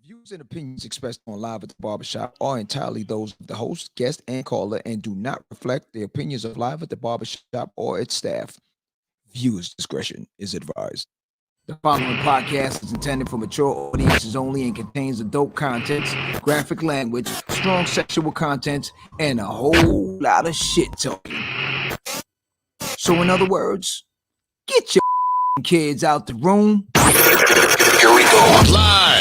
Views and opinions expressed on Live at the Barbershop are entirely those of the host, guest, and caller and do not reflect the opinions of Live at the Barbershop or its staff. Viewers' discretion is advised. The following podcast is intended for mature audiences only and contains adult content, graphic language, strong sexual content, and a whole lot of shit talking. So, in other words, get your kids out the room. Here we go. Live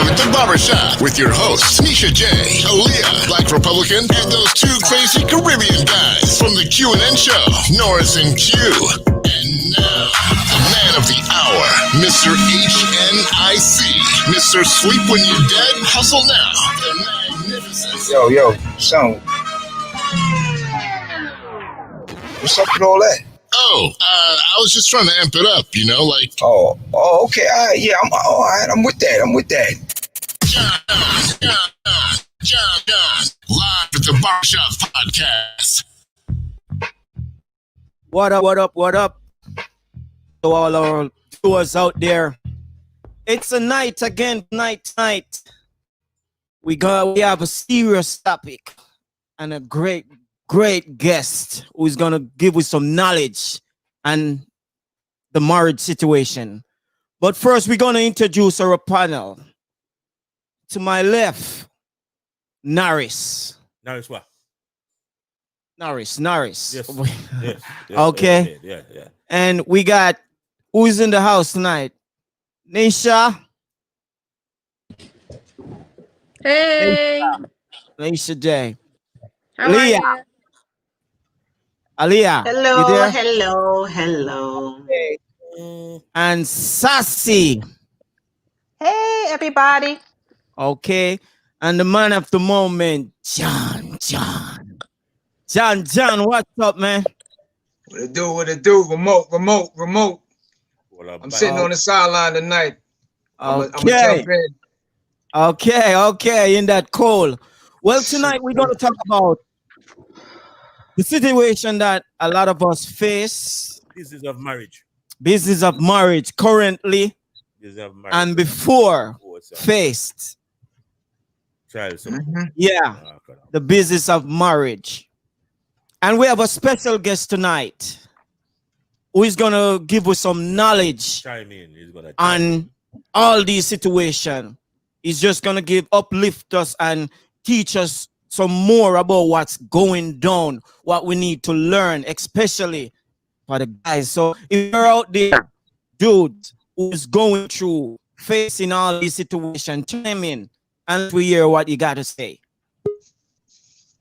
at the barbershop with your hosts, Nisha J, Aaliyah, Black Republican, and those two crazy Caribbean guys from the Q&N show, Norris and Q. And now, the man of the hour, Mr. HNIC, Mr. Sleep When You're Dead, Hustle Now, the magnificent. Yo, son. What's up with all that? I was just trying to amp it up, you know, like. Oh, okay. All right, yeah, I'm all right. I'm with that. John, live at the Barbershop Podcast. What up? To all our viewers out there. It's a night again, night. We have a serious topic and a great guest who's gonna give us some knowledge and the marriage situation. But first, we're gonna introduce our panel. To my left, Norris. Norris what? Norris. Yes. Okay. Yeah. And we got who's in the house tonight? Nisha. Hey. Nisha J. How are Leah. you? Aliyah. You there? Hello. Okay. And Sassy. Hey, everybody. Okay. And the man of the moment, John, what's up, man? What it do? Remote. I'm sitting on the sideline tonight. I'm gonna jump in. Okay, in that call. Well, tonight we're going to talk about the situation that a lot of us face. Business of marriage Currently and before faced. Yeah, the business of marriage. And we have a special guest tonight who is going to give us some knowledge on all these situations. He's just going to uplift us and teach us some more about what's going down, what we need to learn, especially for the guys. So if you're out there, dude, who's going through, facing all these situations, chime in and we hear what you got to say.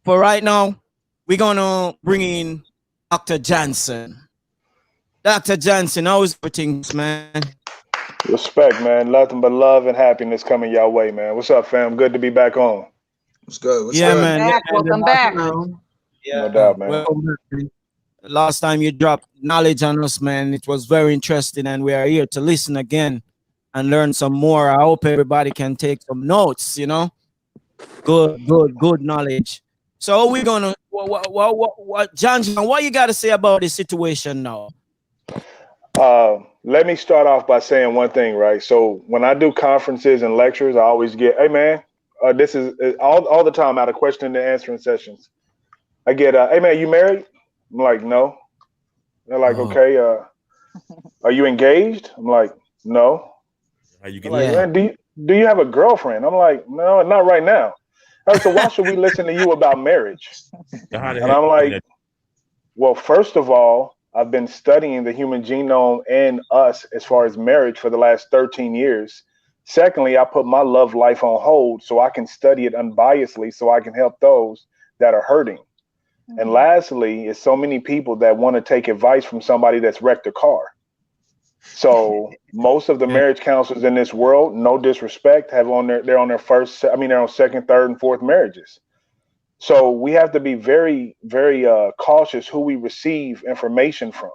For right now, we're going to bring in Dr. Johnson. Dr. Johnson, how's everything, man? Respect, man. Nothing but love and happiness coming your way, man. What's up, fam? Good to be back on. What's good? Man. Welcome back. Yeah, no doubt, man. Welcome back. Last time you dropped knowledge on us, man, it was very interesting, and we are here to listen again and learn some more. I hope everybody can take some notes, you know. Good knowledge. So we're gonna what John, what you got to say about this situation now? Let me start off by saying one thing, right? So when I do conferences and lectures, I always get, hey, man, this is all the time out of question and answering sessions. I get, hey, man, you married? I'm like, no. They're like, okay, are you engaged? I'm like, no. Are you like, man, do you have a girlfriend? I'm like, no, not right now. So why should we listen to you about marriage? And I'm like, well, first of all, I've been studying the human genome and us as far as marriage for the last 13 years. Secondly, I put my love life on hold so I can study it unbiasedly so I can help those that are hurting. Mm-hmm. And lastly, is so many people that want to take advice from somebody that's wrecked a car. So most of the marriage counselors in this world, no disrespect, they're on their second, third, and fourth marriages. So we have to be very, very cautious who we receive information from,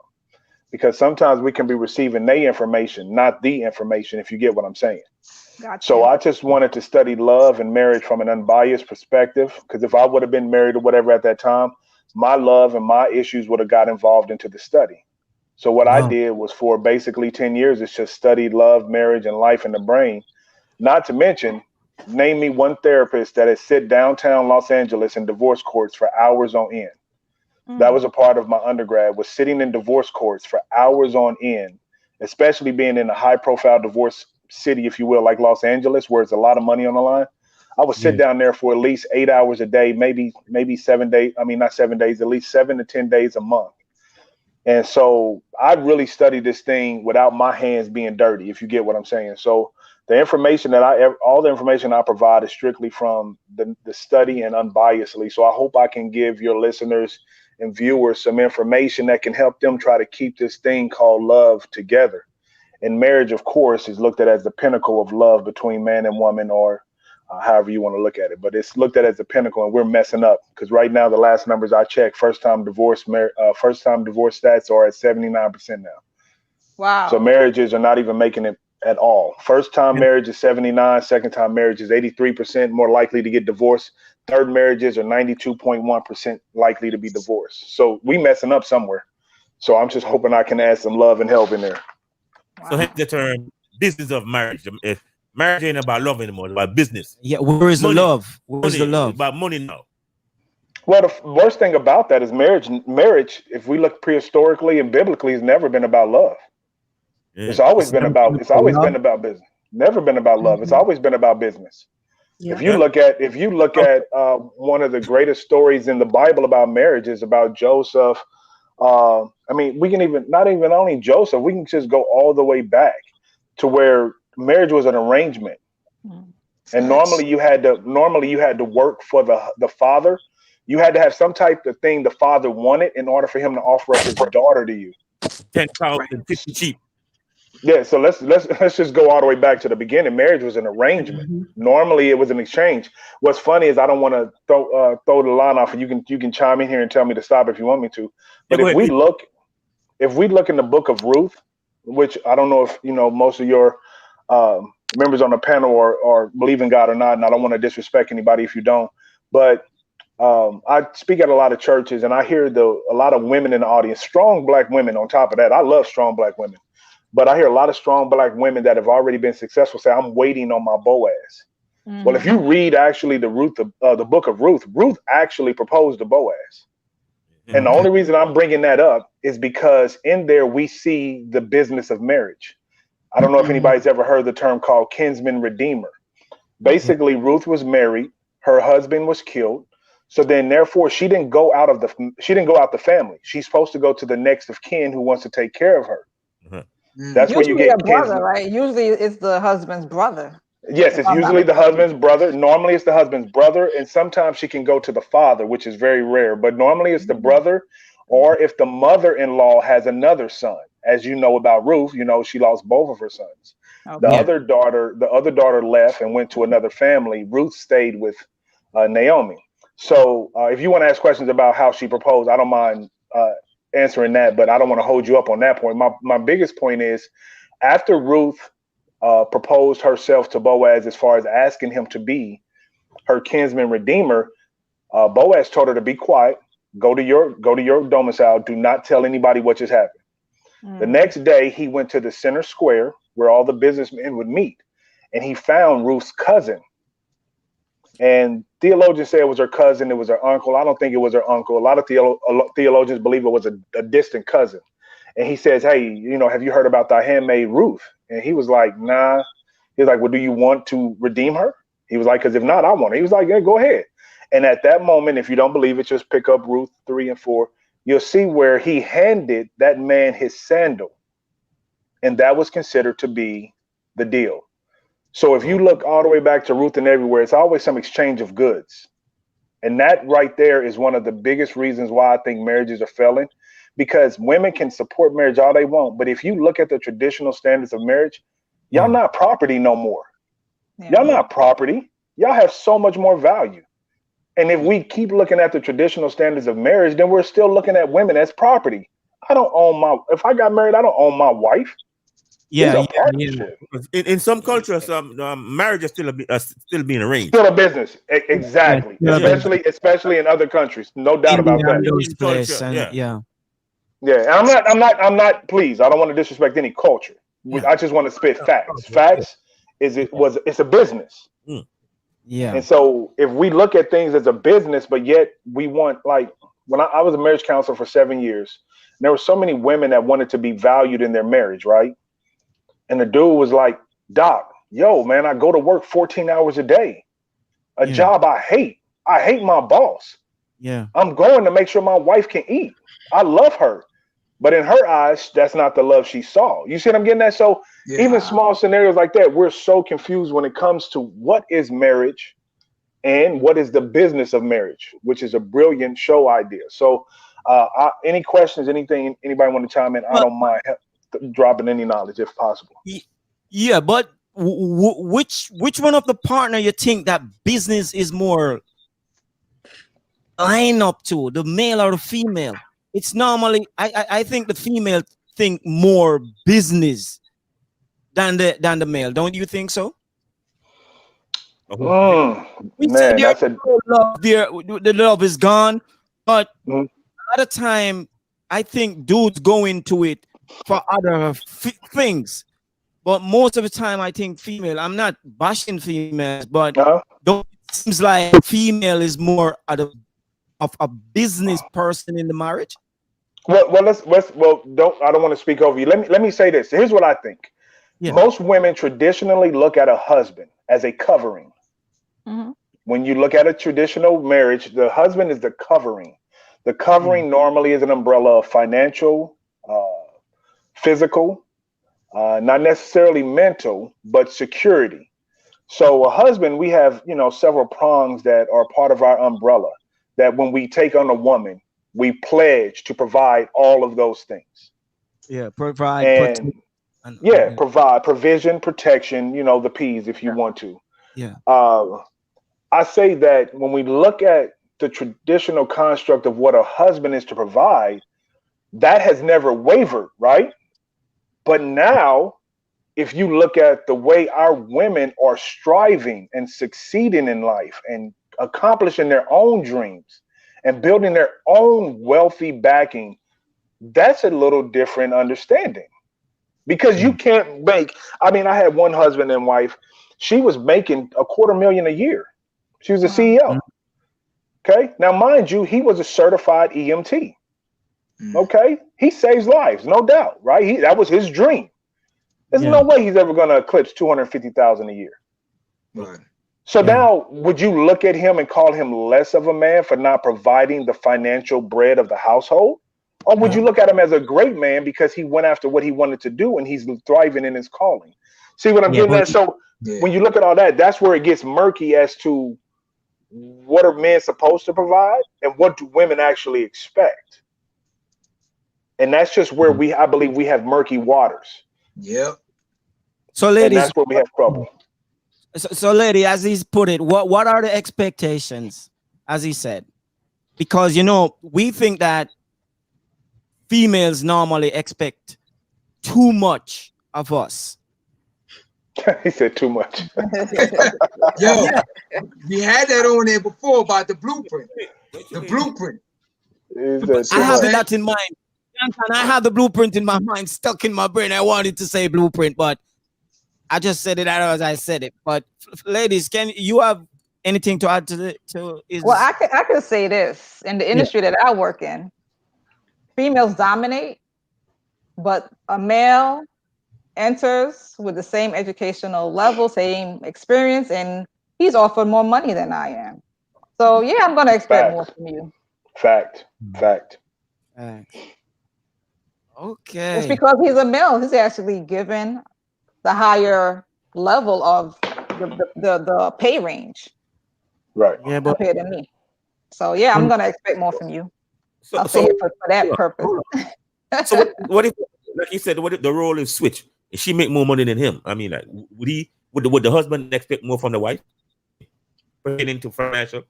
because sometimes we can be receiving the information, not the information, if you get what I'm saying. Gotcha. So I just wanted to study love and marriage from an unbiased perspective, because if I would have been married or whatever at that time, my love and my issues would have got involved into the study. So what I did was for basically 10 years, it's just studied love, marriage, and life in the brain. Not to mention, name me one therapist that has sit downtown Los Angeles in divorce courts for hours on end. That was a part of my undergrad, was sitting in divorce courts for hours on end, especially being in a high profile divorce city, if you will, like Los Angeles, where it's a lot of money on the line. I would sit down there for at least 8 hours a day, maybe 7 days. I mean, not 7 days, at least 7 to 10 days a month. And so I really studied this thing without my hands being dirty, if you get what I'm saying. So the information all the information I provide is strictly from the study and unbiasedly. So I hope I can give your listeners and viewers some information that can help them try to keep this thing called love together. And marriage, of course, is looked at as the pinnacle of love between man and woman, or however you want to look at it. But it's looked at as the pinnacle, and we're messing up because right now the last numbers I checked, first time divorce stats are at 79% now. Wow. So marriages are not even making it at all. First time marriage is 79, second time marriage is 83% more likely to get divorced. Third marriages are 92.1% likely to be divorced. So we messing up somewhere. So I'm just hoping I can add some love and help in there. Wow. So hence the term business of marriage. Marriage ain't about love anymore, it's about business. Yeah, where is Money. the love? Where is Money. the love? It's about money now. Well, the worst thing about that is marriage, if we look prehistorically and biblically, has never been about love. Yeah. It's always been about business. Never been about love. It's always been about business. Yeah. If you look at one of the greatest stories in the Bible about marriage is about Joseph. I mean, we can not even only Joseph, we can just go all the way back to where marriage was an arrangement. And normally you had to work for the father. You had to have some type of thing the father wanted in order for him to offer up his daughter to you. 10,000, 50 cheap. Yeah, so let's just go all the way back to the beginning. Marriage was an arrangement. Normally it was an exchange. What's funny is I don't want to throw the line off, and you can chime in here and tell me to stop if you want me to. But if we look in the book of Ruth, which I don't know if most of your members on the panel or believe in God or not, and I don't want to disrespect anybody if you don't, but I speak at a lot of churches and I hear a lot of women in the audience, strong black women on top of that. I love strong black women, but I hear a lot of strong black women that have already been successful say, I'm waiting on my Boaz. Well, if you read actually the book of Ruth, Ruth actually proposed to Boaz. And the only reason I'm bringing that up is because in there we see the business of marriage. I don't know if anybody's ever heard the term called kinsman redeemer. Basically, Ruth was married, her husband was killed. So then therefore she didn't go out the family. She's supposed to go to the next of kin who wants to take care of her. That's usually where you get a brother, kinsman. right? Usually it's the husband's brother. Yes, it's usually the husband's brother. Normally it's the husband's brother, and sometimes she can go to the father, which is very rare, but normally it's the brother, or if the mother-in-law has another son. As you know about Ruth, she lost both of her sons. Okay. The other daughter left and went to another family. Ruth stayed with Naomi. So if you want to ask questions about how she proposed, I don't mind answering that, but I don't want to hold you up on that point. My biggest point is after Ruth proposed herself to Boaz as far as asking him to be her kinsman redeemer, Boaz told her to be quiet, go to your domicile, do not tell anybody what just happened. The next day he went to the center square where all the businessmen would meet, and he found Ruth's cousin. And theologians say it was her cousin, it was her uncle. I don't think it was her uncle. A lot of theologians believe it was a distant cousin. And he says, hey, have you heard about thy handmaid Ruth? And he was like, nah. He was like, well, do you want to redeem her? He was like, because if not, I want her. He was like, yeah, go ahead. And at that moment, if you don't believe it, just pick up Ruth 3 and 4. You'll see where he handed that man his sandal. And that was considered to be the deal. So if you look all the way back to Ruth and everywhere, it's always some exchange of goods. And that right there is one of the biggest reasons why I think marriages are failing, because women can support marriage all they want. But if you look at the traditional standards of marriage, y'all not property no more. Y'all not property. Y'all have so much more value. And if we keep looking at the traditional standards of marriage, then we're still looking at women as property. If I got married, I don't own my wife. Yeah. In some cultures, marriage is still being arranged. Still a business, exactly. Especially in other countries, no doubt about that. Yeah. I'm not. Please, I don't want to disrespect any culture. I just want to spit facts. Facts it's a business. Yeah. And so if we look at things as a business, but yet we want, like, when I was a marriage counselor for 7 years, and there were so many women that wanted to be valued in their marriage, right? And the dude was like, Doc, yo, man, I go to work 14 hours a day, a job I hate. I hate my boss. Yeah. I'm going to make sure my wife can eat. I love her. But in her eyes, that's not the love she saw. You see what I'm getting at? So even small scenarios like that, we're so confused when it comes to what is marriage and what is the business of marriage, which is a brilliant show idea. So any questions, anything, anybody want to chime in? I don't mind dropping any knowledge if possible. Yeah, but which one of the partner you think that business is more line up to, the male or the female? It's normally I think the female think more business than the male. Don't you think so? We say Man, that's a love there. The love is gone, but a lot of time I think dudes go into it for other things. But most of the time, I think female. I'm not bashing females, but it seems like female is more of a business person in the marriage. Well, I don't want to speak over you. Let me say this. Here's what I think. Yeah. Most women traditionally look at a husband as a covering. When you look at a traditional marriage, the husband is the covering. The covering normally is an umbrella of financial, physical, not necessarily mental, but security. So a husband, we have, several prongs that are part of our umbrella, that when we take on a woman, we pledge to provide all of those things. Yeah, provide. Provide provision, protection, the P's if you want to. Yeah. I say that when we look at the traditional construct of what a husband is to provide, that has never wavered, right? But now, if you look at the way our women are striving and succeeding in life and accomplishing their own dreams and building their own wealthy backing, that's a little different understanding. Because you can't I had one husband and wife, she was making $250,000 a year. She was a CEO. Okay. Now, mind you, he was a certified EMT. Okay. He saves lives, no doubt, right? That was his dream. There's no way he's ever going to eclipse $250,000 a year. Right. So now, would you look at him and call him less of a man for not providing the financial bread of the household? Or would you look at him as a great man because he went after what he wanted to do and he's thriving in his calling? See what I'm getting at? So when you look at all that, that's where it gets murky as to what are men supposed to provide and what do women actually expect? And that's just where I believe we have murky waters. Yep. So ladies, and that's where we have trouble. So lady, as he's put it, what are the expectations, as he said? Because, we think that females normally expect too much of us. He said too much. Yo, we had that on there before about the blueprint. The blueprint. I have that in mind. And I have the blueprint in my mind, stuck in my brain. I wanted to say blueprint, but I just said it as I said it. But ladies, can you have anything to add to Well, I could say this. In the industry that I work in, females dominate, but a male enters with the same educational level, same experience, and he's offered more money than I am. So yeah, I'm going to expect more from you. Fact. Okay. It's because he's a male. He's actually given the higher level of the pay range. Right. Yeah, but compared to me. So yeah, I'm going to expect more from you. I'll say it for that purpose. So what if, like you said, what if the role is switched? If she make more money than him, I mean, like, would the husband expect more from the wife? Pertaining to financial.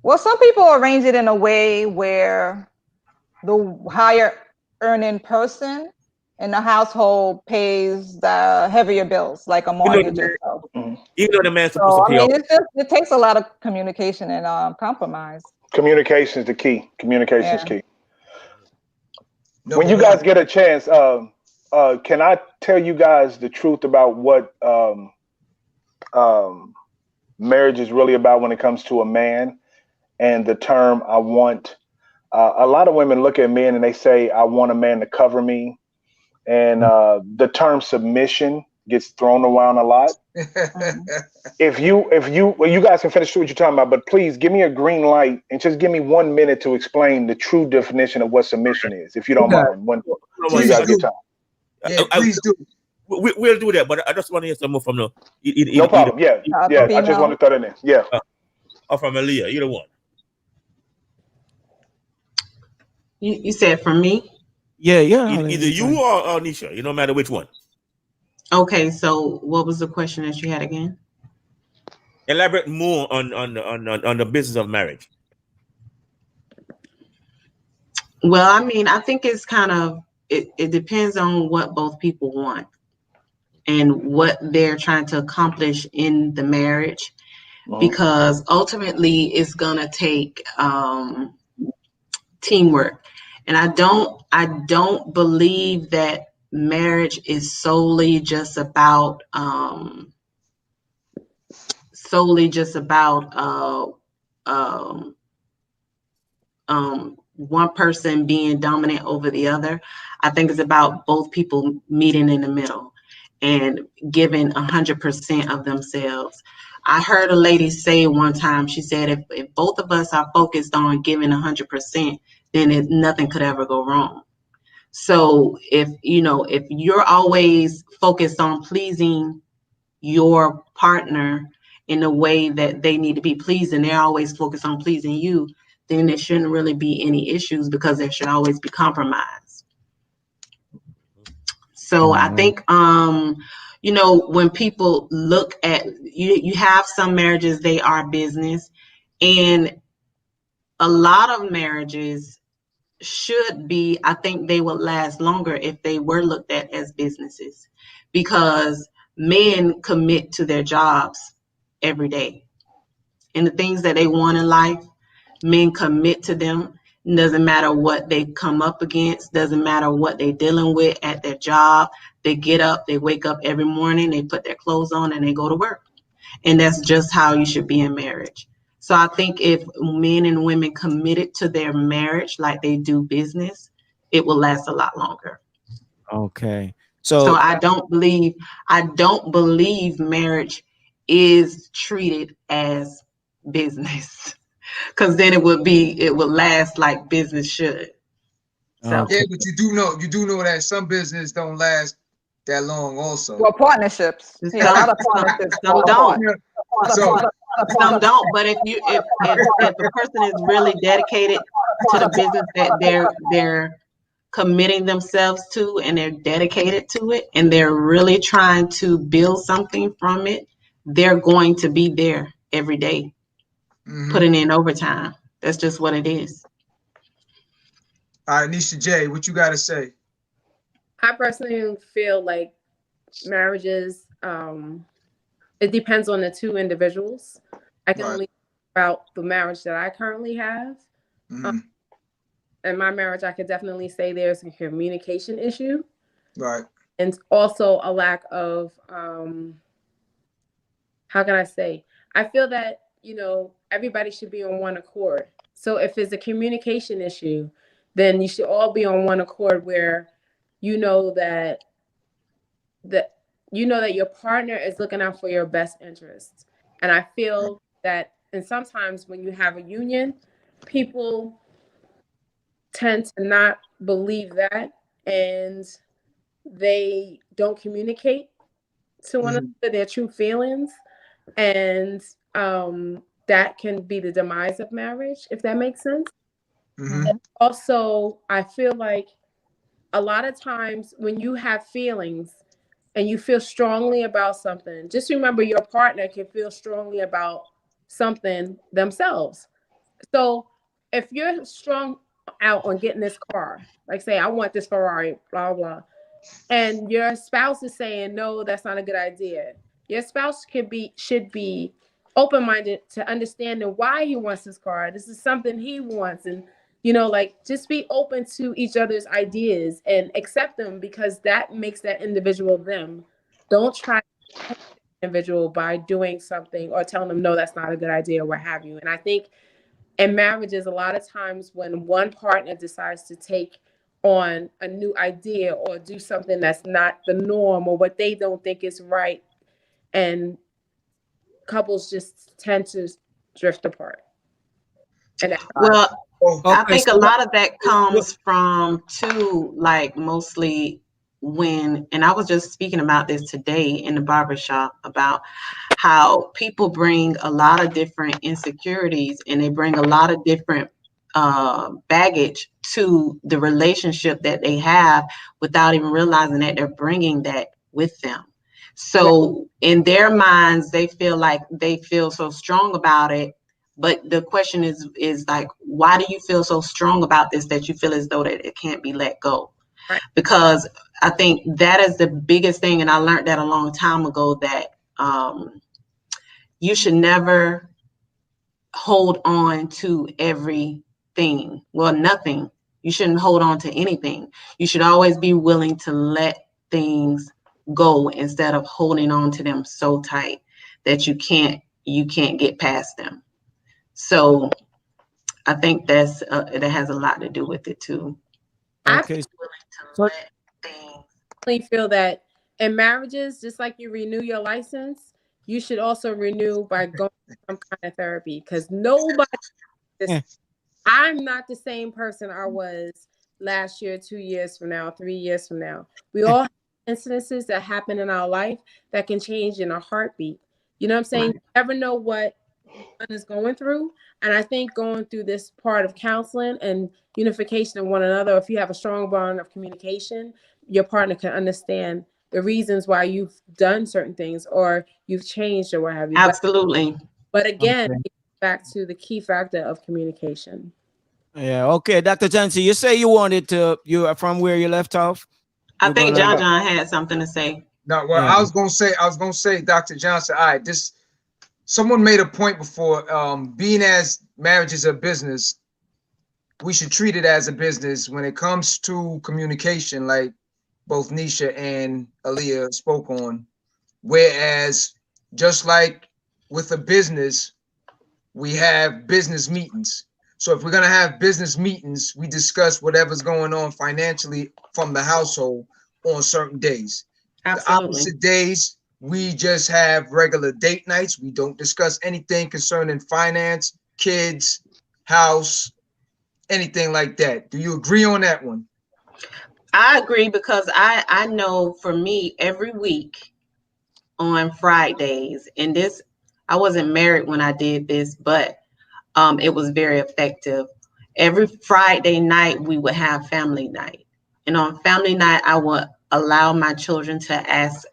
Well, some people arrange it in a way where the higher earning person in the household pays the heavier bills, like a mortgage or so. Even though the man's so I mean, it takes a lot of communication and compromise. Communication is the key. Communication is key. No, when you guys get a chance, can I tell you guys the truth about what marriage is really about when it comes to a man and the term I want? A lot of women look at men and they say, I want a man to cover me. And the term submission gets thrown around a lot. If you well, you guys can finish what you're talking about, but please give me a green light and just give me 1 minute to explain the true definition of what submission is, if you don't mind. When you guys get time. Yeah, please do. We'll do that, but I just want to hear some more from the. No problem. Yeah. I just want to throw that in. Yeah. Or from Aaliyah, either one. You said from me? Yeah. Either you or Nisha. No matter which one. Okay, so what was the question that you had again? Elaborate more on the business of marriage. Well, I mean, I think it's kind of it depends on what both people want and what they're trying to accomplish in the marriage, because ultimately it's gonna take teamwork. And I don't believe that marriage is solely just about one person being dominant over the other. I think it's about both people meeting in the middle and giving 100% of themselves. I heard a lady say one time, she said, if both of us are focused on giving 100%, then nothing could ever go wrong. So if you're always focused on pleasing your partner in a way that they need to be pleased, and they're always focused on pleasing you, then there shouldn't really be any issues, because there should always be compromise. So I think, when people look at, you have some marriages, they are business, and a lot of marriages should be, I think they would last longer if they were looked at as businesses, because men commit to their jobs every day, and the things that they want in life, men commit to them. Doesn't matter what they come up against, doesn't matter what they're dealing with at their job. They get up, they wake up every morning, they put their clothes on, and they go to work. And that's just how you should be in marriage. So I think if men and women committed to their marriage like they do business, it will last a lot longer. Okay. So I don't believe marriage is treated as business, because then it would last like business should. So yeah, but you do know that some business don't last that long also. Well, partnerships. Yeah, a lot of partnerships. Some don't. Some don't. But if the person is really dedicated to the business that they're committing themselves to, and they're dedicated to it, and they're really trying to build something from it, they're going to be there every day, putting in overtime. That's just what it is. All right, Nisha J, what you got to say? I personally feel like marriages, it depends on the two individuals. I can only talk about the marriage that I currently have. In my marriage, I could definitely say there's a communication issue. Right. And also a lack of, how can I say? I feel that, everybody should be on one accord. So if it's a communication issue, then you should all be on one accord, where that your partner is looking out for your best interests. And I feel that, and sometimes when you have a union, people tend to not believe that, and they don't communicate to one another their true feelings, and that can be the demise of marriage, if that makes sense. And also, I feel like a lot of times when you have feelings and you feel strongly about something, just remember your partner can feel strongly about something themselves. So if you're strong out on getting this car, like say, I want this Ferrari, blah, blah, and your spouse is saying, no, that's not a good idea. Your spouse should be open-minded to understanding why he wants this car. This is something he wants, and You know, like just be open to each other's ideas and accept them, because that makes that individual them. Don't try to change the individual by doing something or telling them, no, that's not a good idea or what have you. And I think in marriages, a lot of times when one partner decides to take on a new idea or do something that's not the norm or what they don't think is right, and couples just tend to drift apart. And Well, I Okay, think a so lot of that comes from too, like mostly when, and I was just speaking about this today in the barbershop about how people bring a lot of different insecurities and they bring a lot of different baggage to the relationship that they have without even realizing that they're bringing that with them. So in their minds, they feel like they feel so strong about it. But the question is like, why do you feel so strong about this that you feel as though that it can't be let go? Right. Because I think that is the biggest thing. And I learned that a long time ago, that you should never hold on to everything. Well, nothing. You shouldn't hold on to anything. You should always be willing to let things go instead of holding on to them so tight that you can't get past them. So I think that has a lot to do with it too. okay. So, I feel that in marriages, just like you renew your license, you should also renew by going to some kind of therapy, because nobody, I'm not the same person I was last year, 2 years from now, 3 years from now. We all have incidences that happen in our life that can change in a heartbeat. You know what I'm saying? You never know what one is going through. And I think going through this part of counseling and unification of one another, if you have a strong bond of communication, your partner can understand the reasons why you've done certain things or you've changed or what have you. Absolutely. But again, back to the key factor of communication. Yeah, okay. Dr. Johnson, you say you wanted to, you are from where you left off? I think John had something to say. No, well, I was gonna say, Dr. Johnson, all right, someone made a point before, being as marriage is a business, we should treat it as a business when it comes to communication, like both Nisha and Aaliyah spoke on. Whereas just like with a business, we have business meetings. So if we're gonna have business meetings, we discuss whatever's going on financially from the household on certain days. Absolutely. The opposite days, we just have regular date nights. We don't discuss anything concerning finance, kids, house, anything like that. Do you agree on that one? I agree, because I know for me, every week on Fridays, and this, I wasn't married when I did this, but it was very effective. Every Friday night, we would have family night. And on family night, I would allow my children to ask,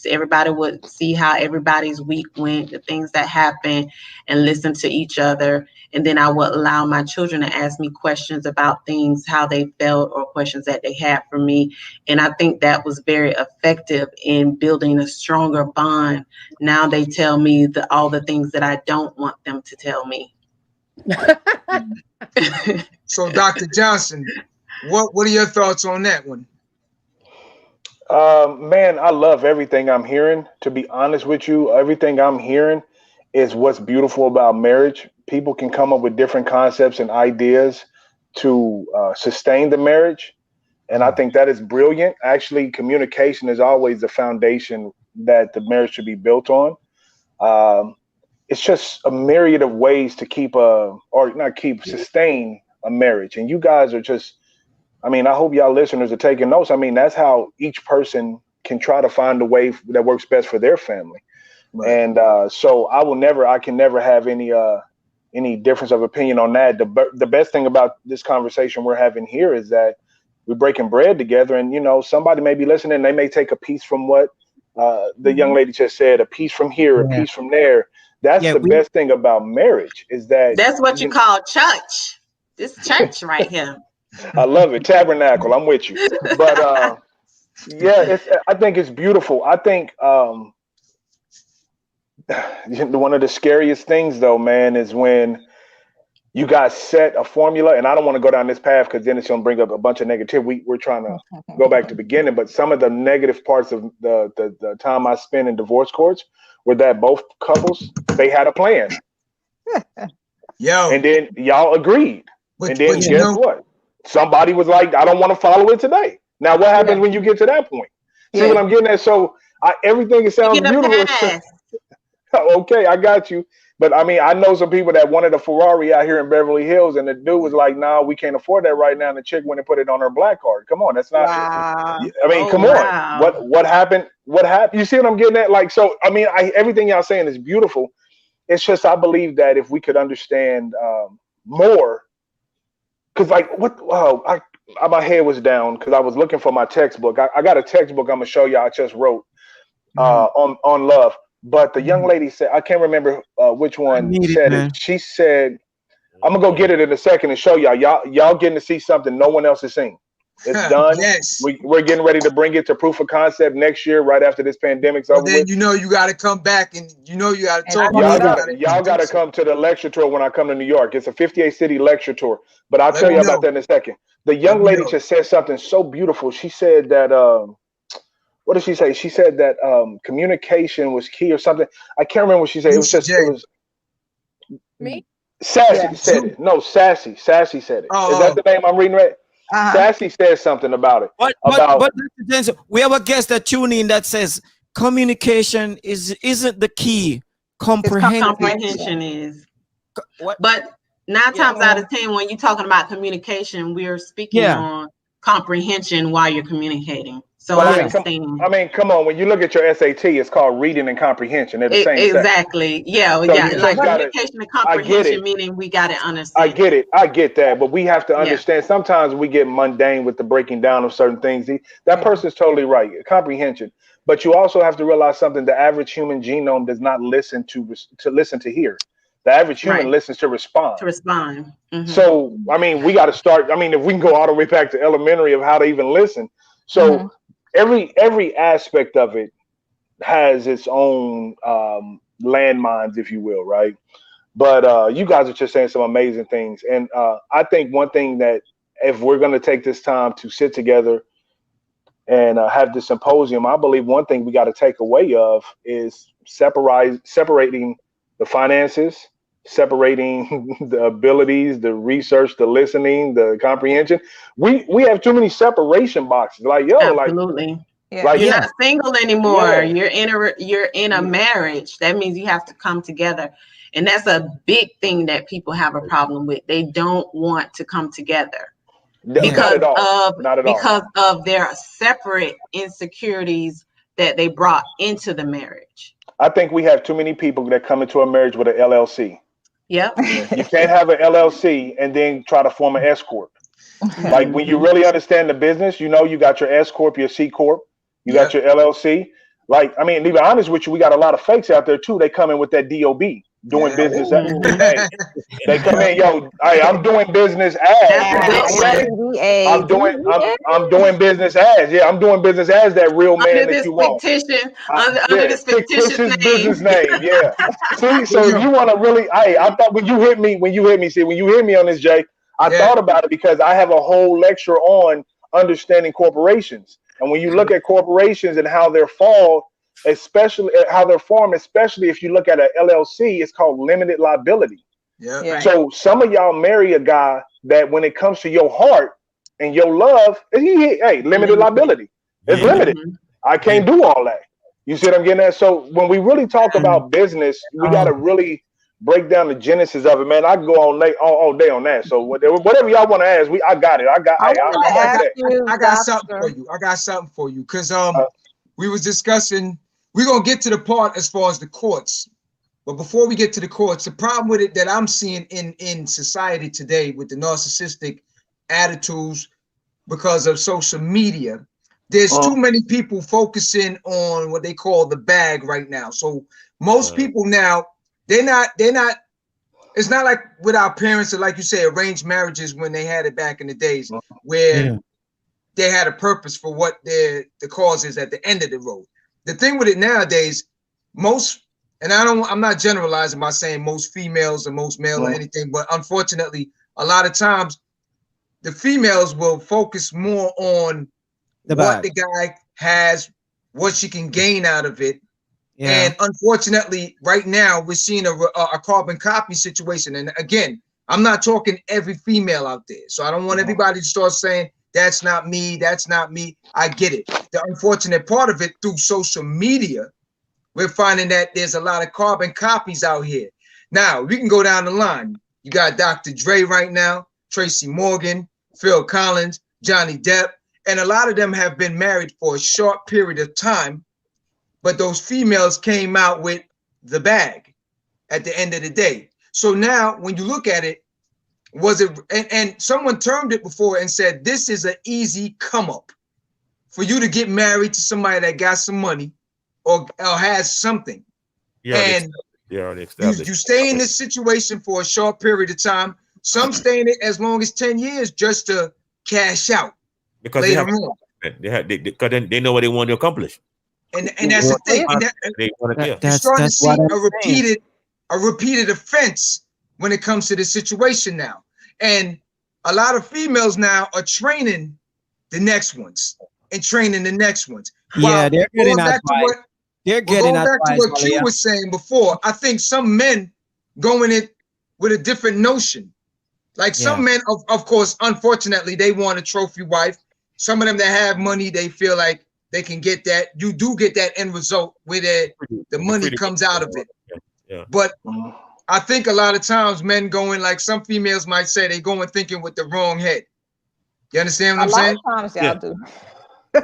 everybody would see how everybody's week went, the things that happened, and listen to each other. And then I would allow my children to ask me questions about things, how they felt, or questions that they had for me. And I think that was very effective in building a stronger bond. Now they tell me all the things that I don't want them to tell me. So, Dr. Johnson, what are your thoughts on that one? Man, I love everything I'm hearing. To be honest with you, everything I'm hearing is what's beautiful about marriage. People can come up with different concepts and ideas to sustain the marriage. And I think that is brilliant. Actually, communication is always the foundation that the marriage should be built on. It's just a myriad of ways to sustain a marriage. And you guys are just, I mean, I hope y'all listeners are taking notes. I mean, that's how each person can try to find a way that works best for their family. Right. And so I can never have any difference of opinion on that. The best thing about this conversation we're having here is that we're breaking bread together, and, you know, somebody may be listening. They may take a piece from what the young lady just said, a piece from here, a piece from there. That's the best thing about marriage, is that's what you call church. This church right here. I love it. Tabernacle. I'm with you. But I think it's beautiful. I think one of the scariest things, though, man, is when you guys set a formula, and I don't want to go down this path because then it's going to bring up a bunch of negativity. We're trying to go back to the beginning, but some of the negative parts of the time I spent in divorce courts were that both couples, they had a plan. Yo. And then y'all agreed. And then guess what? Somebody was like, I don't want to follow it today. Now, what happens when you get to that point? See what I'm getting at? So everything sounds beautiful. Okay, I got you. But I mean, I know some people that wanted a Ferrari out here in Beverly Hills, and the dude was like, "No, we can't afford that right now." And the chick went and put it on her black card. Come on, that's not. Wow. I mean, come on. What happened? What happened? You see what I'm getting at? Like, so I mean, everything y'all saying is beautiful. It's just I believe that if we could understand more, because like my head was down because I was looking for my textbook. I got a textbook I'm gonna show y'all I just wrote on love. But the young lady said, I can't remember which one said it. She said, I'm gonna go get it in a second and show y'all. Y'all getting to see something no one else is seeing. It's done. Yes. We're getting ready to bring it to proof of concept next year, right after this pandemic's over. Then you got to come back, and you got to talk. Y'all got to come to the lecture tour when I come to New York. It's a 58 city lecture tour. But I'll tell you about that in a second. The young lady just said something so beautiful. She said that what did she say? She said that communication was key or something. I can't remember what she said. It was me. Sassy said it. No, Sassy said it. Is that the name I'm reading right? Sassy said something about it. But we have a guest that tune in that says communication isn't the key. Comprehension is. But 9 times out of 10, when you're talking about communication, we're speaking on comprehension while you're communicating. So I mean, come on. When you look at your SAT, it's called reading and comprehension. They're the same thing. Exactly. Yeah. So like communication and comprehension, meaning we got to understand. I get it. I get that. But we have to understand. Sometimes we get mundane with the breaking down of certain things. That person's totally right. Comprehension. But you also have to realize something. The average human genome does not listen to hear. The average human listens to respond. Mm-hmm. So, I mean, we got to start. I mean, if we can go all the way back to elementary of how to even listen. So every aspect of it has its own landmines, if you will, right? But you guys are just saying some amazing things. And I think one thing that if we're going to take this time to sit together and have this symposium, I believe one thing we got to take away of is separating the finances, separating the abilities, the research, the listening, the comprehension. We have too many separation boxes. Like, absolutely. Like, you're not single anymore. You're in a marriage. That means you have to come together. And that's a big thing that people have a problem with. They don't want to come together because of their separate insecurities that they brought into the marriage. I think we have too many people that come into a marriage with an LLC. Yep. You can't have an LLC and then try to form an S corp. Like when you really understand the business, you got your S corp, your C corp, you got your LLC. Like, I mean, to be honest with you, we got a lot of fakes out there too. They come in with that DOB, doing business. They come in, I'm doing business as. I'm doing business as. Yeah, I'm doing business as that real man that you want. Under this fictitious business name. Yeah. See, so if you want to really, I thought when you hit me on this, Jay, I thought about it because I have a whole lecture on understanding corporations. And when you look at corporations and how they're formed, especially if you look at an LLC, it's called limited liability. Yeah. So some of y'all marry a guy that when it comes to your heart and your love, limited liability. It's limited. I can't do all that. You see what I'm getting at? So when we really talk about business, we got to really break down the genesis of it, man. I can go all day on that. So whatever y'all want to ask, I got it. I got something for you. I got something for you because we was discussing. We're gonna get to the part as far as the courts, but before we get to the courts, the problem with it that I'm seeing in society today with the narcissistic attitudes because of social media, there's too many people focusing on what they call the bag right now. So most people now. They're not, it's not like with our parents or like you say, arranged marriages when they had it back in the days where they had a purpose for what the cause is at the end of the road. The thing with it nowadays, most and I'm not generalizing by saying most females or most male or anything, but unfortunately, a lot of times the females will focus more on what the guy has, what she can gain out of it. Yeah. And unfortunately, right now, we're seeing a carbon copy situation. And again, I'm not talking every female out there. So I don't want everybody to start saying, that's not me, that's not me. I get it. The unfortunate part of it, through social media, we're finding that there's a lot of carbon copies out here. Now, we can go down the line. You got Dr. Dre right now, Tracy Morgan, Phil Collins, Johnny Depp, and a lot of them have been married for a short period of time, but those females came out with the bag at the end of the day. So now when you look at it, was it, and someone termed it before and said, this is an easy come up for you to get married to somebody that got some money or has something. And you stay in this situation for a short period of time. Some stay in it as long as 10 years just to cash out. Because they know what they want to accomplish. And that's the thing. You're starting to see a repeated offense when it comes to this situation now. And a lot of females now are training the next ones and training the next ones. Yeah, they're getting advice. They're getting advice. Going back to what Q was saying before, I think some men go in it with a different notion. Like some men, of course, unfortunately, they want a trophy wife. Some of them that have money, they feel like they can get that. You do get that end result where the money comes out of it. Yeah. But I think a lot of times men go in, like some females might say, they go in thinking with the wrong head. You understand what I'm saying? A lot of times y'all do.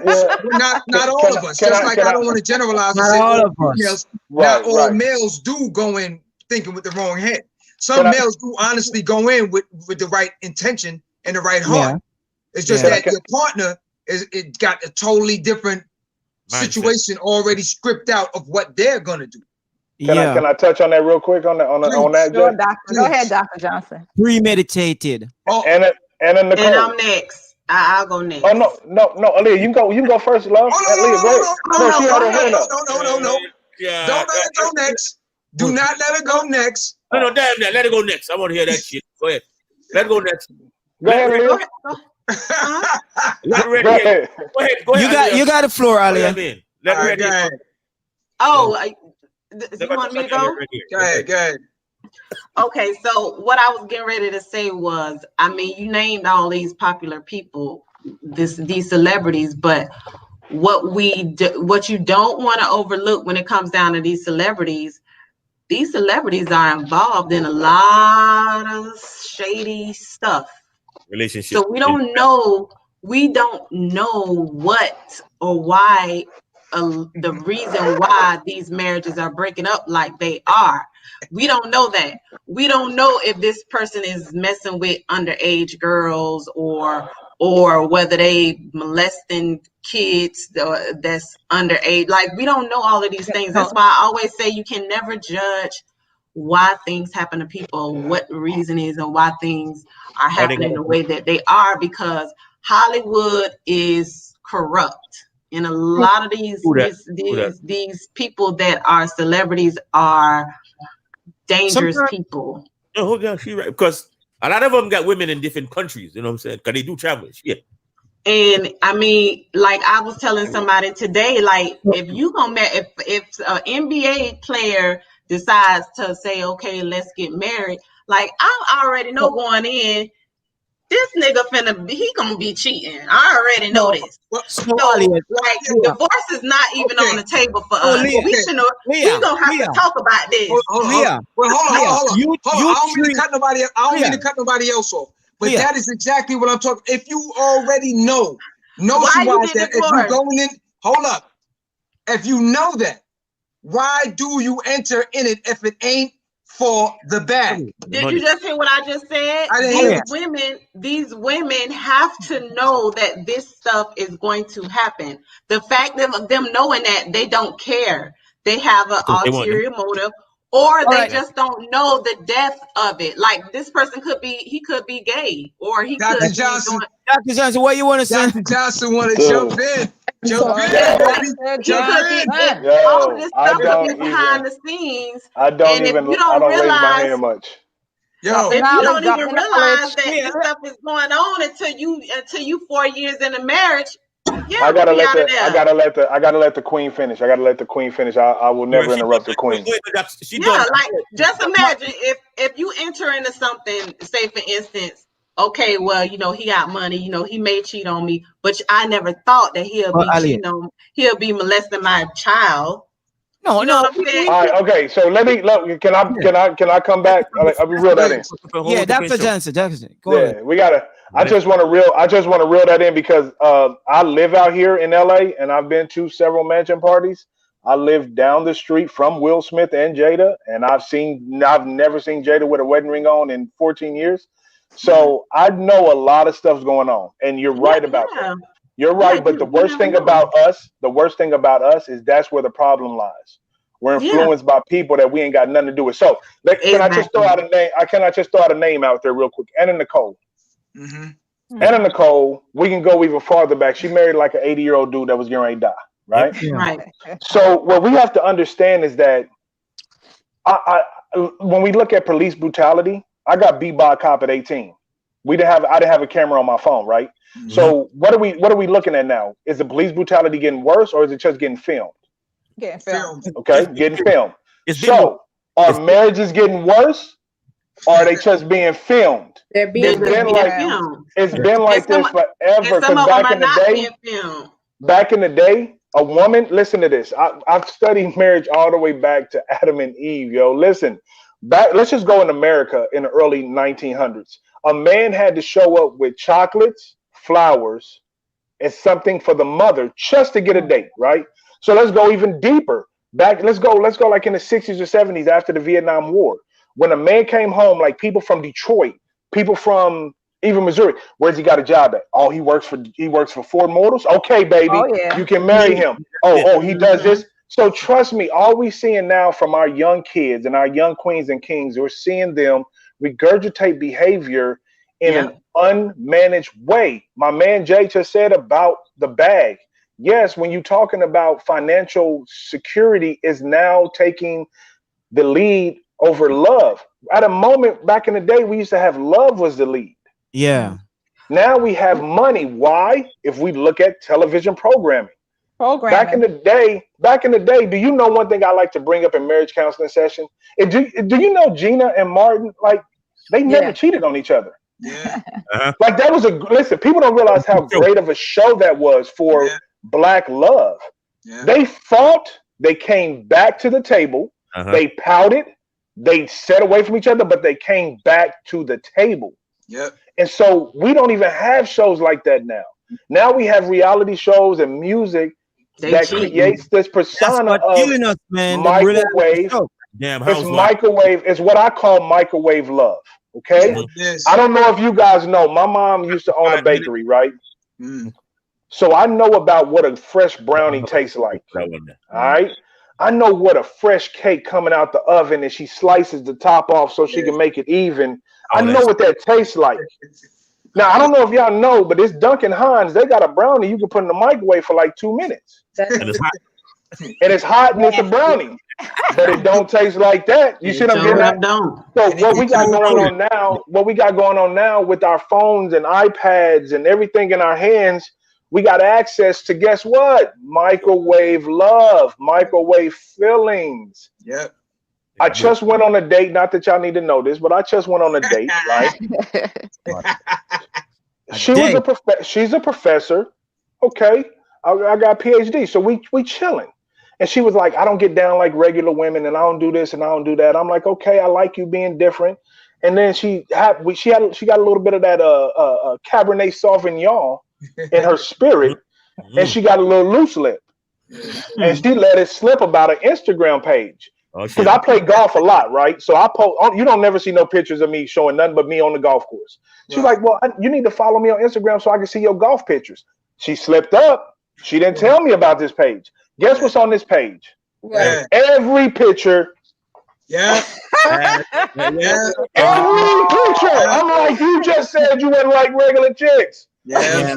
Not all of us. Just like I don't want to generalize and say all females. Not all males do go in thinking with the wrong head. Some males do honestly go in with the right intention and the right heart. It's just that your partner it got a totally different situation already scripted out of what they're gonna do. Can I touch on that real quick on that? Sure, doctor. Go ahead, Dr. Johnson. Premeditated. And Nicole. And I'm next. I'll go next. Oh no, Aaliyah, you can go first, love. No. Yeah. Don't let it go next. Do not let it go next. No, damn that. Let it go next. I want to hear that shit. Go ahead. Let it go next. Go ahead, Aaliyah. Go ahead. You got the floor, Aaliyah. Let it go. Oh, you want me to go? Go ahead. Okay, so what I was getting ready to say was, I mean, you named all these popular people, these celebrities, but what you don't want to overlook when it comes down to these celebrities are involved in a lot of shady stuff. Relationships. So we don't know what or why the reason why these marriages are breaking up like they are. We don't know that. We don't know if this person is messing with underage girls or whether they molesting kids that's underage. Like, we don't know all of these things. That's why I always say you can never judge why things happen to people, what the reason is, and why things are happening the way that they are, because Hollywood is corrupt. And a lot of these people that are celebrities are dangerous people. Oh, yeah, she's right. Because a lot of them got women in different countries, you know what I'm saying? Because they do travel. Yeah. And I mean, like I was telling somebody today, like if an NBA player decides to say, okay, let's get married, like I already know going in, this nigga he gonna be cheating. I already know this. So like divorce is not even on the table for us. We gonna have to talk about this. Hold on. I don't mean to cut nobody else off. But that is exactly what I'm talking. If you already know that if you're going in, hold up. If you know that, why do you enter in it if it ain't for the bag? Did you just hear what I just said? These women have to know that this stuff is going to happen. The fact of them knowing that, they don't care. They have an ulterior motive, or they just don't know the depth of it. Like, this person could be gay, or he Dr. Johnson, Dr. Johnson, what you want to say? Dr. Johnson want to jump in. Jump in, Yeah, baby. that's Jump Because in. all Yo, this I stuff is don't behind even. the scenes. I don't And if even. you I don't don't raise my realize, hand much. Yo, if you don't drop even the realize knowledge. that this stuff is going on until you 4 years in a marriage, yeah, I we'll gotta be let out of the. I there. gotta let the. I gotta let the queen finish. I gotta let the queen finish. I will never interrupt the queen. She Yeah, done. like just imagine if you enter into something, say for instance, okay, well, he got money, he may cheat on me, but I never thought that he'll But be Ali, cheating on, he'll be molesting my child. no, You know no, what I'm saying? All right. Okay. So let me. Look, can I come back? I'll reel that in. yeah, Dr. Johnson, go ahead. Yeah, we gotta. I just want to reel that in because I live out here in LA and I've been to several mansion parties. I live down the street from Will Smith and Jada, and I've never seen Jada with a wedding ring on in 14 years. So I know a lot of stuff's going on, and you're right about that. You're right, but the worst thing about us is that's where the problem lies. We're influenced by people that we ain't got nothing to do with. So can I just throw out a name? I cannot just throw out a name out there real quick. Anna Nicole. Anna Nicole, we can go even farther back. She married like an 80-year-old dude that was getting ready to die, right? Yeah. Right. So what we have to understand is that when we look at police brutality, I got beat by a cop at 18. I didn't have a camera on my phone, right? So what are we looking at now? Is the police brutality getting worse or is it just getting filmed? Getting filmed. Okay, getting filmed. So are marriages getting worse or are they just being filmed? They're being filmed. It's been like this forever. Some of them are not being filmed. Back in the day, a woman, listen to this. I've studied marriage all the way back to Adam and Eve, yo. Listen, let's just go in America in the early 1900s. A man had to show up with chocolates, flowers, and something for the mother just to get a date, right? So let's go even deeper. Let's go like in the 60s or 70s after the Vietnam War. When a man came home, like people from Detroit, people from even Missouri, where's he got a job at? Oh, he works for Ford Motors. Okay, baby, you can marry him. Oh, he does this. So trust me, all we seeing now from our young kids and our young queens and kings, we're seeing them regurgitate behavior in an unmanaged way. My man Jay just said about the bag. Yes, when you're talking about financial security is now taking the lead over love. At a moment back in the day, we used to have love was the lead. Yeah. Now we have money. Why? If we look at television programming. Back in the day, do you know one thing I like to bring up in marriage counseling session? Do you know Gina and Martin, like they never cheated on each other. Yeah. Like that was listen, people don't realize how great of a show that was for Black love. Yeah. They fought, they came back to the table, they pouted, they set away from each other, but they came back to the table. Yep. And so we don't even have shows like that now. Now we have reality shows and music that creates this persona of us, man. Microwave. Microwave. It's what I call microwave love. Okay. I don't know if you guys know. My mom used to own a bakery, right? So I know about what a fresh brownie tastes like. All right. I know what a fresh cake coming out the oven and she slices the top off so she can make it even. I know what that tastes like. Now, I don't know if y'all know, but this Dunkin' Hines, they got a brownie you can put in the microwave for like 2 minutes. And it's hot. And it's hot and it's a brownie. But it don't taste like that. You see what I'm getting at? So what we got going on now with our phones and iPads and everything in our hands, we got access to, guess what? Microwave love, microwave feelings. Yep. I just went on a date. Not that y'all need to know this, but I just went on a date, right? She's a professor. Okay. I got a PhD. So we chilling. And she was like, I don't get down like regular women and I don't do this and I don't do that. I'm like, okay, I like you being different. And then she got a little bit of that Cabernet Sauvignon in her spirit, and she got a little loose lip. And she let it slip about an Instagram page. Because I play golf a lot, right? So I post. You don't never see no pictures of me showing nothing but me on the golf course. She's like, well, you need to follow me on Instagram so I can see your golf pictures. She slipped up. She didn't tell me about this page. Guess what's on this page? Every picture. Every picture. I'm like, you just said you wouldn't like regular chicks. Yeah.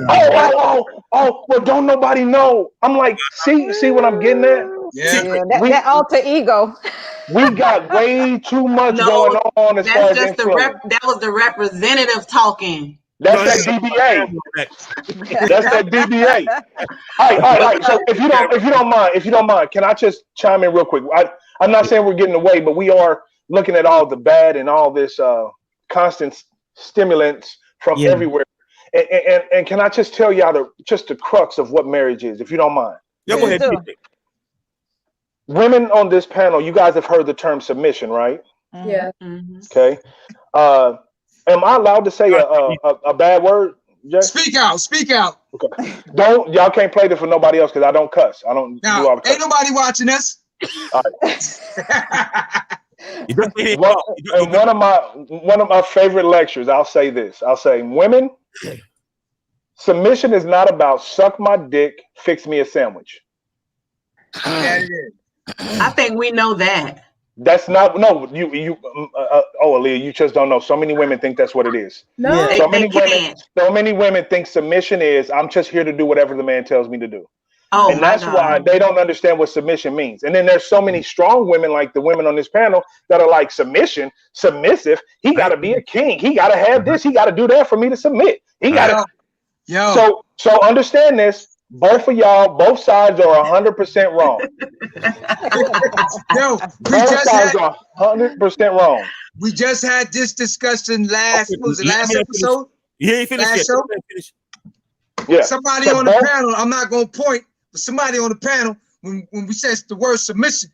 Well, don't nobody know. I'm like, see what I'm getting at? Yeah. That alter ego. We got way too much going on as far That's as just influence. that was the representative talking. That's that DBA. That's that DBA. All right. So if you don't mind, can I just chime in real quick? I'm not saying we're getting away, but we are looking at all the bad and all this constant stimulants from everywhere. And can I just tell y'all the crux of what marriage is, if you don't mind? Yeah, go ahead. Women on this panel, you guys have heard the term submission, right? Yeah. Okay. Am I allowed to say a bad word, Jay? Speak out. Okay. Y'all can't play this for nobody else because I don't cuss. I don't do all the cussing. Ain't nobody watching us. All right. One of my favorite lectures, I'll say this. I'll say, women, submission is not about suck my dick, fix me a sandwich. I think we know that. That's not Aaliyah, you just don't know. So many women think that's what it is. No, So many women think submission is I'm just here to do whatever the man tells me to do. Oh, and that's why they don't understand what submission means. And then there's so many strong women, like the women on this panel, that are like, submissive. He got to be a king. He got to have this. He got to do that for me to submit. He got to. So understand this. Both of y'all, both sides are 100% wrong. Both sides are 100% wrong. We just had this discussion last episode. Yeah, you finished last it. Yeah. Somebody on the panel, I'm not going to point, but somebody on the panel, when we said the word submission,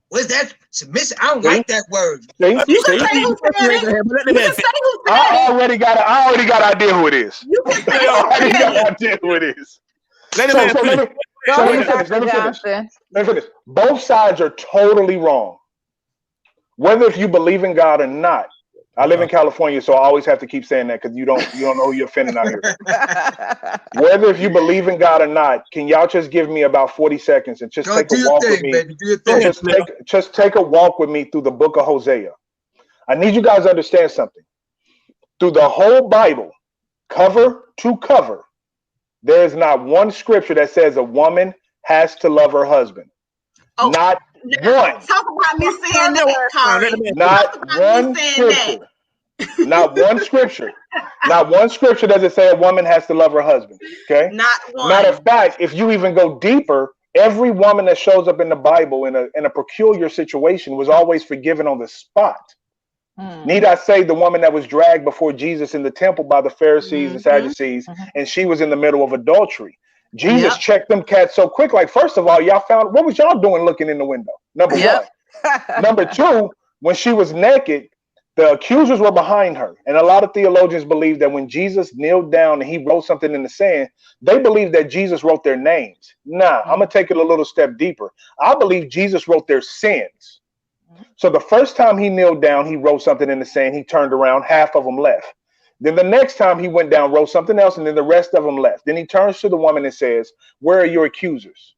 what's that? Submission? I don't like that word. You can say who said it. I already got an idea who it is. Let me finish. Both sides are totally wrong. Whether if you believe in God or not. I live in California, so I always have to keep saying that because you don't know who you're offending out here. Whether if you believe in God or not, can y'all just give me about 40 seconds and just take a walk with me? Baby. Do your thing. Just take a walk with me through the book of Hosea. I need you guys to understand something. Through the whole Bible, cover to cover, there is not one scripture that says a woman has to love her husband. Not one. Talk about me saying that, Kari. Not one scripture. Not one scripture. Not one scripture does it say a woman has to love her husband. Okay. Not one. Matter of fact, if you even go deeper, every woman that shows up in the Bible in a peculiar situation was always forgiven on the spot. Need I say the woman that was dragged before Jesus in the temple by the Pharisees and Sadducees, and she was in the middle of adultery. Jesus checked them cats so quick. Like, first of all, y'all found, what was y'all doing looking in the window? Number one. Number two, when she was naked, the accusers were behind her. And a lot of theologians believe that when Jesus kneeled down and he wrote something in the sand, they believe that Jesus wrote their names. Nah, I'm going to take it a little step deeper. I believe Jesus wrote their sins. So the first time he kneeled down, he wrote something in the sand. He turned around, half of them left. Then the next time he went down, wrote something else, and then the rest of them left. Then he turns to the woman and says, where are your accusers?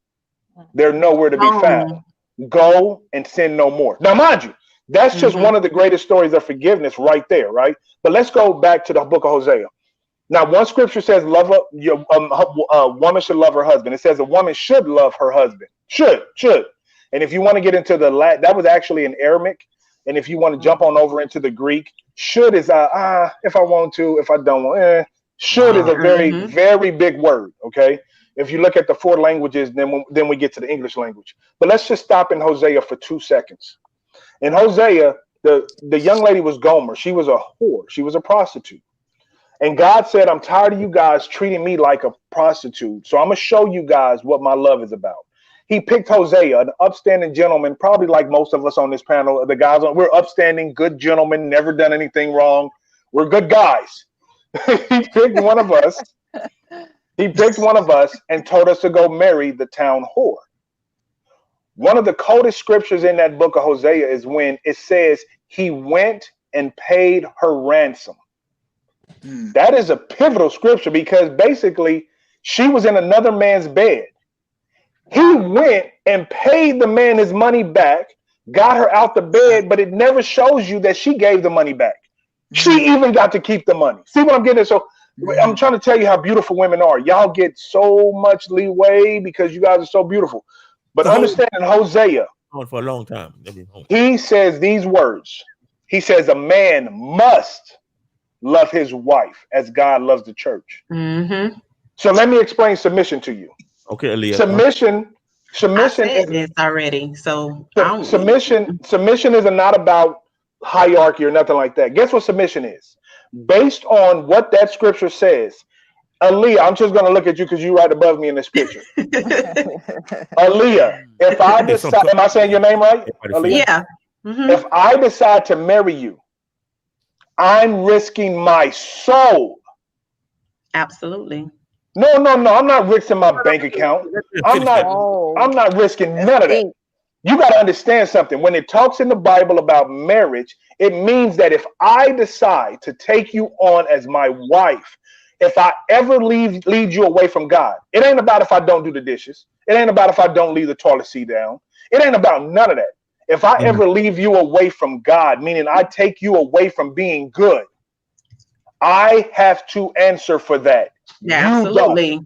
They're nowhere to be found. Go and sin no more. Now, mind you, that's just one of the greatest stories of forgiveness right there, right? But let's go back to the book of Hosea. Now, one scripture says, a woman should love her husband. It says a woman should love her husband. Should. And if you want to get into the Latin, that was actually in Aramaic. And if you want to jump on over into the Greek, should is if I want to, if I don't want. Should is a very, very big word. Okay. If you look at the 4 languages, then we get to the English language. But let's just stop in Hosea for 2 seconds. In Hosea, the young lady was Gomer. She was a whore. She was a prostitute. And God said, I'm tired of you guys treating me like a prostitute. So I'm going to show you guys what my love is about. He picked Hosea, an upstanding gentleman, probably like most of us on this panel. The guys, we're upstanding, good gentlemen, never done anything wrong. We're good guys. He picked one of us. He picked one of us and told us to go marry the town whore. One of the coldest scriptures in that book of Hosea is when it says he went and paid her ransom. That is a pivotal scripture because basically she was in another man's bed. He went and paid the man his money back, got her out the bed, but it never shows you that she gave the money back. She even got to keep the money. See what I'm getting at? So I'm trying to tell you how beautiful women are. Y'all get so much leeway because you guys are so beautiful. But understand in Hosea, for a long time. He says these words. He says a man must love his wife as God loves the church. Mm-hmm. So let me explain submission to you. Okay, Aaliyah. Submission I said this already. So submission is not about hierarchy or nothing like that. Guess what submission is? Based on what that scripture says. Aaliyah, I'm just going to look at you because you're right above me in this picture. Aaliyah, if I decide, am I saying your name right? Aaliyah? Yeah. Mm-hmm. If I decide to marry you, I'm risking my soul. Absolutely. No. I'm not risking my bank account. I'm not risking none of that. You got to understand something. When it talks in the Bible about marriage, it means that if I decide to take you on as my wife, if I ever lead you away from God, it ain't about if I don't do the dishes. It ain't about if I don't leave the toilet seat down. It ain't about none of that. If I ever leave you away from God, meaning I take you away from being good, I have to answer for that. Yeah, absolutely.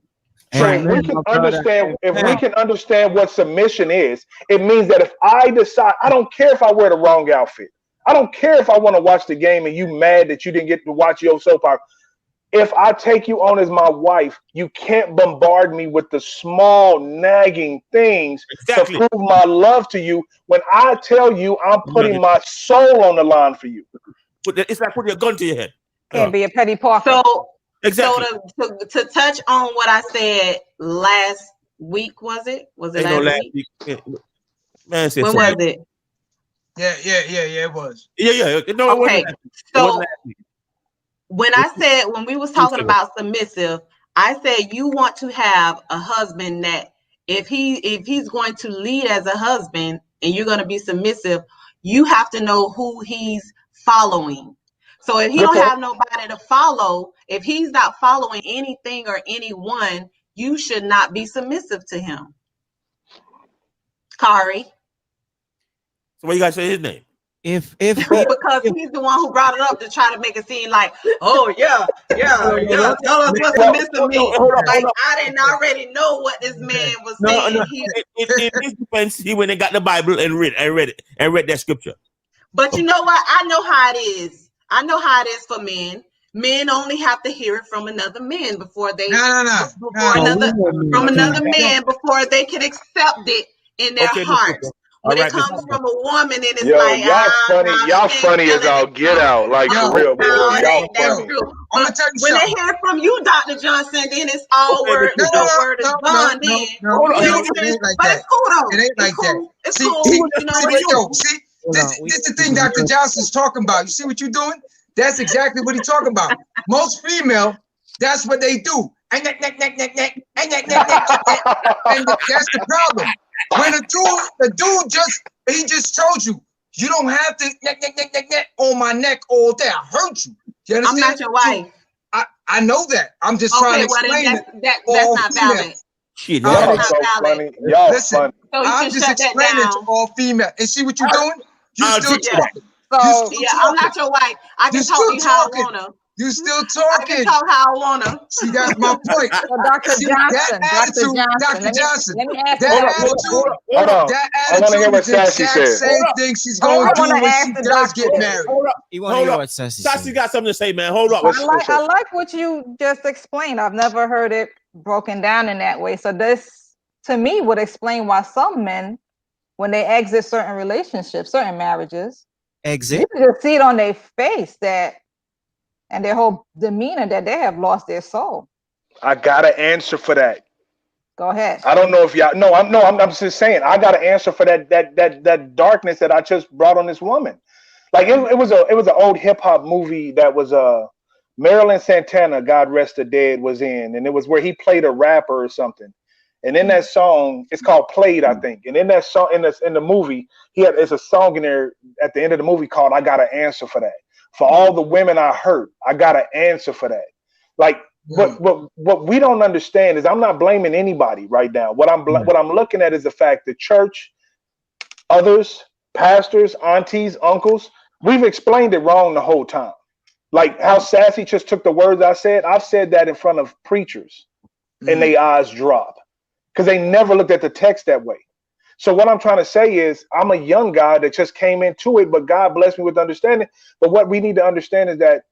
So we can understand, if we can understand what submission is, it means that if I decide, I don't care if I wear the wrong outfit. I don't care if I want to watch the game and you mad that you didn't get to watch your soap opera. If I take you on as my wife, you can't bombard me with the small nagging things to prove my love to you when I tell you I'm putting my soul on the line for you. It's like putting a gun to your head. Can't be a petty parker. So exactly. So to touch on what I said last week, was it last week? Man, when was it? Yeah, it was. Yeah. No, okay. So when we was talking about submissive, I said you want to have a husband that if he's going to lead as a husband and you're going to be submissive, you have to know who he's following. So if he don't have nobody to follow, if he's not following anything or anyone, you should not be submissive to him. Kari. So what you gotta say his name? If because he's the one who brought it up to try to make it seem like, oh yeah, tell us what's submissive means. Like I didn't already know what this man was saying. In his defense, he went and got the Bible and read that scripture. But you know what? I know how it is. I know how it is for men. Men only have to hear it from another man before they from another man before they can accept it in their heart. When it comes from a woman, and it's like, y'all funny as all get out, like for real. Y'all funny. When they hear it from you, Dr. Johnson, then it's all word. No word is bond. It ain't like that. It ain't like that. See, this is the thing Dr. Johnson's talking about. You see what you're doing? That's exactly what he's talking about. Most female, that's what they do. And that's the problem. When the dude just told you, you don't have to on my neck all day. I hurt you. You understand? I'm not your wife. I know that. I'm just trying to explain that's not valid. Shit, y'all so funny. Y'all listen, I'm just explaining to all female. And see what you're doing? You still talking. I'm not your wife. I can talk to you how I wanna. You still talking. I can talk how I wanna. See, that's my point. So Dr. Johnson, Dr. Johnson. Let me ask that attitude is the exact same thing she's going to do when she does get married. Hold up. Sassy got something to say, man. Hold up. I like what you just explained. I've never heard it broken down in that way. So this, to me, would explain why some men, when they exit certain relationships, certain marriages, you can just see it on their face and their whole demeanor that they have lost their soul. I got an answer for that. Go ahead. I don't know if y'all. I'm just saying. I got an answer for that darkness that I just brought on this woman. Like it was an old hip hop movie that was Marilyn Santana, God rest the dead, was in, and it was where he played a rapper or something. And in that song, it's called Played, I think. And in that song, in the movie, it's a song in there at the end of the movie called I Got an Answer for That. For all the women I hurt, I got an answer for that. Like what we don't understand is I'm not blaming anybody right now. What I'm looking at is the fact the church, others, pastors, aunties, uncles, we've explained it wrong the whole time. Like how Sassy just took the words I said. I've said that in front of preachers, and their eyes drop because they never looked at the text that way. So what I'm trying to say is I'm a young guy that just came into it, but God blessed me with understanding. But what we need to understand is that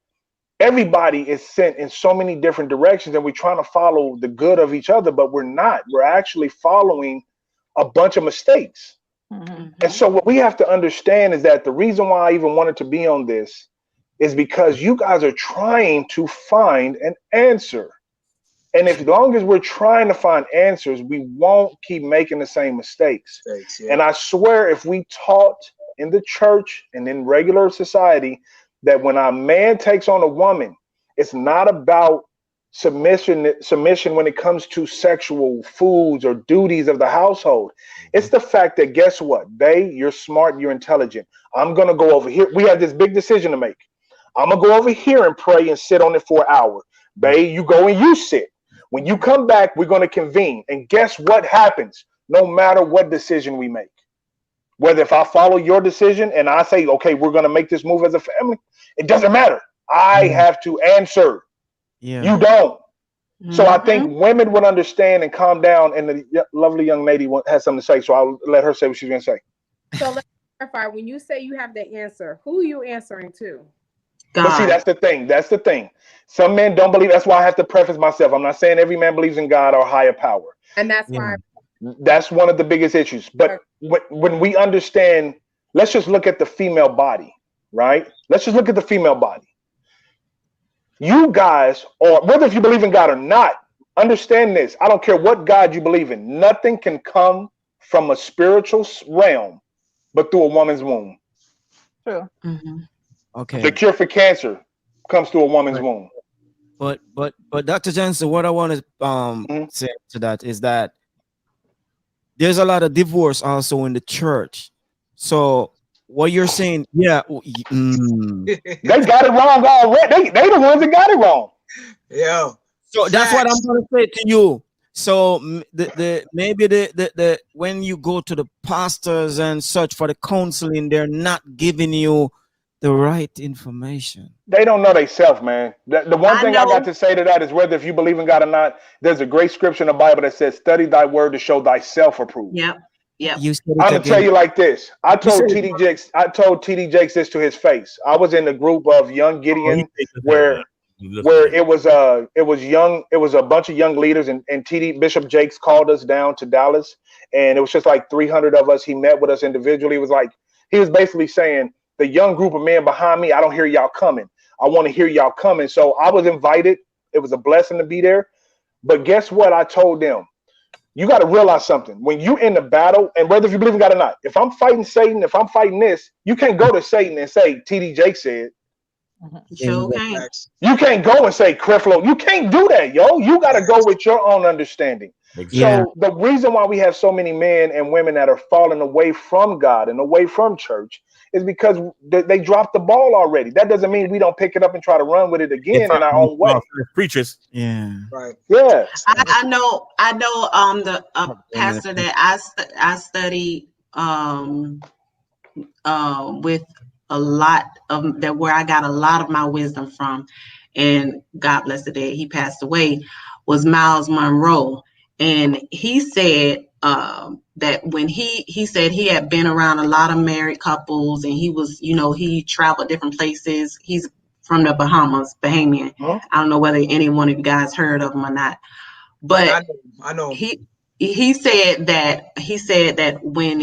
everybody is sent in so many different directions, and we're trying to follow the good of each other, but we're not. We're actually following a bunch of mistakes. And so what we have to understand is that the reason why I even wanted to be on this is because you guys are trying to find an answer. And as long as we're trying to find answers, we won't keep making the same mistakes. And I swear, if we taught in the church and in regular society that when a man takes on a woman, it's not about submission when it comes to sexual foods or duties of the household. It's the fact that, guess what? Bae, you're smart, you're intelligent. I'm going to go over here. We have this big decision to make. I'm going to go over here and pray and sit on it for an hour. Bae, you go and you sit. When you come back, we're going to convene. And guess what happens? No matter what decision we make, whether if I follow your decision and I say, okay, we're going to make this move as a family, it doesn't matter. I have to answer. You don't. So I think women would understand and calm down. And the lovely young lady has something to say. So I'll let her say what she's going to say. So let's clarify. When you say you have the answer, who are you answering to? God. But see, that's the thing. That's the thing. Some men don't believe. That's why I have to preface myself. I'm not saying every man believes in God or higher power. And that's why. That's one of the biggest issues. But when we understand, let's just look at the female body, right? Let's just look at the female body. You guys, or whether if you believe in God or not, understand this. I don't care what God you believe in. Nothing can come from a spiritual realm but through a woman's womb. True. Okay. The cure for cancer comes through a woman's womb. But Dr. Johnson, what I want to say to that is that there's a lot of divorce also in the church. So what you're saying, they got it wrong already. They the ones that got it wrong. Yeah. So that's what I'm going to say to you. So maybe the when you go to the pastors and such for the counseling, they're not giving you the right information. They don't know themselves, man. The one thing I got to say to that is whether if you believe in God or not, there's a great scripture in the Bible that says, study thy word to show thyself approved. Yep. I'm gonna tell you like this. I told TD Jakes this to his face. I was in a group of young Gideon where it was a bunch of young leaders, and TD Bishop Jakes called us down to Dallas, and it was just like 300 of us. He met with us individually. It was like he was basically saying, the young group of men behind me, I don't hear y'all coming. I want to hear y'all coming. So I was invited. It was a blessing to be there. But guess what? I told them, you got to realize something. When you in the battle, and whether if you believe in God or not, if I'm fighting Satan, if I'm fighting this, you can't go to Satan and say, TD Jake said. Sure can't. You can't go and say, Creflo. You can't do that, yo. You got to go with your own understanding. So the reason why we have so many men and women that are falling away from God and away from church is because they dropped the ball already. That doesn't mean we don't pick it up and try to run with it again in our own way. Preachers. Yeah. Right. Yeah. I know the pastor that I studied with a lot of that, where I got a lot of my wisdom from, and God bless the day, he passed away, was Miles Monroe. And he said that when he said he had been around a lot of married couples, and he was, he traveled different places. He's from the Bahamas, Bahamian. I don't know whether any one of you guys heard of him or not, but I know. He said that when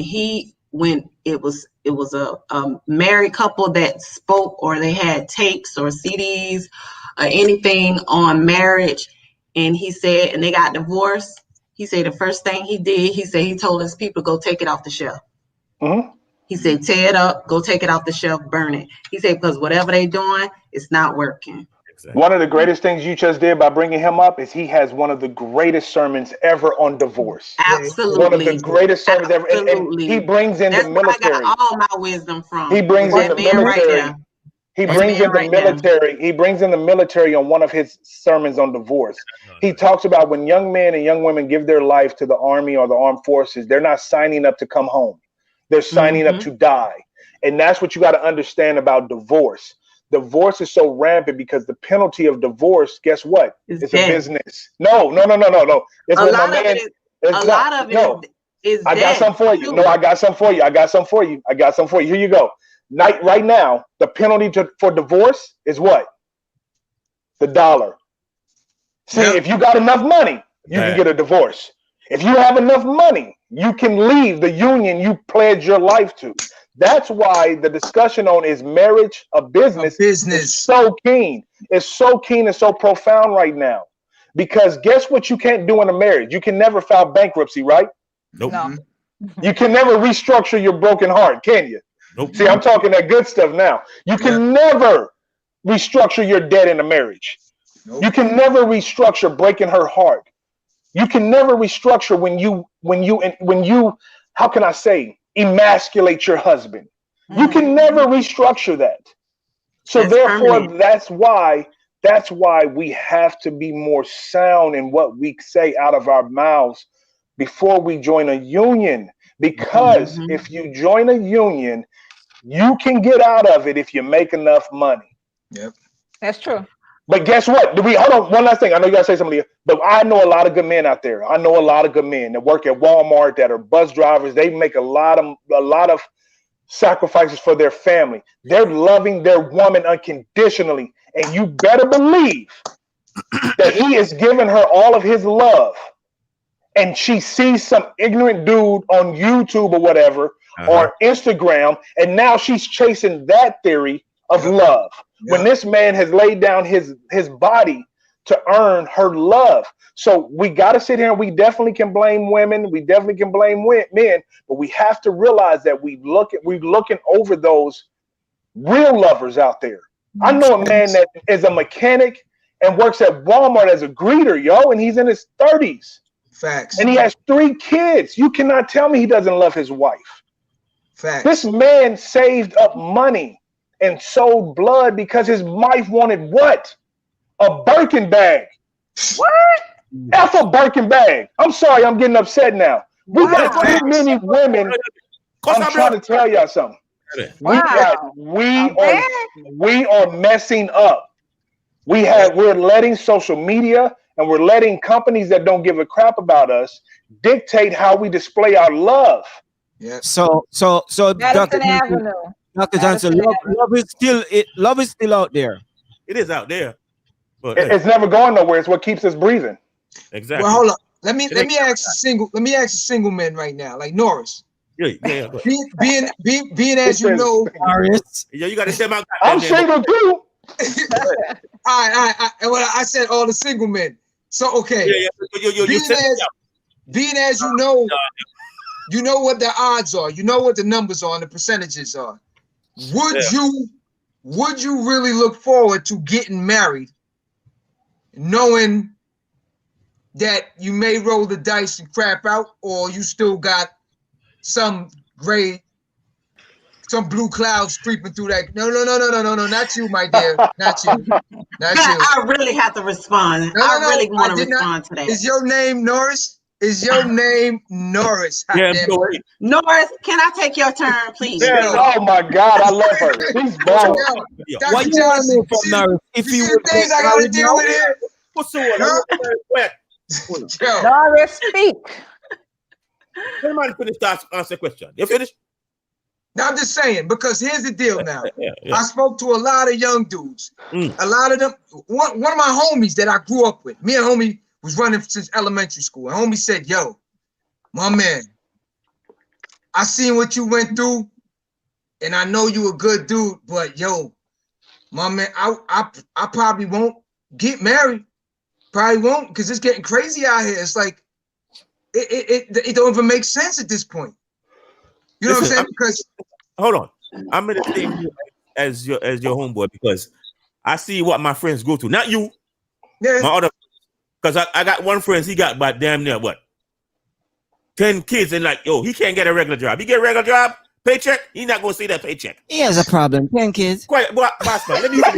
it was a married couple that spoke, or they had tapes or CDs or anything on marriage, and he said, and they got divorced, he said the first thing he did, he told his people, go take it off the shelf. He said, tear it up, go take it off the shelf, burn it. He said, because whatever they doing, it's not working. One of the greatest things you just did by bringing him up is he has one of the greatest sermons ever on divorce. Absolutely. One of the greatest sermons ever. And he brings in the military. That's where I got all my wisdom from. He brings in the military. He brings in the military. He brings in the military on one of his sermons on divorce. He talks about when young men and young women give their life to the army or the armed forces, they're not signing up to come home. They're signing up to die. And that's what you got to understand about divorce. divorce is so rampant because the penalty of divorce, guess what? It's It's death. a business. No. It's A when lot my of man. it is. It's A not, lot of no. it is. I got death, something for you. too. No, I got something for you. Here you go. Right now, the penalty for divorce is what? The dollar. See, Yep. if you got enough money, you can get a divorce. If you have enough money, you can leave the union you pledged your life to. That's why the discussion on is marriage a business is so keen. It's so keen and so profound right now. Because guess what you can't do in a marriage? You can never file bankruptcy, right? Nope. No. You can never restructure your broken heart, can you? Nope. See, I'm talking that good stuff now. You can never restructure your debt in a marriage. Nope. You can never restructure breaking her heart. You can never restructure when you, how can I say, emasculate your husband. You can never restructure that. So That's therefore, permanent. that's why we have to be more sound in what we say out of our mouths before we join a union. Because if you join a union, you can get out of it if you make enough money. Yep. That's true. But guess what? Hold on, one last thing. I know you gotta say something, but I know a lot of good men out there. I know a lot of good men that work at Walmart, that are bus drivers. They make a lot of sacrifices for their family. They're loving their woman unconditionally, and you better believe that he is giving her all of his love. And she sees some ignorant dude on YouTube or whatever, or Instagram, and now she's chasing that theory of love. When this man has laid down his body to earn her love. So we got to sit here and we definitely can blame women. We definitely can blame men, but we have to realize that we're looking over those real lovers out there. I know a man that is a mechanic and works at Walmart as a greeter, and he's in his 30s. Facts. And he has 3 kids. You cannot tell me he doesn't love his wife. Facts. This man saved up money and sold blood because his wife wanted what? A Birkin bag. What? F a Birkin bag. I'm sorry, I'm getting upset now. We got too many women. I'm trying to tell y'all something. Wow. We are messing up. We're letting social media and we're letting companies that don't give a crap about us dictate how we display our love. Yeah. So Madison Avenue. Dr. Johnson, love is still out there. It is out there, but it's never going nowhere. It's what keeps us breathing. Exactly. Well, hold up. Let me ask a single man right now, like Norris. Yeah. Being as you know, Norris. Yeah, you got to say my. I'm single too. All right. Well, I said all the single men. So okay. Being as you know what the odds are. You know what the numbers are and the percentages are. Would you really look forward to getting married, knowing that you may roll the dice and crap out, or you still got some blue clouds creeping through that? No, not you, my dear, not you. I really have to respond. I really want to respond to that. Is your name Norris? Is your name Norris? Yeah, Norris, can I take your turn, please? Yeah, oh my God, I love her. She's blown. What you want to know from Norris? If you see the things I gotta deal with here. What's the one? Norris, speak. Let me finish to answer the question. You finished? Now I'm just saying, because here's the deal now. I spoke to a lot of young dudes. A lot of them, one of my homies that I grew up with, me and homie was running since elementary school. And homie said, yo, my man, I seen what you went through, and I know you a good dude, but yo, my man, I probably won't get married. Probably won't, because it's getting crazy out here. It's like, it don't even make sense at this point. You know what I'm saying? Because hold on, I'm in the same as your homeboy, because I see what my friends go through. Not you, my other. Because I got one friend, he got about damn near 10 kids, and he can't get a regular job. He get a regular job, paycheck, he's not going to see that paycheck. He has a problem. 10 kids. Quiet, boss man, let me talk.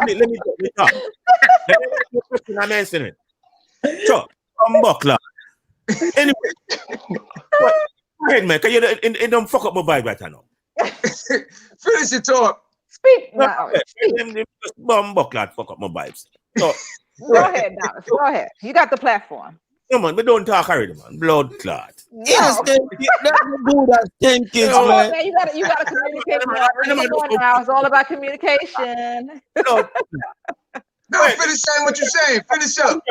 Let me talk. I'm answering. Sure, buckler. Anyway, go ahead, man, because you don't fuck up my vibe right now. Finish your talk. Speak now. Speak. Them bomb buckler fuck up my vibes. So, Go ahead, Dallas. Go ahead. You got the platform. come on, we don't talk already, man. Blood clot. Yes, No. that's good as 10 kids, Come on, man. man. You gotta communicate. Come on now. It's all about communication. Blood No, finish saying what you're saying. Finish up.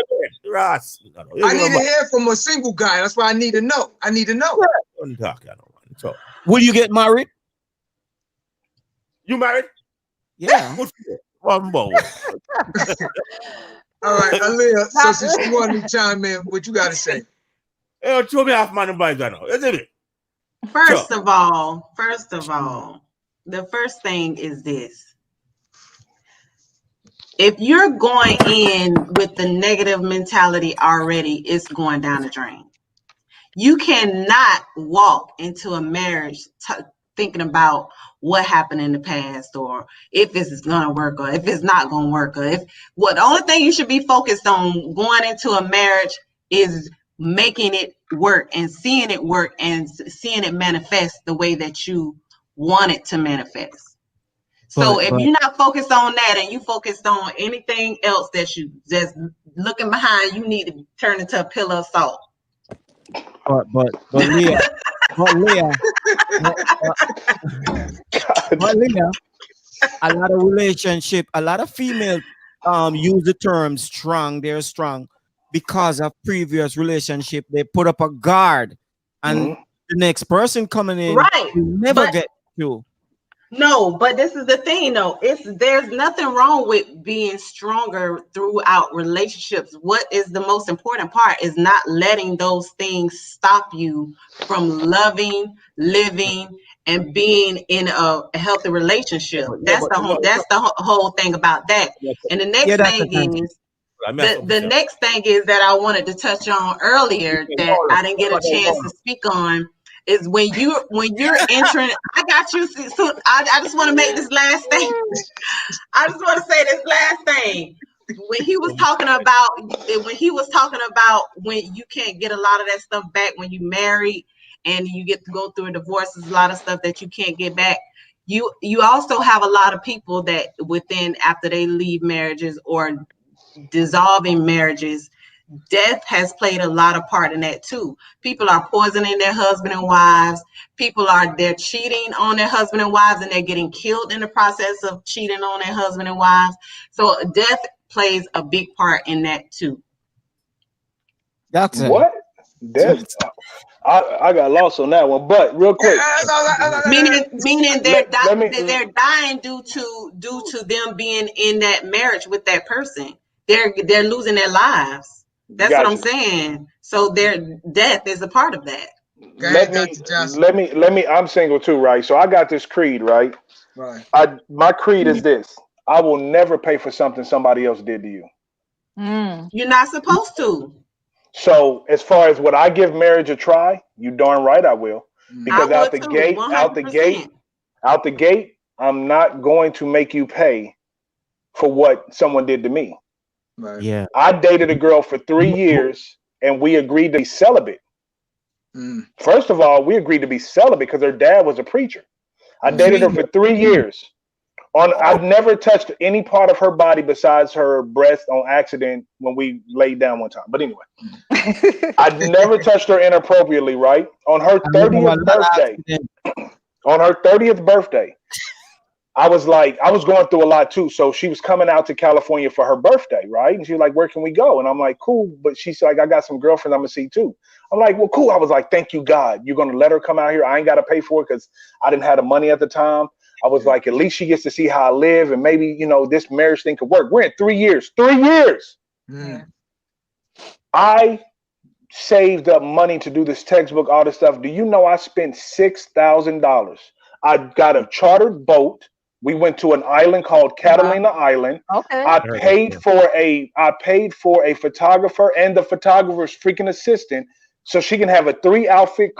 Ross. I need to hear from a single guy. That's why I need to know. I need to know. Don't talk, man. So, Will you get married? you married? Yeah. One more. All right, Aaliyah, since you wanted to chime in, what you got to say? Hey, throw me off man and vibes now, isn't it? First of all, the first thing is this. If you're going in with the negative mentality already, it's going down the drain. You cannot walk into a marriage thinking about what happened in the past, or if this is going to work, or if it's not going to work, or if the only thing you should be focused on going into a marriage is making it work and seeing it manifest the way that you want it to manifest. So if you're not focused on that and you focused on anything else that you just looking behind, you need to turn into a pillar of salt. But Leah, Leah, a lot of relationship, a lot of female use the term strong. They're strong because of previous relationship. They put up a guard, and the next person coming in, right, you never get to. No, but this is the thing, though. There's nothing wrong with being stronger throughout relationships. What is the most important part is not letting those things stop you from loving, living, and being in a healthy relationship. That's the whole thing about that. And the next thing is the next thing is that I wanted to touch on earlier that I didn't get a chance to speak on. Is when you're entering. I got you. So I just want to make this last thing. I just want to say this last thing. When he was talking about when you can't get a lot of that stuff back when you married and you get to go through a divorce, there's a lot of stuff that you can't get back. You also have a lot of people that after they leave marriages or dissolving marriages, death has played a lot of part in that too. People are poisoning their husband and wives. They're cheating on their husband and wives, and they're getting killed in the process of cheating on their husband and wives. So death plays a big part in that too. That's what? Death? I got lost on that one, but real quick. Meaning they're dying due to them being in that marriage with that person. They're losing their lives. That's what I'm saying. So their death is a part of that. Let me. I'm single too, right? So I got this creed, right? Right. My creed is this: I will never pay for something somebody else did to you. You're not supposed to. So as far as would I give marriage a try? You darn right I will. Because out the gate, I'm not going to make you pay for what someone did to me. Right. Yeah. I dated a girl for 3 years and we agreed to be celibate. First of all, we agreed to be celibate because her dad was a preacher. I dated her for 3 years. I've never touched any part of her body besides her breast on accident when we laid down one time. But anyway, I've never touched her inappropriately, right? On her 30th birthday, I was going through a lot too. So she was coming out to California for her birthday, right? And she was like, where can we go? And I'm like, cool. But she's like, I got some girlfriends I'm going to see too. I'm like, well, cool. I was like, thank you, God. You're going to let her come out here. I ain't got to pay for it because I didn't have the money at the time. I was like, at least she gets to see how I live. And maybe, this marriage thing could work. We're in 3 years. 3 years. I saved up money to do this textbook, all this stuff. Do you know I spent $6,000? I got a chartered boat. We went to an island called Catalina Island. Okay. I paid for a photographer and the photographer's freaking assistant so she can have a 3-outfit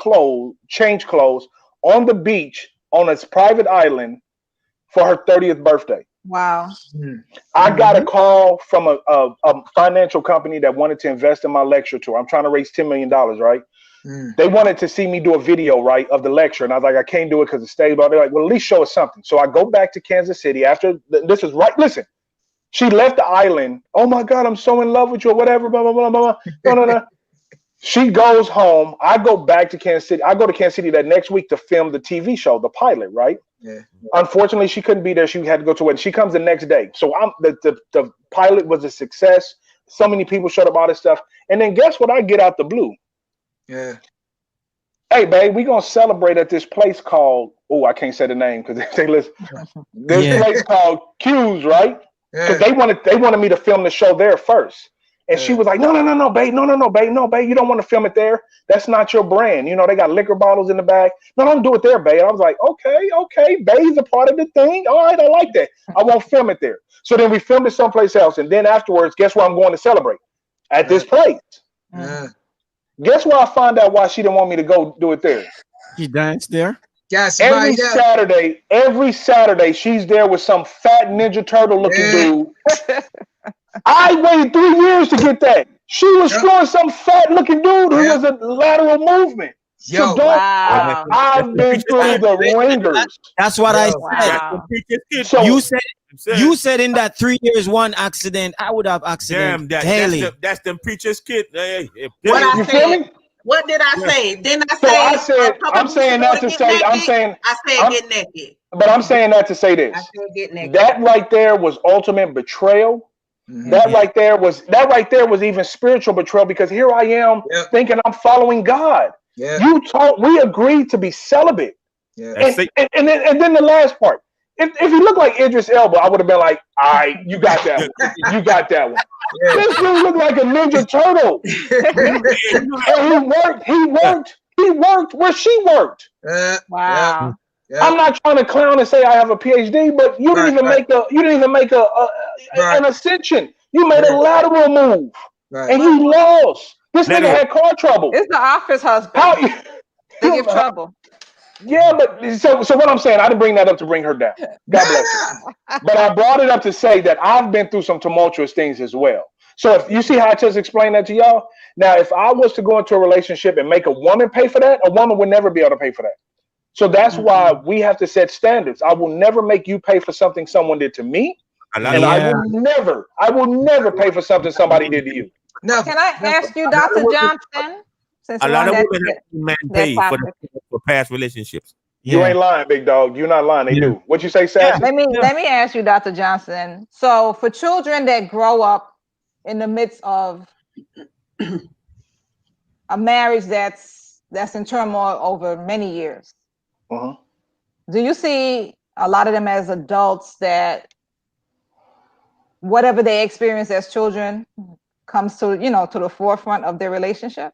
change clothes on the beach on its private island for her 30th birthday. Wow. I got a call from a financial company that wanted to invest in my lecture tour. I'm trying to raise $10 million, right? They wanted to see me do a video, right, of the lecture. And I was like, I can't do it because it's stable. They're like, well, at least show us something. So I go back to Kansas City after this is right. Listen, she left the island. Oh my God, I'm so in love with you or whatever. Blah, blah, blah, blah, blah. No. She goes home. I go back to Kansas City. I go to Kansas City that next week to film the TV show, the pilot, right? Yeah. Unfortunately, she couldn't be there. She had to go to it. She comes the next day. So the pilot was a success. So many people showed up, all this stuff. And then guess what? I get out the blue. Yeah. Hey, babe, we gonna celebrate at this place called, oh, I can't say the name because they listen. This place called Q's, right? Because they wanted me to film the show there first. And she was like, no, babe, no, babe, you don't want to film it there. That's not your brand. You know, they got liquor bottles in the back. No, don't do it there, babe. I was like, okay, babe's a part of the thing. All right, I like that. I won't film it there. So then we filmed it someplace else. And then afterwards, guess where I'm going to celebrate? At this place. Yeah. Guess where I found out why she didn't want me to go do it there? She danced there. Every Saturday, she's there with some fat Ninja Turtle looking dude. I waited 3 years to get that. She was screwing some fat looking dude who was a lateral movement. Yo, so I've been through the ringers. That's what I said. So you said in that 3 years one accident, I would have accident daily. That's them preacher's kid. What did I say? Didn't I say? I'm saying that to say. I said get naked. But I'm saying that to say this. I said get naked. That right there was ultimate betrayal. That right there was even spiritual betrayal because here I am thinking I'm following God. We agreed to be celibate. And then the last part. If you look like Idris Elba, I would have been like, all right, you got that one. You got that one. This dude looked like a Ninja Turtle. And he worked where she worked. Wow. I'm not trying to clown and say I have a PhD, but you didn't even make an ascension. You made a lateral move, and you lost. This nigga had car trouble. It's the office husband. They give trouble. Yeah, but so what I'm saying, I didn't bring that up to bring her down. God bless you. But I brought it up to say that I've been through some tumultuous things as well. So if you see how I just explained that to y'all, now if I was to go into a relationship and make a woman pay for that, a woman would never be able to pay for that. So that's why we have to set standards. I will never make you pay for something someone did to me, and I will never pay for something somebody did to you. No. Can I ask you, Dr. Johnson? A lot of women pay for past relationships. You ain't lying, big dog. You're not lying. They do. What you say, Sassy? Let me ask you, Dr. Johnson. So for children that grow up in the midst of a marriage that's in turmoil over many years, do you see a lot of them as adults that whatever they experience as children comes to the forefront of their relationship?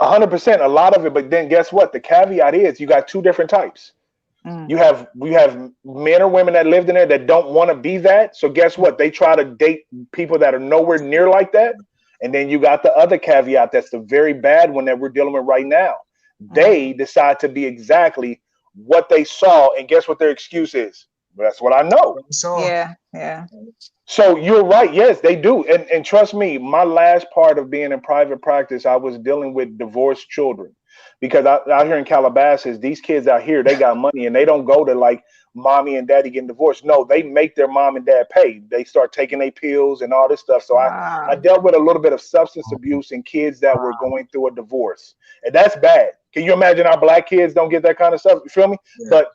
100%, a lot of it. But then guess what? The caveat is you got two different types. You have men or women that lived in there that don't want to be that. So guess what? They try to date people that are nowhere near like that. And then you got the other caveat. That's the very bad one that we're dealing with right now. They decide to be exactly what they saw. And guess what their excuse is? That's what I know. Yeah. So you're right. Yes, they do. And trust me, my last part of being in private practice, I was dealing with divorced children. Because out here in Calabasas, these kids out here, they got money and they don't go to like mommy and daddy getting divorced. No, they make their mom and dad pay. They start taking their pills and all this stuff. So I dealt with a little bit of substance abuse in kids that were going through a divorce. And that's bad. Can you imagine our black kids don't get that kind of stuff? You feel me? But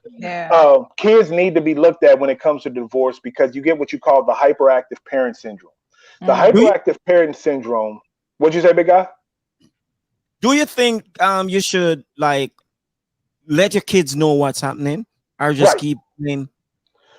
kids need to be looked at when it comes to divorce because you get what you call the hyperactive parent syndrome. The hyperactive parent syndrome, what'd you say, big guy? Do you think you should like let your kids know what's happening or just keep playing?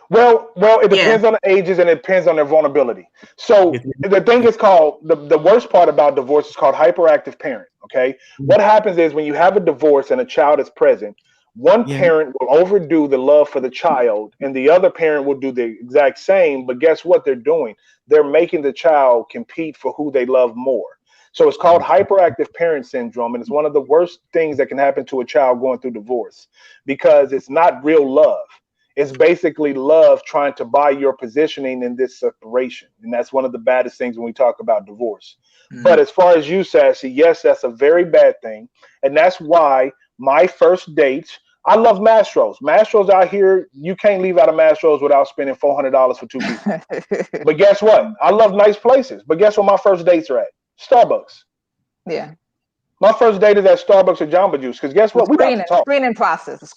Well, it depends on the ages and it depends on their vulnerability. So the thing is called, the worst part about divorce is called hyperactive parent, okay? What happens is when you have a divorce and a child is present, one parent will overdo the love for the child and the other parent will do the exact same, but guess what they're doing? They're making the child compete for who they love more. So it's called hyperactive parent syndrome, and it's one of the worst things that can happen to a child going through divorce because it's not real love. It's basically love trying to buy your positioning in this separation. And that's one of the baddest things when we talk about divorce. But as far as you, Sassy, yes, that's a very bad thing. And that's why my first dates, I love Mastros. Mastros out here, you can't leave out of Mastros without spending $400 for 2 people. But guess what? I love nice places. But guess what my first dates are at? Starbucks. Yeah. My first date is at Starbucks or Jamba Juice. Because guess what? We about to talk. Screening process.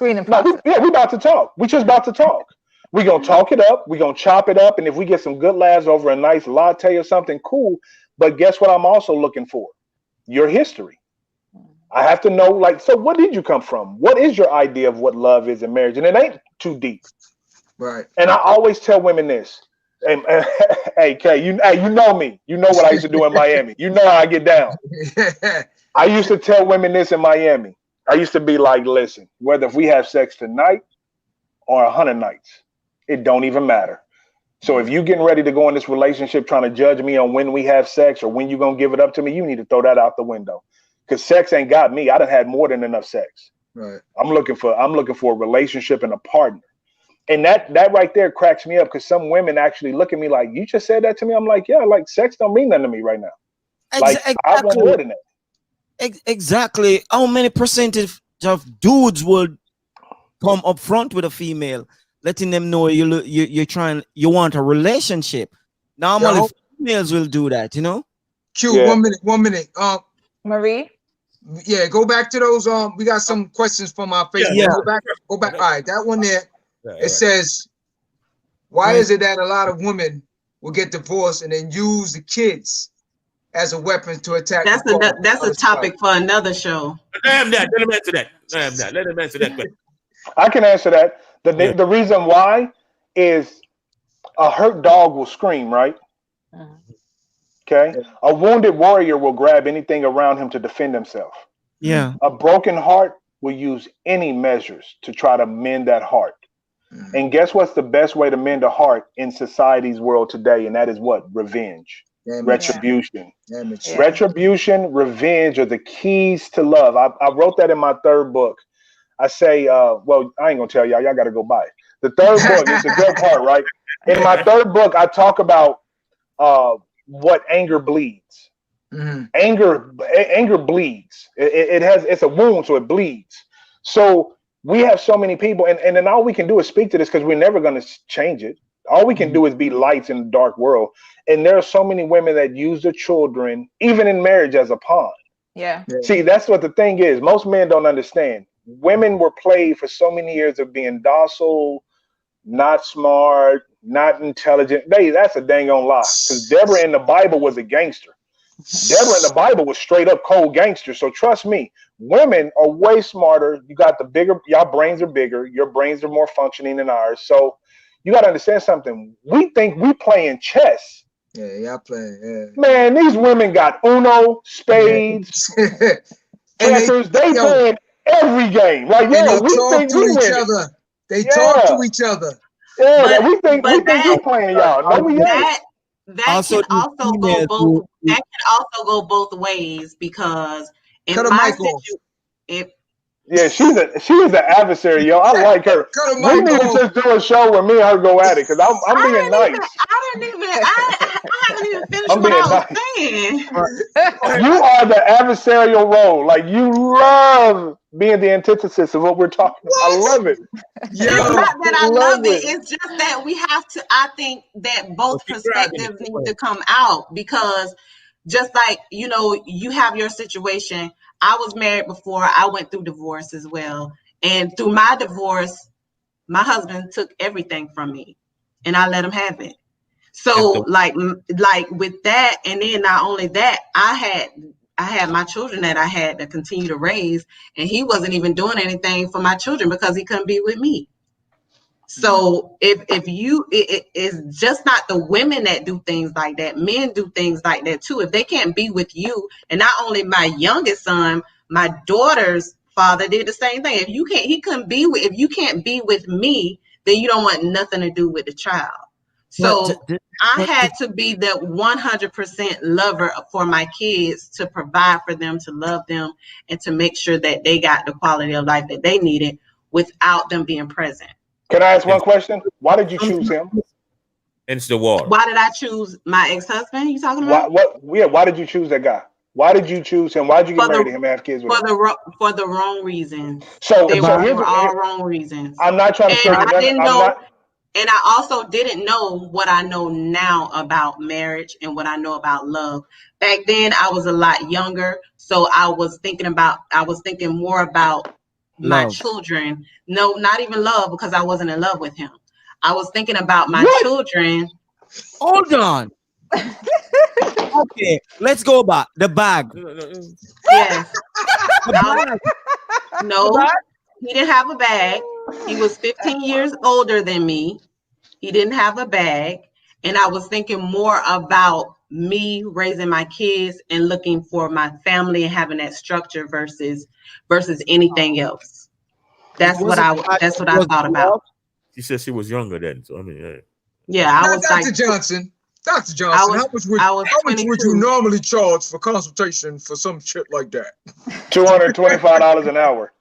No, we about to talk. We just about to talk. We're going to talk it up. We're going to chop it up. And if we get some good laughs over a nice latte or something, cool. But guess what I'm also looking for? Your history. I have to know, like, so what did you come from? What is your idea of what love is in marriage? And it ain't too deep. Right. And I always tell women this. Hey, Kay, you know me. You know what I used to do in Miami. You know how I get down. I used to tell women this in Miami. I used to be like, listen, whether if we have sex tonight or 100 nights, it don't even matter. So if you getting ready to go in this relationship trying to judge me on when we have sex or when you going to give it up to me, you need to throw that out the window. Because sex ain't got me. I done had more than enough sex. Right. I'm looking for a relationship and a partner. And that right there cracks me up because some women actually look at me like, you just said that to me? I'm like, yeah, like sex don't mean nothing to me right now. Like, Exactly. I want more than that. Exactly. How many percentage of dudes would come up front with a female, letting them know you want a relationship? Normally, females will do that, you know. Q, yeah. 1 minute. Marie. Yeah, go back to those. We got some questions from our Facebook. Yeah. Go back. All right, that one there. It says, why is it that a lot of women will get divorced and then use the kids as a weapon to attack? That's a topic for another show. Let him answer that. I can answer that. The reason why is a hurt dog will scream, right? Okay. A wounded warrior will grab anything around him to defend himself. Yeah. A broken heart will use any measures to try to mend that heart. And guess what's the best way to mend a heart in society's world today? And that is what? Revenge. Retribution. Retribution, revenge are the keys to love. I wrote that in my third book. I say, well, I ain't gonna tell y'all got to go buy it. The third book is the good part, right? In my third book, I talk about what anger bleeds. Anger bleeds. It's a wound, so it bleeds. So we have so many people, and then all we can do is speak to this because we're never going to change it. All we can do is be lights in the dark world. And there are so many women that use their children, even in marriage, as a pawn. Yeah. See, that's what the thing is. Most men don't understand. Women were played for so many years of being docile, not smart, not intelligent. That's a dang on lie. Because Deborah in the Bible was a gangster. Deborah in the Bible was straight up cold gangster. So trust me, women are way smarter. You got the bigger, y'all brains are bigger. Your brains are more functioning than ours. So you got to understand something. We think we playing chess. Yeah, y'all playing. Yeah. Man, these women got Uno, spades, checkers. They playing every game. Like, yo, we think we win. They talk to each other. Yeah, we think we playing y'all. No, we ain't. That can also go both ways because in my situation, yeah, she's an adversary, yo. I like her. We need to just do a show where me and her go at it because I'm being nice. I haven't even finished what I was saying. You are the adversarial role. Like, you love being the antithesis of what we're talking about. I love it. It's not that I love it. It's just that we have to, I think that both perspectives need to come out because just like, you know, you have your situation. I was married before. I went through divorce as well. And through my divorce, my husband took everything from me and I let him have it. So like with that, and then not only that, I had my children that I had to continue to raise, and he wasn't even doing anything for my children because he couldn't be with me. So it's just not the women that do things like that. Men do things like that too. If they can't be with you, and not only my youngest son, my daughter's father did the same thing. If you can't be with me, then you don't want nothing to do with the child. So I had to be the 100% lover for my kids, to provide for them, to love them, and to make sure that they got the quality of life that they needed without them being present. Can I ask one question? Why did you choose him? It's the war. Why did I choose my ex-husband? You talking about? Why did you choose that guy? Why did you choose him? Why did you get married to him and have kids with him? For the wrong reasons. So they were all here, wrong reasons. I'm not trying to say I didn't know, and I also didn't know what I know now about marriage and what I know about love. Back then, I was a lot younger, so I was thinking more about my children. No, not even love, because I wasn't in love with him. I was thinking about my children. Hold on. Okay, let's go back. The bag. Yes. No, he didn't have a bag. He was 15 years older than me. He didn't have a bag. And I was thinking more about me raising my kids and looking for my family and having that structure versus anything else. That's what I thought about. She said she was younger then. So I mean, yeah, I was Dr. Johnson. Dr. Johnson, how much would you normally charge for consultation for some shit like that? $225 an hour.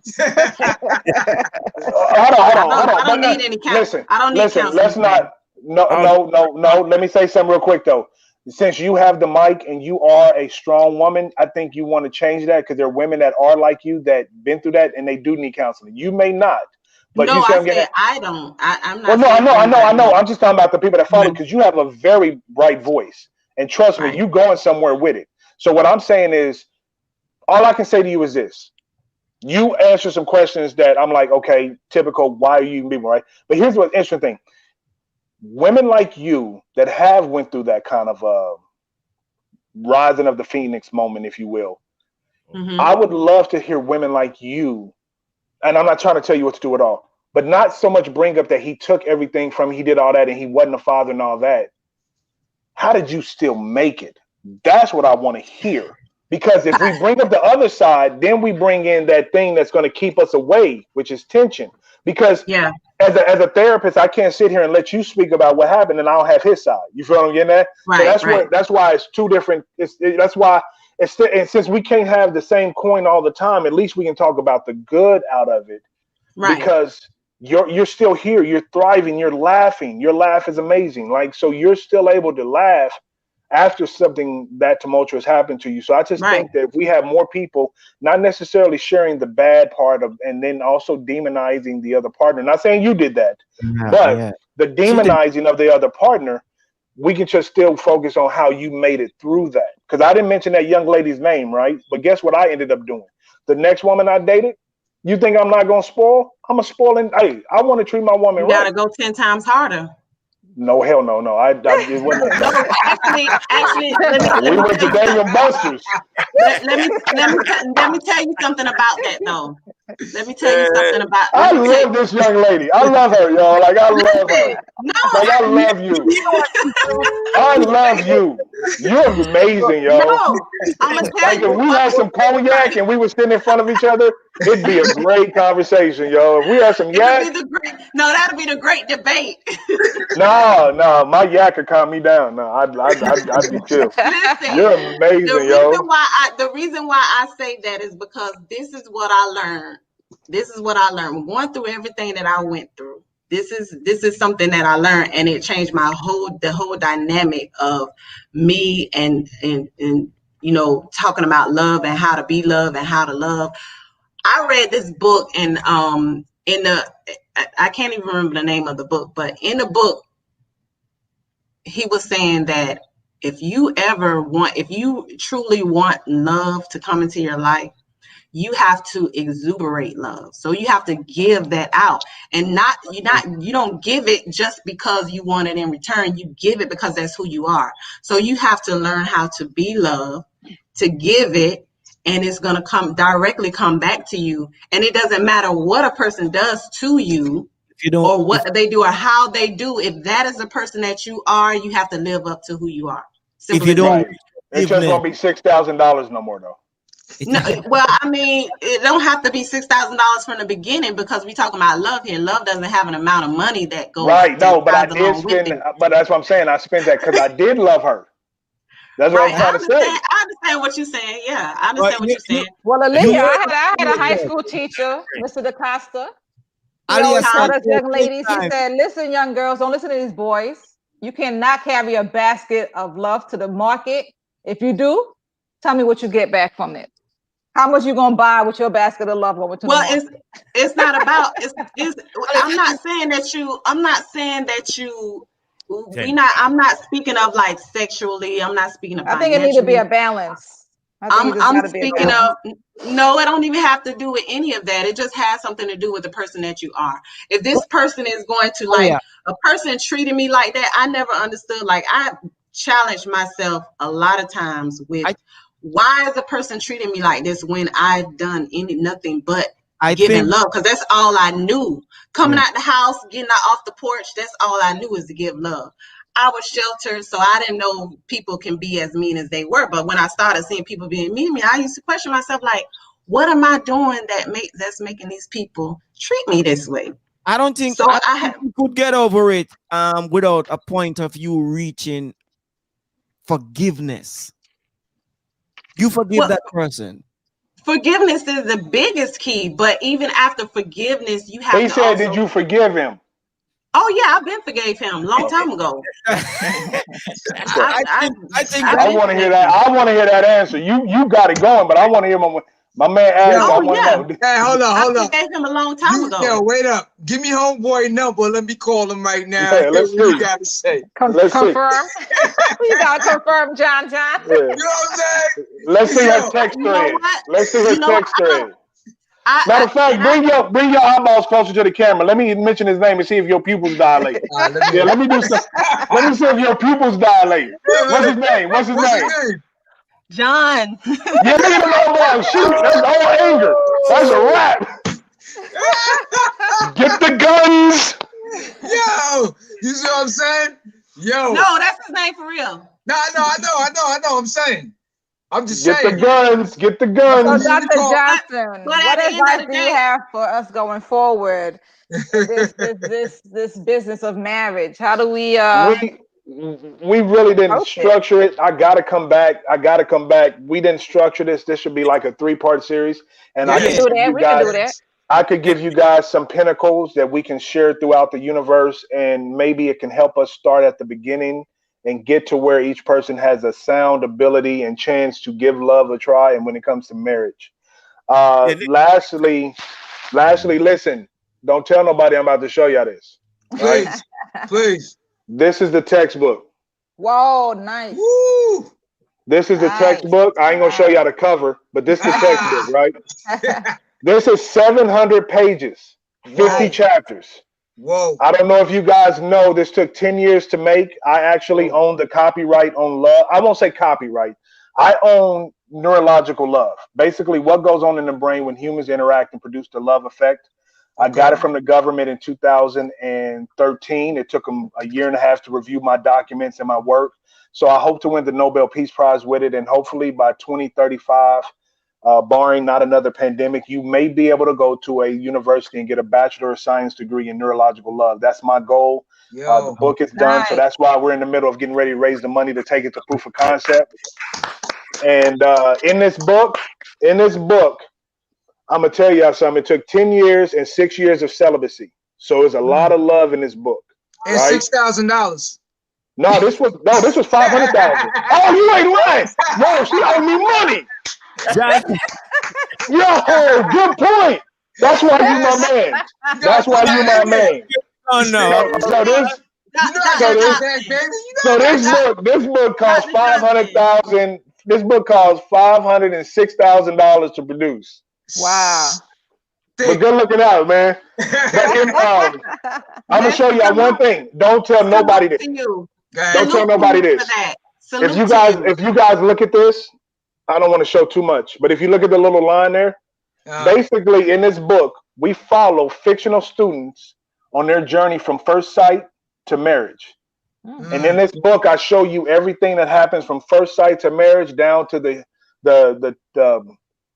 Hold on. I don't need any counseling. I don't need counseling. Let's not. No. Let me say something real quick though. Since you have the mic and you are a strong woman, I think you want to change that, because there are women that are like you that been through that and they do need counseling. You may not. But no, you I don't. I'm not. Well, no, I know. I'm just talking about the people that follow, because you have a very bright voice, and trust me, you going somewhere with it. So what I'm saying is, all I can say to you is this: you answer some questions that I'm like, okay, typical. Why are you even being right? But here's what's interesting thing: women like you that have went through that kind of rising of the phoenix moment, if you will. Mm-hmm. I would love to hear women like you. And I'm not trying to tell you what to do at all, but not so much bring up that he took everything from, he did all that and he wasn't a father and all that. How did you still make it? That's what I want to hear. Because if we bring up the other side, then we bring in that thing that's going to keep us away, which is tension. Because as a therapist, I can't sit here and let you speak about what happened and I don't have his side. You feel what I'm getting at? Right, so that's why it's two different. That's why. And since we can't have the same coin all the time, at least we can talk about the good out of it. Right. Because you're still here, you're thriving, you're laughing. Your laugh is amazing. Like, so you're still able to laugh after something that tumultuous happened to you. So I just think that if we have more people, not necessarily sharing the bad part of, and then also demonizing the other partner. Not saying you did that, but the demonizing of the other partner, we can just still focus on how you made it through that. Because I didn't mention that young lady's name, right? But guess what I ended up doing? The next woman I dated, you think I'm not going to spoil? I'm a spoiling. Hey, I want to treat my woman right. You got to go 10 times harder. No, hell no. It wasn't. Actually, we went to Daniel Buster's. Let me tell you something about that, though. Let me tell you something about. I love this young lady. I love her, y'all. Like, I love her. No, like, I love you. I love you. You're amazing, yo. No, like, if we had some cognac and we were sitting in front of each other, it'd be a great conversation, yo. If we had some yak. That'd be the great debate. No, my yak could calm me down. No, I'd be chill. Listen, you're amazing, the reason why I say that is because this is what I learned. Going through everything that I went through. This is something that I learned, and it changed the whole dynamic of me and talking about love and how to be loved and how to love. I read this book and I can't even remember the name of the book, but in the book, he was saying that if you truly want love to come into your life, you have to exuberate love. So you have to give that out, and you don't give it just because you want it in return. You give it because that's who you are. So you have to learn how to be loved, to give it, and it's going to come back to you. And it doesn't matter what a person does to you, or what they do or how they do. If that is the person that you are, you have to live up to who you are. If you don't, it's just going to be $6,000 no more though. No, well, I mean, it don't have to be $6,000 from the beginning, because we talking about love here. Love doesn't have an amount of money that goes. Right. No, but I did spend. But that's what I'm saying. I spent that because I did love her. That's what I'm trying to say. I understand what you're saying. Yeah, I understand what you're saying. Well, Aaliyah, I had a high school teacher, Mr. DaCosta. He always told us young ladies, he said, listen, young girls, don't listen to these boys. You cannot carry a basket of love to the market. If you do, tell me what you get back from it. How much you gonna buy with your basket of love over to the market? It's not about I'm not saying that you I'm not speaking of like sexually. I'm not speaking of I think it needs to be a balance. I'm speaking of no, it don't even have to do with any of that. It just has something to do with the person that you are. If this person is going to a person treating me like that, I never understood. Like I challenged myself a lot of times with why is a person treating me like this when I've done nothing but giving love? Because that's all I knew. Coming out the house, getting out off the porch, that's all I knew is to give love. I was sheltered, so I didn't know people can be as mean as they were. But when I started seeing people being mean to me, I used to question myself, like, what am I doing that's making these people treat me this way? I don't think so. You could get over it without a point of you reaching forgiveness. You forgive that person. Forgiveness is the biggest key, but even after forgiveness, you have to. He said, "Did you forgive him?" Oh yeah, I've been forgave him a long time ago. I want to hear that. I want to hear that answer. You got it going, but I want to hear my man ask. I want to know. Hey, hold on. I forgave him a long time ago. Yo, wait up. Give me homeboy number. Let me call him right now. Yeah, let's see. What you gotta say? Confirm. You gotta confirm, John. Yeah. You know what I'm saying? Let's see her text thread. Let's see her text thread. Matter of fact, bring your eyeballs closer to the camera. Let me mention his name and see if your pupils dilate. Let me do some. Let me see if your pupils dilate. What's his name? What's his name? John. Yeah, look at the little boy. Shoot, that's all anger. That's a wrap. Get the guns. Yo, you see what I'm saying? Yo. No, that's his name for real. No, I know. I'm saying. I'm just saying. Get the guns. Get the guns. So, Dr. Johnson, what advice do you have for us going forward? This business of marriage. How do we? We really didn't structure it. I gotta come back. We didn't structure this. This should be like a 3-part series, and we can do that. I could give you guys some pinnacles that we can share throughout the universe, and maybe it can help us start at the beginning and get to where each person has a sound ability and chance to give love a try. And when it comes to marriage, lastly, listen, don't tell nobody I'm about to show y'all this. Right? Please. This is the textbook. Whoa, nice. Woo! This is the textbook. I ain't gonna show y'all the cover, but this is the textbook, right? This is 700 pages, 50 chapters. Whoa. I don't know if you guys know, this took 10 years to make. I actually own the copyright on love. I won't say copyright. I own neurological love. Basically, what goes on in the brain when humans interact and produce the love effect. I got it from the government in 2013. It took them a year and a half to review my documents and my work. So I hope to win the Nobel Peace Prize with it. And hopefully by 2035, barring not another pandemic, you may be able to go to a university and get a Bachelor of Science degree in neurological love. That's my goal. The book is done. So that's why we're in the middle of getting ready to raise the money to take it to proof of concept. And in this book, I'm going to tell y'all something. It took 10 years and 6 years of celibacy. So there's a lot of love in this book. And $6,000. No, this was $500,000. Oh, you ain't lying. Yo, she owed me money. Yo, good point. That's why you my man. That's why you my man. Oh no. So this book costs $500,000. This book costs $506,000 to produce. Wow. But good looking out, man. But I'm gonna show y'all one thing. Don't tell nobody this. Don't tell nobody this. If you guys look at this, I don't want to show too much, but if you look at the little line there, basically in this book, we follow fictional students on their journey from first sight to marriage. And in this book, I show you everything that happens from first sight to marriage down to the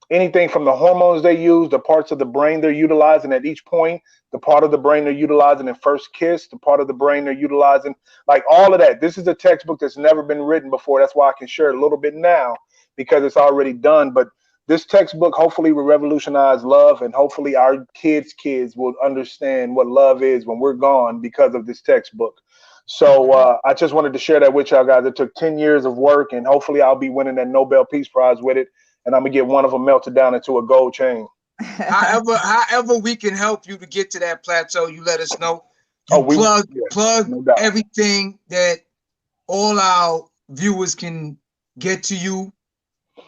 anything from the hormones they use, the parts of the brain they're utilizing at each point, the part of the brain they're utilizing in first kiss, the part of the brain they're utilizing, like all of that. This is a textbook that's never been written before. That's why I can share a little bit now, because it's already done. But this textbook hopefully will revolutionize love, and hopefully our kids' kids will understand what love is when we're gone because of this textbook. So I just wanted to share that with y'all guys. It took 10 years of work, and hopefully I'll be winning that Nobel Peace Prize with it, and I'm gonna get one of them melted down into a gold chain. However we can help you to get to that plateau, you let us know. You plug no doubt. Everything that all our viewers can get to you,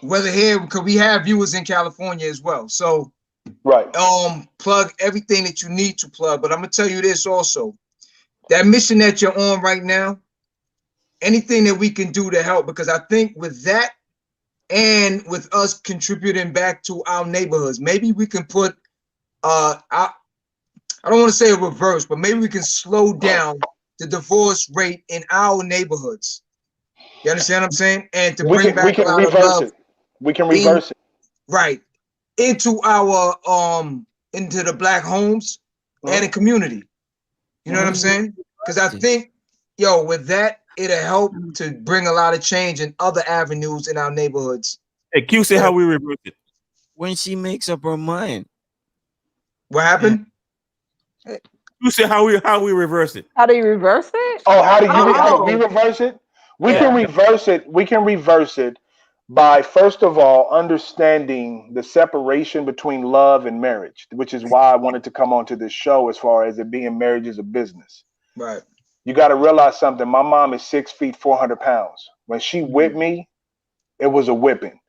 whether here, because we have viewers in California as well. So right. Plug everything that you need to plug. But I'm gonna tell you this also. That mission that you're on right now, anything that we can do to help, because I think with that and with us contributing back to our neighborhoods, maybe we can put I don't want to say a reverse, but maybe we can slow down the divorce rate in our neighborhoods. You understand what I'm saying? And to bring back a lot of love. We can reverse it. Right. Into our into the Black homes and the community. You know what I'm saying? Because I think, with that, it'll help to bring a lot of change in other avenues in our neighborhoods. Hey, Q, say how we reverse it. When she makes up her mind. What happened? You say how we reverse it. How do you reverse it? Oh, how do we reverse it? We can reverse it. We can reverse it by, first of all, understanding the separation between love and marriage, which is why I wanted to come onto this show as far as it being marriage is a business. Right. You got to realize something. My mom is 6 feet, 400 pounds. When she whipped me, it was a whipping.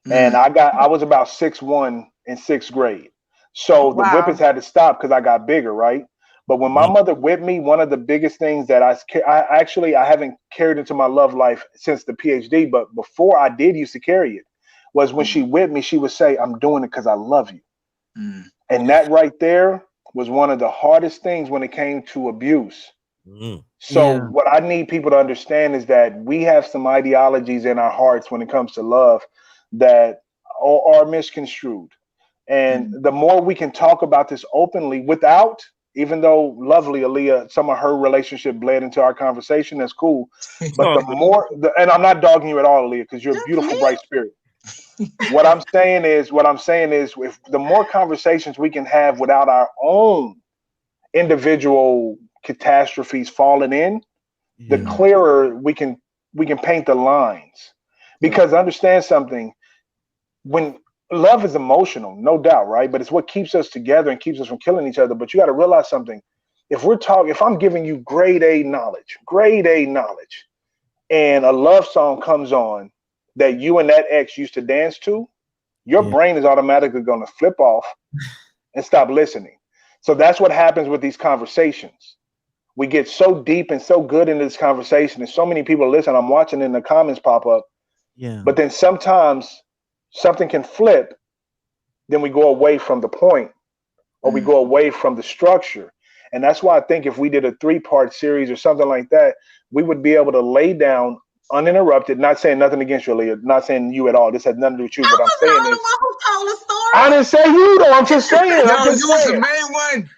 And I was about 6'1" in 6th grade. So the whippings had to stop because I got bigger, right? But when my mother whipped me, one of the biggest things that I haven't carried into my love life since the PhD, but before I did used to carry it, was when she whipped me, she would say, "I'm doing it because I love you." And that right there was one of the hardest things when it came to abuse. So what I need people to understand is that we have some ideologies in our hearts when it comes to love that are misconstrued. And the more we can talk about this openly without, even though lovely Aaliyah, some of her relationship bled into our conversation, that's cool. But and I'm not dogging you at all, Aaliyah, because you're a beautiful, bright spirit. What I'm saying is, if the more conversations we can have without our own individual catastrophes falling in, the clearer we can paint the lines. Because understand something, when love is emotional, no doubt, right? But it's what keeps us together and keeps us from killing each other. But you got to realize something. If I'm giving you grade A knowledge, and a love song comes on that you and that ex used to dance to, your brain is automatically going to flip off and stop listening. So that's what happens with these conversations. We get so deep and so good into this conversation, and so many people listen. I'm watching in the comments pop up. Yeah. But then sometimes something can flip. Then we go away from the point, or we go away from the structure. And that's why I think if we did a 3-part series or something like that, we would be able to lay down uninterrupted. Not saying nothing against you, Leah. Not saying you at all. This has nothing to do with you. What I'm saying is, I didn't say you though. I'm just saying. You was the main one.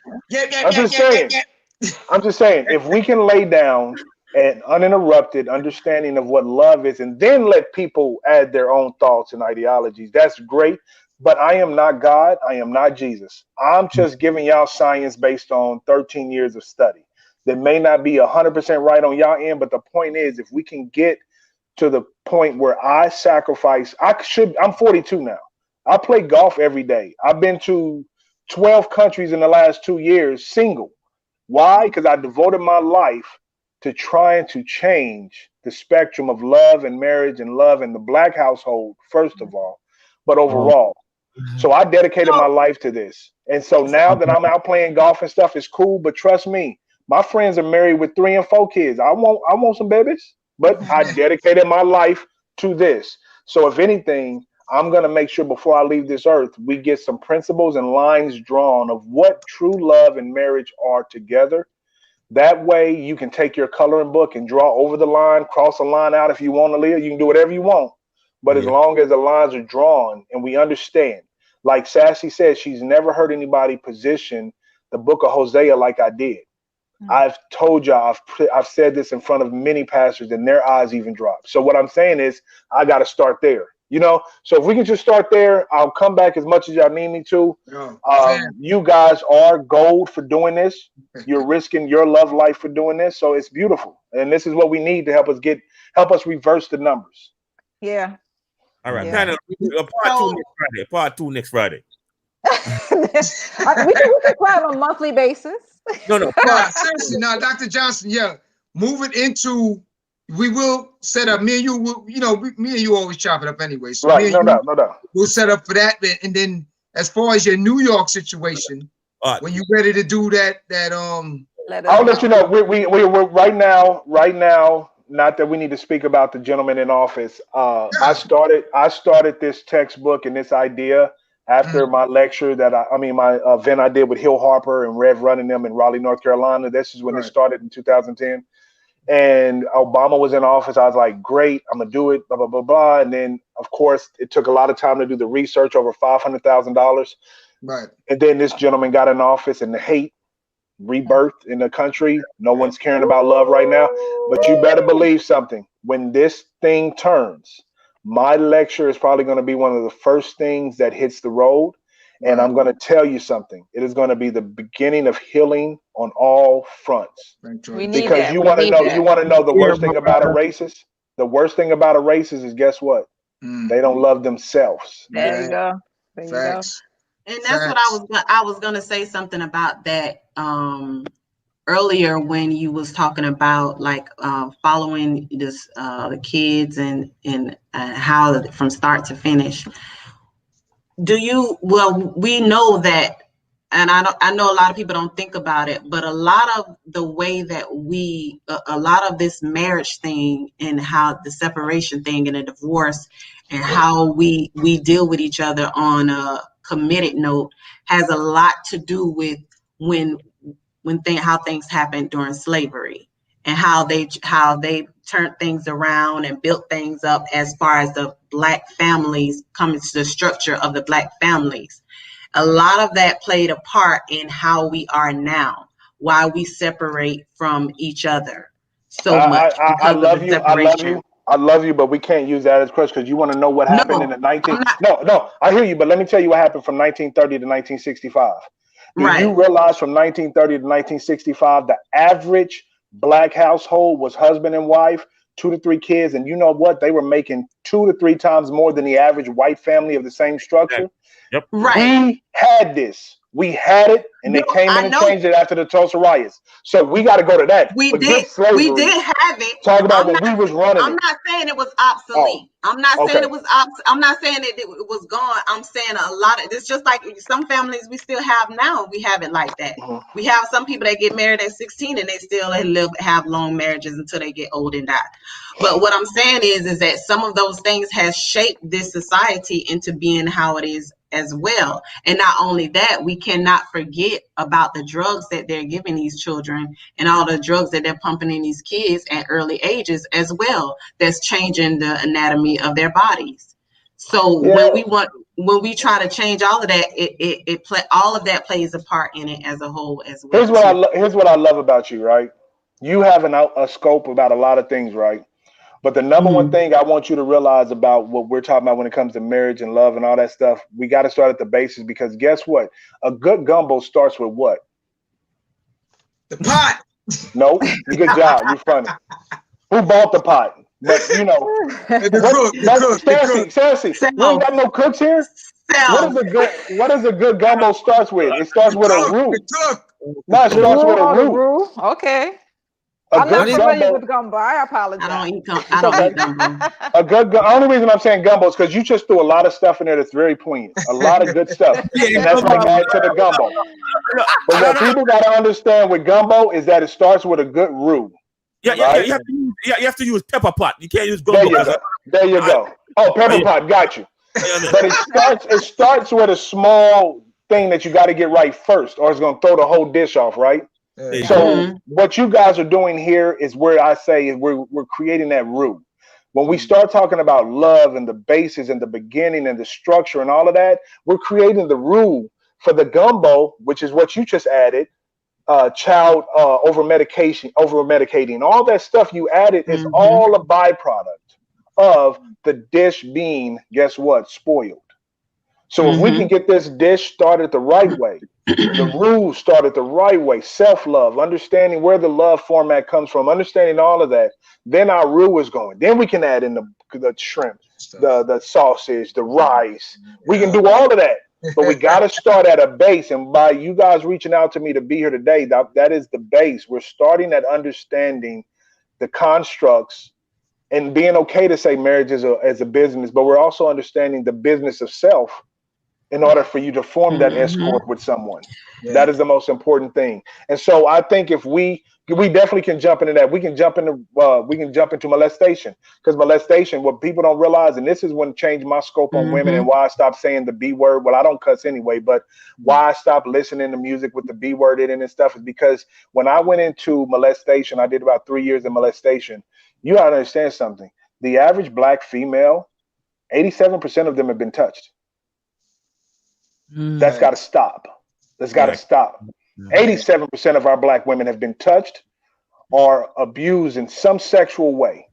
I'm just saying, if we can lay down an uninterrupted understanding of what love is, and then let people add their own thoughts and ideologies, that's great. But I am not God. I am not Jesus. I'm just giving y'all science based on 13 years of study. That may not be 100% right on y'all end, but the point is, if we can get to the point where I sacrifice, I'm 42 now. I play golf every day. I've been to 12 countries in the last 2 years, single. Why? Because I devoted my life to trying to change the spectrum of love and marriage and love in the Black household, first of all, but overall. So I dedicated my life to this. And so now that I'm out playing golf and stuff, it's cool. But trust me, my friends are married with 3 and 4 kids. I want some babies, but I dedicated my life to this. So if anything, I'm going to make sure before I leave this earth, we get some principles and lines drawn of what true love and marriage are together. That way you can take your coloring book and draw over the line, cross a line out if you want to live. You can do whatever you want. But as long as the lines are drawn and we understand, like Sassy said, she's never heard anybody position the book of Hosea like I did. I've told y'all, I've said this in front of many pastors and their eyes even dropped. So what I'm saying is I got to start there. You know, so if we can just start there, I'll come back as much as y'all need me to. You guys are gold for doing this. You're risking your love life for doing this, so it's beautiful. And this is what we need to help us reverse the numbers. Yeah. All right, Yeah. Part two next Friday. we can try on a monthly basis. No. Seriously, now, Dr. Johnson, moving into, we will set up, me and you, me and you always chop it up anyway. So right, no doubt. We'll set up for that. And then as far as your New York situation, when you're ready to do that, I'll let you know. We're right now, not that we need to speak about the gentleman in office. I started this textbook and this idea after my lecture my event I did with Hill Harper and Rev running them in Raleigh, North Carolina. This is when it started in 2010. And Obama was in office. I was like, great, I'm gonna do it, blah, blah, blah, blah. And then of course it took a lot of time to do the research, over $500,000. Right. And then this gentleman got in office and the hate rebirth in the country. No one's caring about love right now. But you better believe something. When this thing turns, my lecture is probably going to be one of the first things that hits the road. And I'm going to tell you something. It is going to be the beginning of healing on all fronts. Because you want to know the worst thing about a racist? The worst thing about a racist is, guess what? They don't love themselves. There you go. There you go. And that's what I was going to say something about that earlier when you was talking about like following this the kids and how from start to finish. We know that, and I know a lot of people don't think about it, but a lot of the way that a lot of this marriage thing and how the separation thing and the divorce and how we deal with each other on a committed note has a lot to do with how things happened during slavery and how they turned things around and built things up as far as the Black families coming to the structure of the Black families. A lot of that played a part in how we are now, why we separate from each other so much. I love you, but we can't use that as question because you want to know what happened in the 19. No, I hear you, but let me tell you what happened from 1930 to 1965. Do you realize from 1930 to 1965, the average Black household was husband and wife, 2 to 3 kids, and you know what? They were making 2 to 3 times more than the average white family of the same structure. Yep. Right. We had this. We had it, and they came in and changed it after the Tulsa riots. So we got to go to that. We did have it. Talk about when we was running. I'm not saying it was obsolete. I'm not saying it was I'm not saying it was gone. I'm saying a lot of it's just like some families we still have now. We have it like that. We have some people that get married at 16 and they still have long marriages until they get old and die. But what I'm saying is that some of those things has shaped this society into being how it is as well. And not only that, we cannot forget about the drugs that they're giving these children and all the drugs that they're pumping in these kids at early ages as well. That's changing the anatomy of their bodies. So when we try to change all of that, all of that plays a part in it as a whole as well. Here's what I love about you, right? You have a scope about a lot of things, right? But the number one thing I want you to realize about what we're talking about when it comes to marriage and love and all that stuff, we got to start at the basics because guess what? A good gumbo starts with what? The pot. Nope. Good job. You're funny. Who bought the pot? But you know, seriously, we ain't got no cooks here. What is a good gumbo starts with? It starts with a roux. No, it starts with a roux. Okay. I'm not familiar with gumbo. I apologize. I don't eat gumbo. Only reason I'm saying gumbo is because you just threw a lot of stuff in there that's very poignant. A lot of good stuff. And that's like add to the gumbo. But what people got to understand with gumbo is that it starts with a good roux. Yeah, you have to use pepper pot. You can't use gumbo. There you go. Oh, pepper pot. Got you. But it starts with a small thing that you got to get right first or it's going to throw the whole dish off, right? So what you guys are doing here is where I say is we're creating that roux. When we start talking about love and the basis and the beginning and the structure and all of that, we're creating the roux for the gumbo, which is what you just added, child over medicating. All that stuff you added is all a byproduct of the dish being, guess what, spoiled. So if we can get this dish started the right way, the rules started the right way, self-love, understanding where the love format comes from, understanding all of that, then our roux is going. Then we can add in the shrimp, the sausage, the rice. We can do all of that. But we got to start at a base. And by you guys reaching out to me to be here today, that is the base. We're starting at understanding the constructs and being okay to say marriage is a business, but we're also understanding the business of self in order for you to form that escort with someone. Yeah. That is the most important thing. And so I think if we definitely can jump into that. We can jump into molestation, because molestation, what people don't realize, and this is when changed my scope on women and why I stopped saying the B word. Well, I don't cuss anyway, but why I stopped listening to music with the B word in it and stuff is because when I went into molestation, I did about 3 years in molestation. You gotta understand something. The average black female, 87% of them have been touched. That's got to stop. That's got to stop. 87% of our black women have been touched or abused in some sexual way.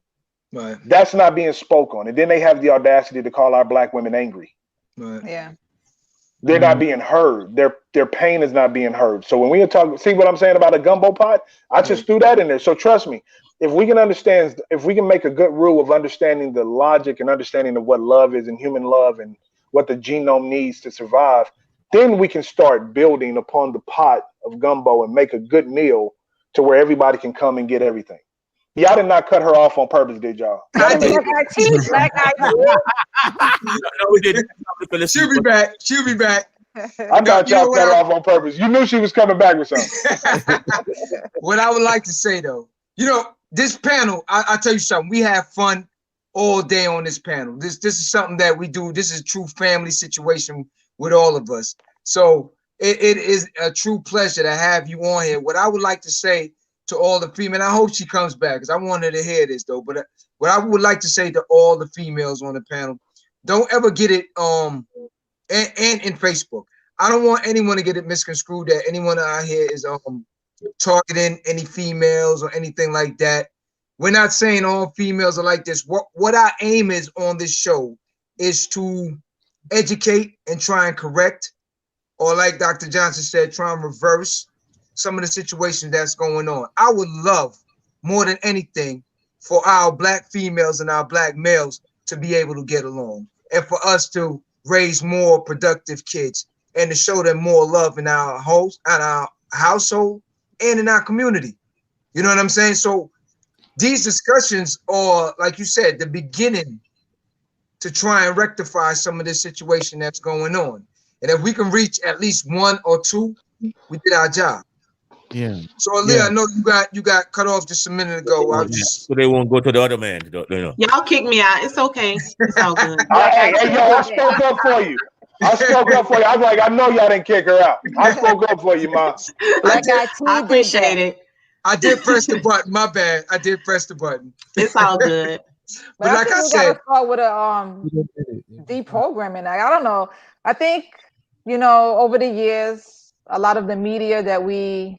Right. That's not being spoke on. And then they have the audacity to call our black women angry. Right. Yeah. They're not being heard. Their pain is not being heard. So when we talk, see what I'm saying about a gumbo pot? I just threw that in there. So trust me, if we can make a good rule of understanding the logic and understanding of what love is and human love and what the genome needs to survive, then we can start building upon the pot of gumbo and make a good meal to where everybody can come and get everything. Y'all did not cut her off on purpose, did y'all? I did. No, we didn't. She'll be back. She'll be back. I thought y'all cut her off on purpose. You knew she was coming back with something. What I would like to say, though, this panel, I'll tell you something. We have fun all day on this panel. This is something that we do. This is a true family situation with all of us. So it is a true pleasure to have you on here. What I would like to say to all the females, I hope she comes back because I wanted to hear this though. But what I would like to say to all the females on the panel, don't ever get it and in Facebook. I don't want anyone to get it misconstrued that anyone out here is targeting any females or anything like that. We're not saying all females are like this. What our aim is on this show is to educate and try and correct, or like Dr. Johnson said, try and reverse some of the situations that's going on. I would love more than anything for our black females and our black males to be able to get along and for us to raise more productive kids and to show them more love in our homes, and our household and in our community. You know what I'm saying? So these discussions are, like you said, the beginning to try and rectify some of this situation that's going on. And if we can reach at least one or two, we did our job. Yeah. So Aaliyah, I know you got cut off just a minute ago. So they won't go to the other man. Y'all kick me out. It's okay. It's all good. Hey, I spoke up for you. I spoke up for you. I was like, I know y'all didn't kick her out. I spoke up for you, Ma. I appreciate it. I did press the button. My bad. I did press the button. It's all good. But like I said, gotta start with a deprogramming. I don't know. I think over the years, a lot of the media that we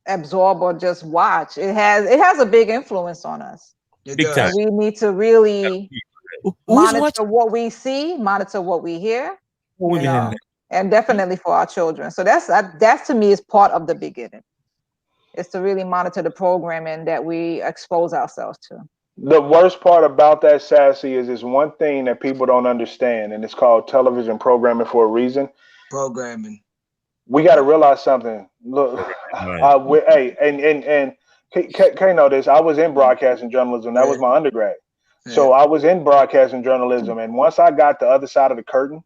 absorb or just watch, it has a big influence on us. Big time. We need to really monitor what we see, monitor what we hear, and definitely for our children. So that's to me is part of the beginning. Is to really monitor the programming that we expose ourselves to. The worst part about that, Sassy, is one thing that people don't understand, and it's called television programming for a reason. Programming. We got to realize something. Look, and Kay know this. I was in broadcasting journalism. That was my undergrad. Yeah. So I was in broadcasting journalism, and once I got the other side of the curtain,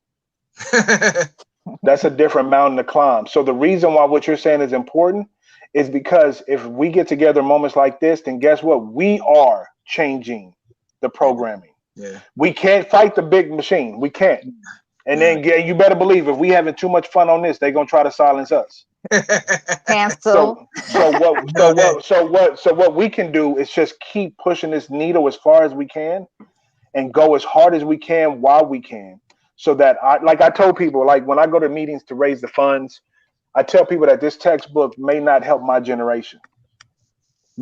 that's a different mountain to climb. So the reason why what you're saying is important is because if we get together moments like this, then guess what? We are changing the programming. Yeah. We can't fight the big machine. We can't. And then you better believe if we having too much fun on this, they're gonna try to silence us. Cancel. So what we can do is just keep pushing this needle as far as we can and go as hard as we can while we can. So that I told people, like when I go to meetings to raise the funds, I tell people that this textbook may not help my generation,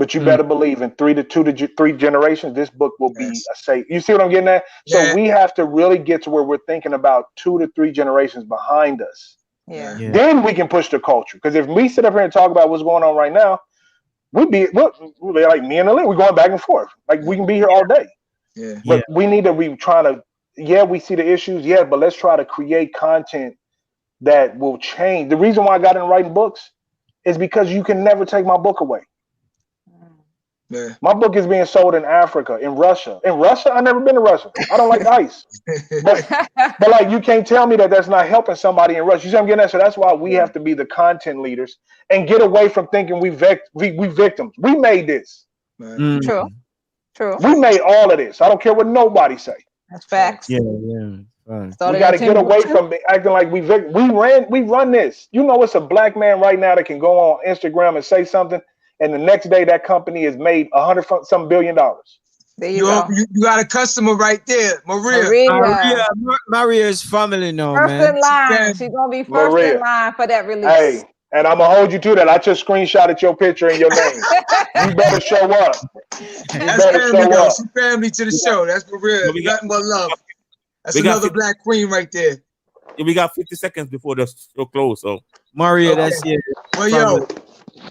But you better believe in 2 to 3 generations, this book will be a safe. You see what I'm getting at? So we have to really get to where we're thinking about 2 to 3 generations behind us. Yeah. Then we can push the culture. Because if we sit up here and talk about what's going on right now, we'll be like me and Aaliyah, we're going back and forth. Like we can be here all day. But we need to be trying to, we see the issues, but let's try to create content that will change. The reason why I got into writing books is because you can never take my book away. My book is being sold in Africa, in Russia. In Russia, I've never been to Russia. I don't like ice. But like, you can't tell me that that's not helping somebody in Russia. You see what I'm getting at? So that's why we have to be the content leaders and get away from thinking we victims. We made this. True. We made all of this. I don't care what nobody say. That's facts. We got to get away from acting like we run this. You know, it's a black man right now that can go on Instagram and say something, and the next day that company has made $100 billion. There you go. You got a customer right there, Maria. Maria's family now, first man. in line. She's gonna be first in line for that release. Hey, and I'm gonna hold you to that. I just screenshotted your picture and your name. You better show up. That's family, though. She family to the show. That's Maria. Nothing but love. That's another black queen right there. We got 50 seconds before the show close. So Maria, that's it. Well, yo,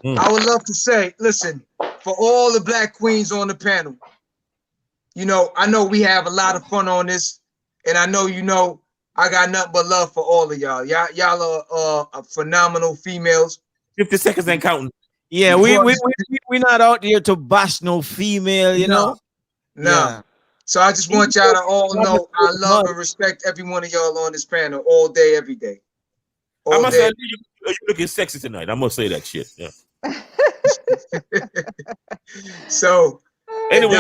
I would love to say, listen, for all the black queens on the panel, you know, I know we have a lot of fun on this, and I know I got nothing but love for all of y'all. Y'all are phenomenal females. 50 seconds ain't counting. Yeah, we're not out there to bash no female, you know. No. Yeah. So I just want y'all to all know I love and respect every one of y'all on this panel all day, every day. I must say, you're looking sexy tonight. I must say that shit. Yeah. So, anyway,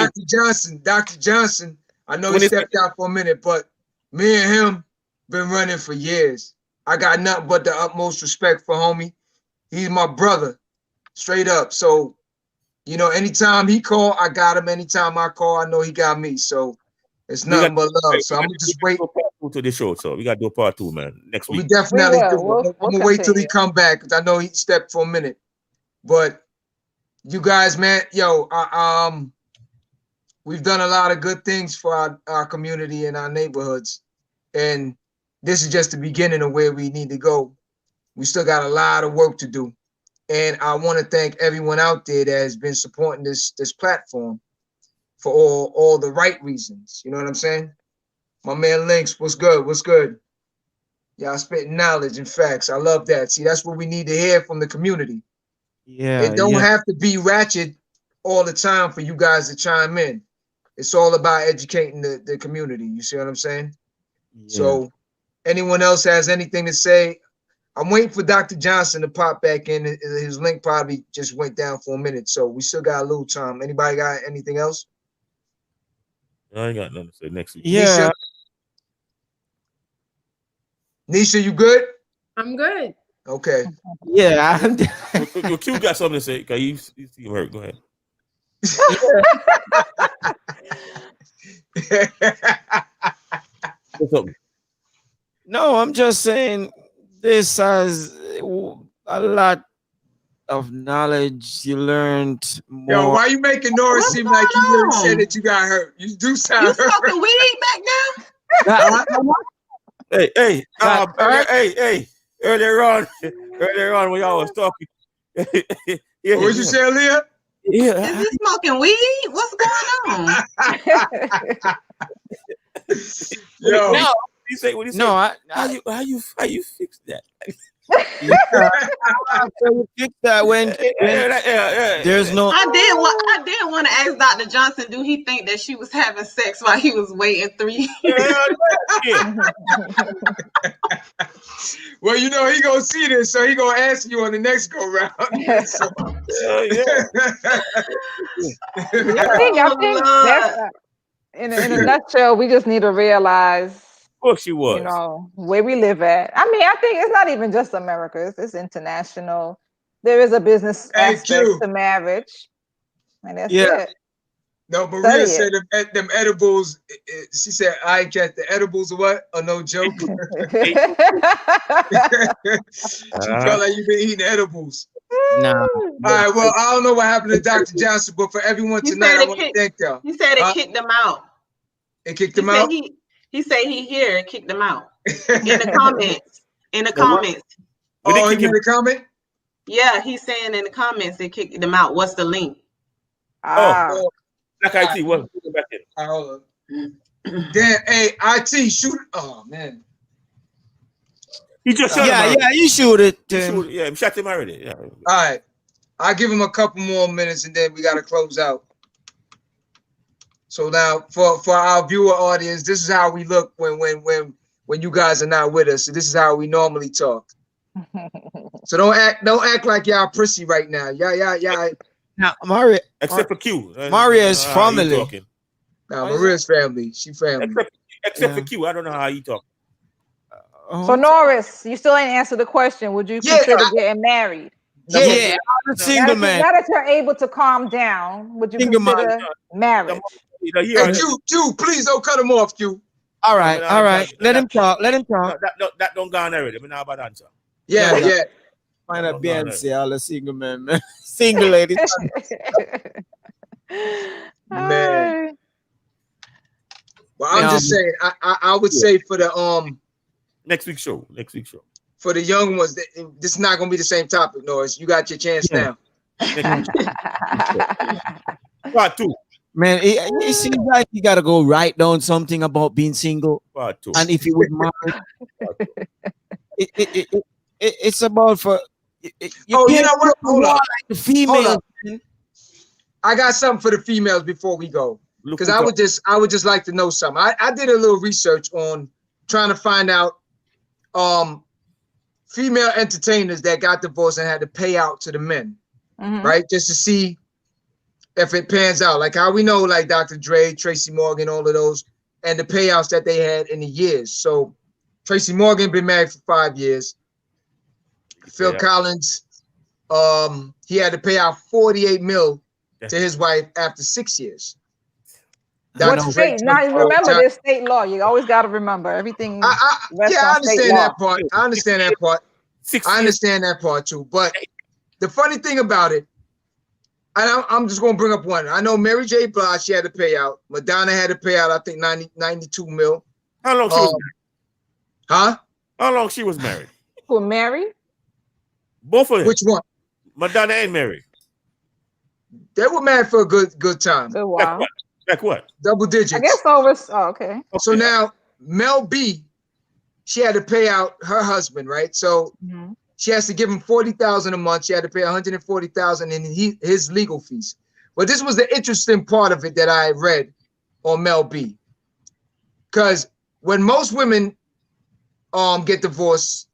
Dr. Johnson, I know he stepped out for a minute, but me and him been running for years. I got nothing but the utmost respect for homie. He's my brother, straight up. So, you know, anytime he call, I got him. Anytime I call, I know he got me. So it's nothing but love. So I'm gonna just wait to the show. So we got to do a part 2, man. Next week. We definitely do. I'm gonna wait till he come back because I know he stepped for a minute. But you guys, man, we've done a lot of good things for our community and our neighborhoods, and this is just the beginning of where we need to go. We still got a lot of work to do. And I want to thank everyone out there that has been supporting this platform for all the right reasons. You know what I'm saying? My man Lynx, what's good? What's good? Y'all spitting knowledge and facts. I love that. See, that's what we need to hear from the community. Yeah. It don't have to be ratchet all the time for you guys to chime in. It's all about educating the community. You see what I'm saying? Yeah. So anyone else has anything to say? I'm waiting for Dr. Johnson to pop back in. His link probably just went down for a minute, so we still got a little time. Anybody got anything else? I ain't got nothing to say next week. Yeah. Nisha, you good? I'm good. Okay. Yeah. Well, Q got something to say. Okay, you see him hurt. Go ahead. What's up? No, I'm just saying this has a lot of knowledge. You learned more. Yo, why you making Nora seem like you really said that you got hurt? You do sound hurt. You smoking weed back now? Hey, earlier on when y'all was talking. Yeah, what you say, Leah? Yeah. Is he smoking weed? What's going on? Yo. No. What you say? No, how you fix that? Fix that when there's no. I did want to ask Dr. Johnson, do he think that she was having sex while he was waiting 3 years? Well, you know he gonna see this, so he gonna answer you on the next go round. So. I think that's in a nutshell. We just need to realize. Of course she was. You know, where we live at. I mean, I think it's not even just America. It's international. There is a business aspect to marriage. And that's it. No, Maria said them edibles. She said, I get the edibles or what? Oh, no joke. She felt like you've been eating edibles. Nah. All right. Well, I don't know what happened to Dr. Johnson, but for everyone tonight, I want to thank y'all. He said it kicked him out. It kicked him out. He said he here and kicked him out in the comments. In the comments. Oh, he made a comment. Yeah, he's saying in the comments they kicked them out. What's the link? Oh, like IT. What? Back in. Hold on. Damn, hey, IT, shoot it. Oh man. He just shot him Yeah, already. you shoot it. Yeah, he shot him already. Yeah. All right. I'll give him a couple more minutes and then we gotta close out. So now for our viewer audience, this is how we look when you guys are not with us. So this is how we normally talk. So don't act like y'all prissy right now. Yeah. Now, Maria, except for Q. Maria's family. Now Maria's family. She family. Except for Q. I don't know how you talk. So Norris, you still ain't answered the question. Would you consider getting married? Yeah, I'm a single man. Now that you're able to calm down, would you consider marriage? Hey, Q, please don't cut him off, Q. All right. Let him talk. That don't go on already. I mean, how about answer? Yeah. Find a Beyonce, all the single men, single ladies. Man. Well, I'm just saying. I would say for the next week's show. For the young ones, this is not gonna be the same topic, Norris. You got your chance now. Part 2. Man, it seems like you gotta go write down something about being single. Part 2. And if you would mind, it's about for. You know what? Hold on. Like the female. I got something for the females before we go, because I would just like to know something. I did a little research on trying to find out female entertainers that got divorced and had to pay out to the men, right? Just to see if it pans out. Like how we know, like Dr. Dre, Tracy Morgan, all of those, and the payouts that they had in the years. So Tracy Morgan been married for 5 years. Phil Collins, he had to pay out $48 million to his wife after 6 years. What state? Now remember, there's state law. You always got to remember everything. I understand that part. I understand that part. I understand that part too. But the funny thing about it, and I'm just gonna bring up one. I know Mary J. Blige, she had to pay out. Madonna had to pay out, I think 92 mil. How long she was married? Huh? How long she was married? Who married? Both of them. Which one? Madonna and Mary. They were married for a good time. Good while. Like what? Double digits. I guess over. Oh, okay. So now Mel B, she had to pay out her husband, right? So she has to give him $40,000 a month. She had to pay $140,000 in his legal fees. But this was the interesting part of it that I read on Mel B, because when most women get divorced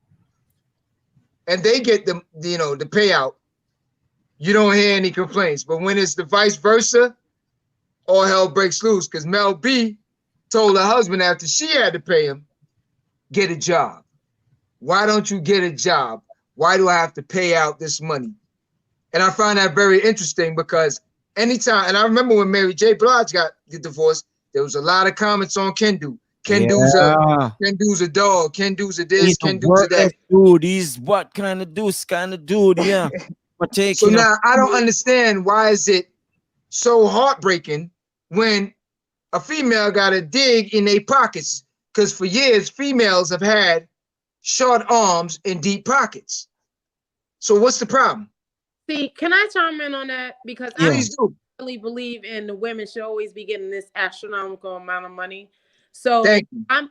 and they get the payout, you don't hear any complaints. But when it's the vice versa, all hell breaks loose, because Mel B told her husband after she had to pay him, get a job. Why don't you get a job? Why do I have to pay out this money? And I find that very interesting, because anytime, and I remember when Mary J. Blige got divorced, there was a lot of comments on Kendu. Kendu's a dog. Kendu's a this. Kendu's a that. Dude, he's what kind of dude? Yeah. So now I don't understand, why is it so heartbreaking when a female got to dig in their pockets? Because for years, females have had short arms and deep pockets. So what's the problem? See, can I chime in on that? Because I really believe in the women should always be getting this astronomical amount of money. So I'm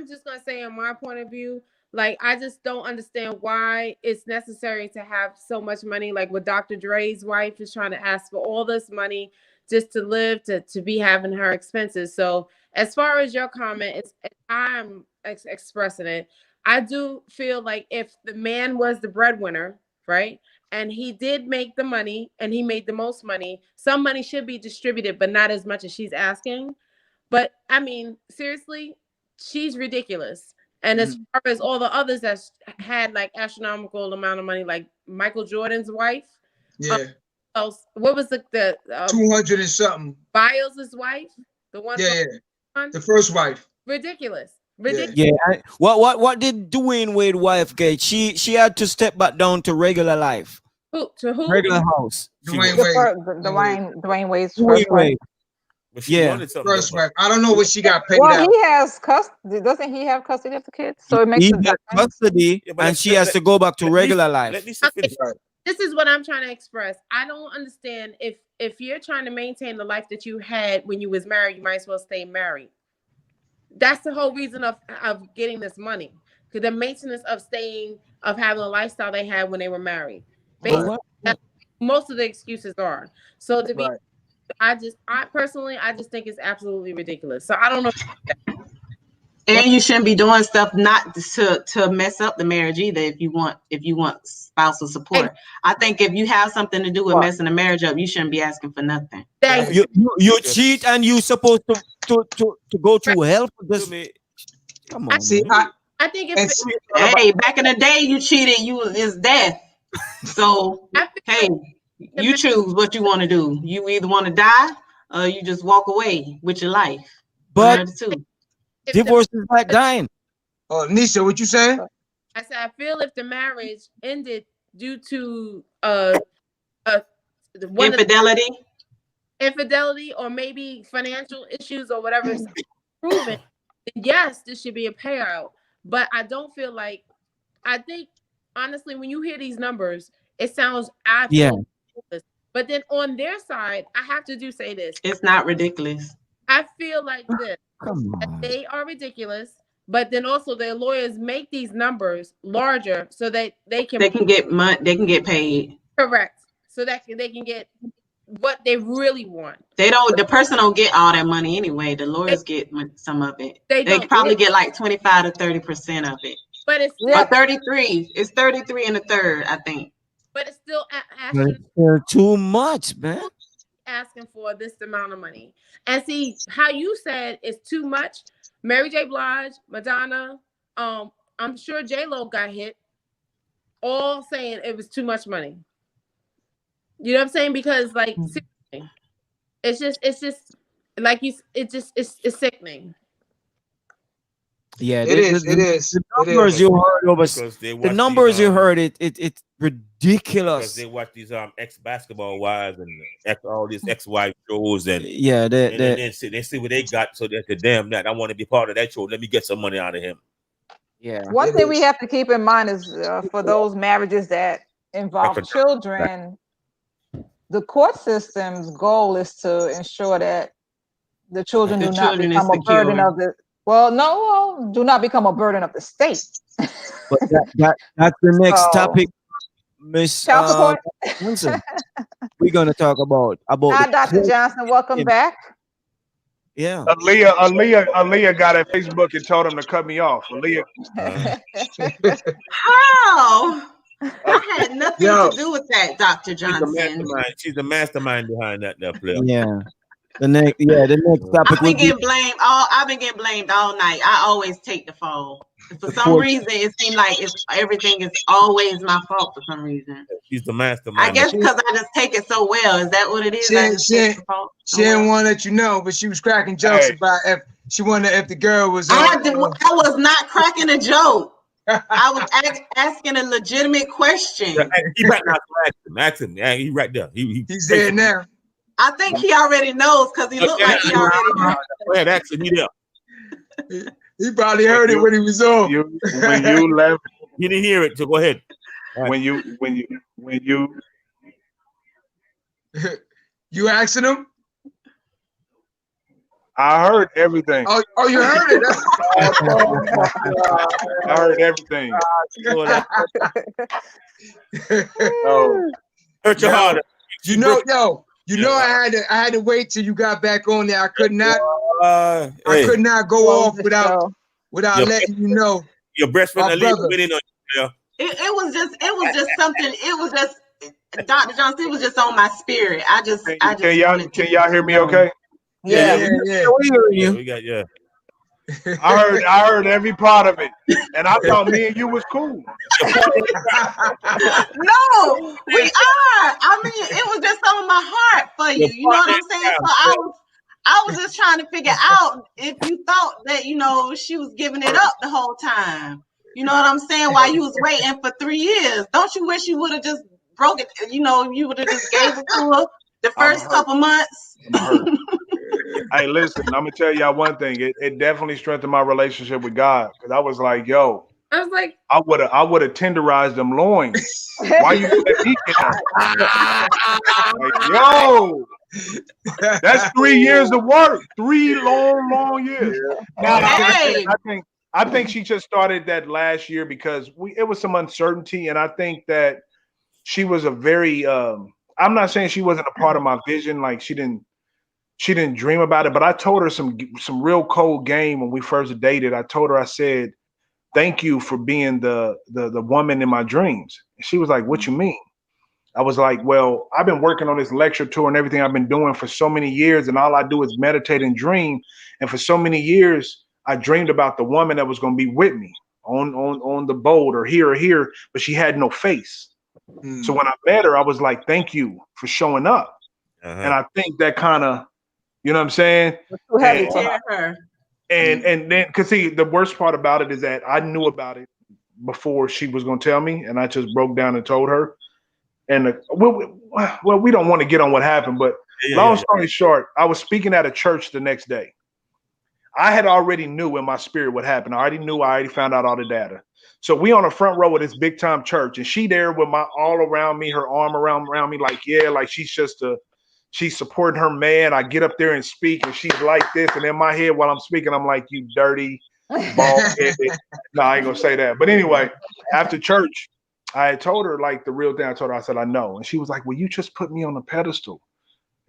just gonna say, in my point of view, like, I just don't understand why it's necessary to have so much money. Like with Dr. Dre's wife is trying to ask for all this money just to live, to be having her expenses. So as far as your comment, I'm expressing it. I do feel like if the man was the breadwinner, right, and he did make the money and he made the most money, some money should be distributed, but not as much as she's asking. But I mean, seriously, she's ridiculous. And as far as all the others that had like astronomical amount of money, like Michael Jordan's wife, what was the 200 and something? Biles' wife, the one, the first wife. Ridiculous. Yeah. What did Dwayne Wade's wife get? She had to step back down to regular life. To who? Regular house. Dwayne The Wade. first, Dwayne Wade's Dwayne first wife. Wade. But she Yeah. wanted something. First wife. I don't know what she got paid Well, out. he has custody. Doesn't he have custody of the kids? So it makes He a got difference. custody, Yeah, but and she has to go back to let regular Lisa- life. Let Lisa finish. Right. This is what I'm trying to express. I don't understand if you're trying to maintain the life that you had when you was married, you might as well stay married. That's the whole reason of getting this money. Because the maintenance of having a lifestyle they had when they were married. Basically, that's most of the excuses are. So to be, Right. I personally just think it's absolutely ridiculous. So I don't know. And you shouldn't be doing stuff not to mess up the marriage either. If you want spousal support, I think if you have something to do with messing the marriage up, you shouldn't be asking for nothing. You cheat and you supposed to go through hell for this. Come on, See, man. I think hey, back in the day, you cheated, it's death. So hey, you choose what you want to do. You either want to die or you just walk away with your life. But divorce is like dying. Oh, Nisha, what you saying? I said I feel if the marriage ended due to infidelity or maybe financial issues or whatever is proven, then yes, this should be a payout. But I don't feel like, I think honestly, when you hear these numbers, it sounds absolutely ridiculous. But then on their side, I have to say this. It's not ridiculous. I feel like this. That they are ridiculous, but then also their lawyers make these numbers larger so that they can get money, they can get paid. Correct. So that they can get what they really want. The person don't get all that money anyway. The lawyers get some of it. They probably get like 25 to 30% of it. But it's still 33. It's 33 and a third, I think. But it's still They're too much, man. Asking for this amount of money. And see how you said it's too much. Mary J. Blige, Madonna, I'm sure J-Lo got hit, all saying it was too much money. You know what I'm saying? Because like seriously, it's just like it's sickening. Yeah, it is. The numbers you heard over the numbers you heard it's ridiculous. Because they watch these ex-basketball wives and all these ex-wife shows and they see what they got, so they're damn that I want to be part of that show. Let me get some money out of him. Yeah. One thing we have to keep in mind is for those marriages that involve children, the court system's goal is to ensure that the children do not become a burden of the. Do not become a burden of the state. But that's the next topic, Miss Johnson. We're gonna talk about. Hi, Dr. Johnson. Welcome back. Yeah. Aaliyah got at Facebook and told him to cut me off. Aaliyah. How? I had nothing to do with that, Dr. Johnson. She's the mastermind behind that player. Yeah. The next topic. I've been getting blamed all night. I always take the fall. For some reason, it seems like everything is always my fault for some reason. She's the mastermind. I guess because I just take it so well. Is that what it is? She didn't want to let you know, but she was cracking jokes about if she wondered if the girl was. I was not cracking a joke. I was asking a legitimate question. He right now. Ask him. Yeah, he's right there. He's there now. I think he already knows because he looked like he already knows. Go ahead, ask him. He there. He probably heard it when he was on. When you left, he didn't hear it. So go ahead. When you you asking him? I heard everything. Oh, you heard it. I heard everything. Hurt your heart. I had to wait till you got back on there. I could not. I could not go off without letting you know. Your best friend winning on you. It was just something. It was just Dr. Johnson. It was just on my spirit. Can y'all hear me? Okay. Yeah. We got I heard every part of it, and I thought me and you was cool. No, we are. I mean, it was just on my heart for you. You know what I'm saying? So I was just trying to figure out if you thought that she was giving it up the whole time. You know what I'm saying? While you was waiting for 3 years, don't you wish you would have just broke it. You know, you would have just gave it to her the first couple months. I'm hurt. Hey, listen, I'm gonna tell y'all one thing. It definitely strengthened my relationship with God because I was like, yo, I was like, I would have tenderized them loins. Why you let me get that? Like, yo, that's 3 years of work. 3 long years. Now, Hey. I think she just started that last year because it was some uncertainty, and I think that she was a very. I'm not saying she wasn't a part of my vision. Like she didn't dream about it, but I told her some real cold game when we first dated. I told her, I said, thank you for being the woman in my dreams. And she was like, what you mean? I was like, well, I've been working on this lecture tour and everything I've been doing for so many years, and all I do is meditate and dream. And for so many years, I dreamed about the woman that was going to be with me on the boat or here, but she had no face. So when I met her, I was like, thank you for showing up. And I think that kind of, you know what I'm saying? And then, because see, the worst part about it is that I knew about it before she was going to tell me, and I just broke down and told her. And well, we don't want to get on what happened, but long story short, I was speaking at a church the next day. I had already knew in my spirit what happened. I already found out all the data. So we on the front row of this big time church, and she there with my all around me, her arm around me, like, yeah, like she's she's supporting her man. I get up there and speak, and she's like this, and in my head while I'm speaking, I'm like, you dirty bald headed. No, I ain't gonna say that. But anyway, after church, I had told her like the real thing. I told her, I said, I know. And she was like, well, you just put me on a pedestal.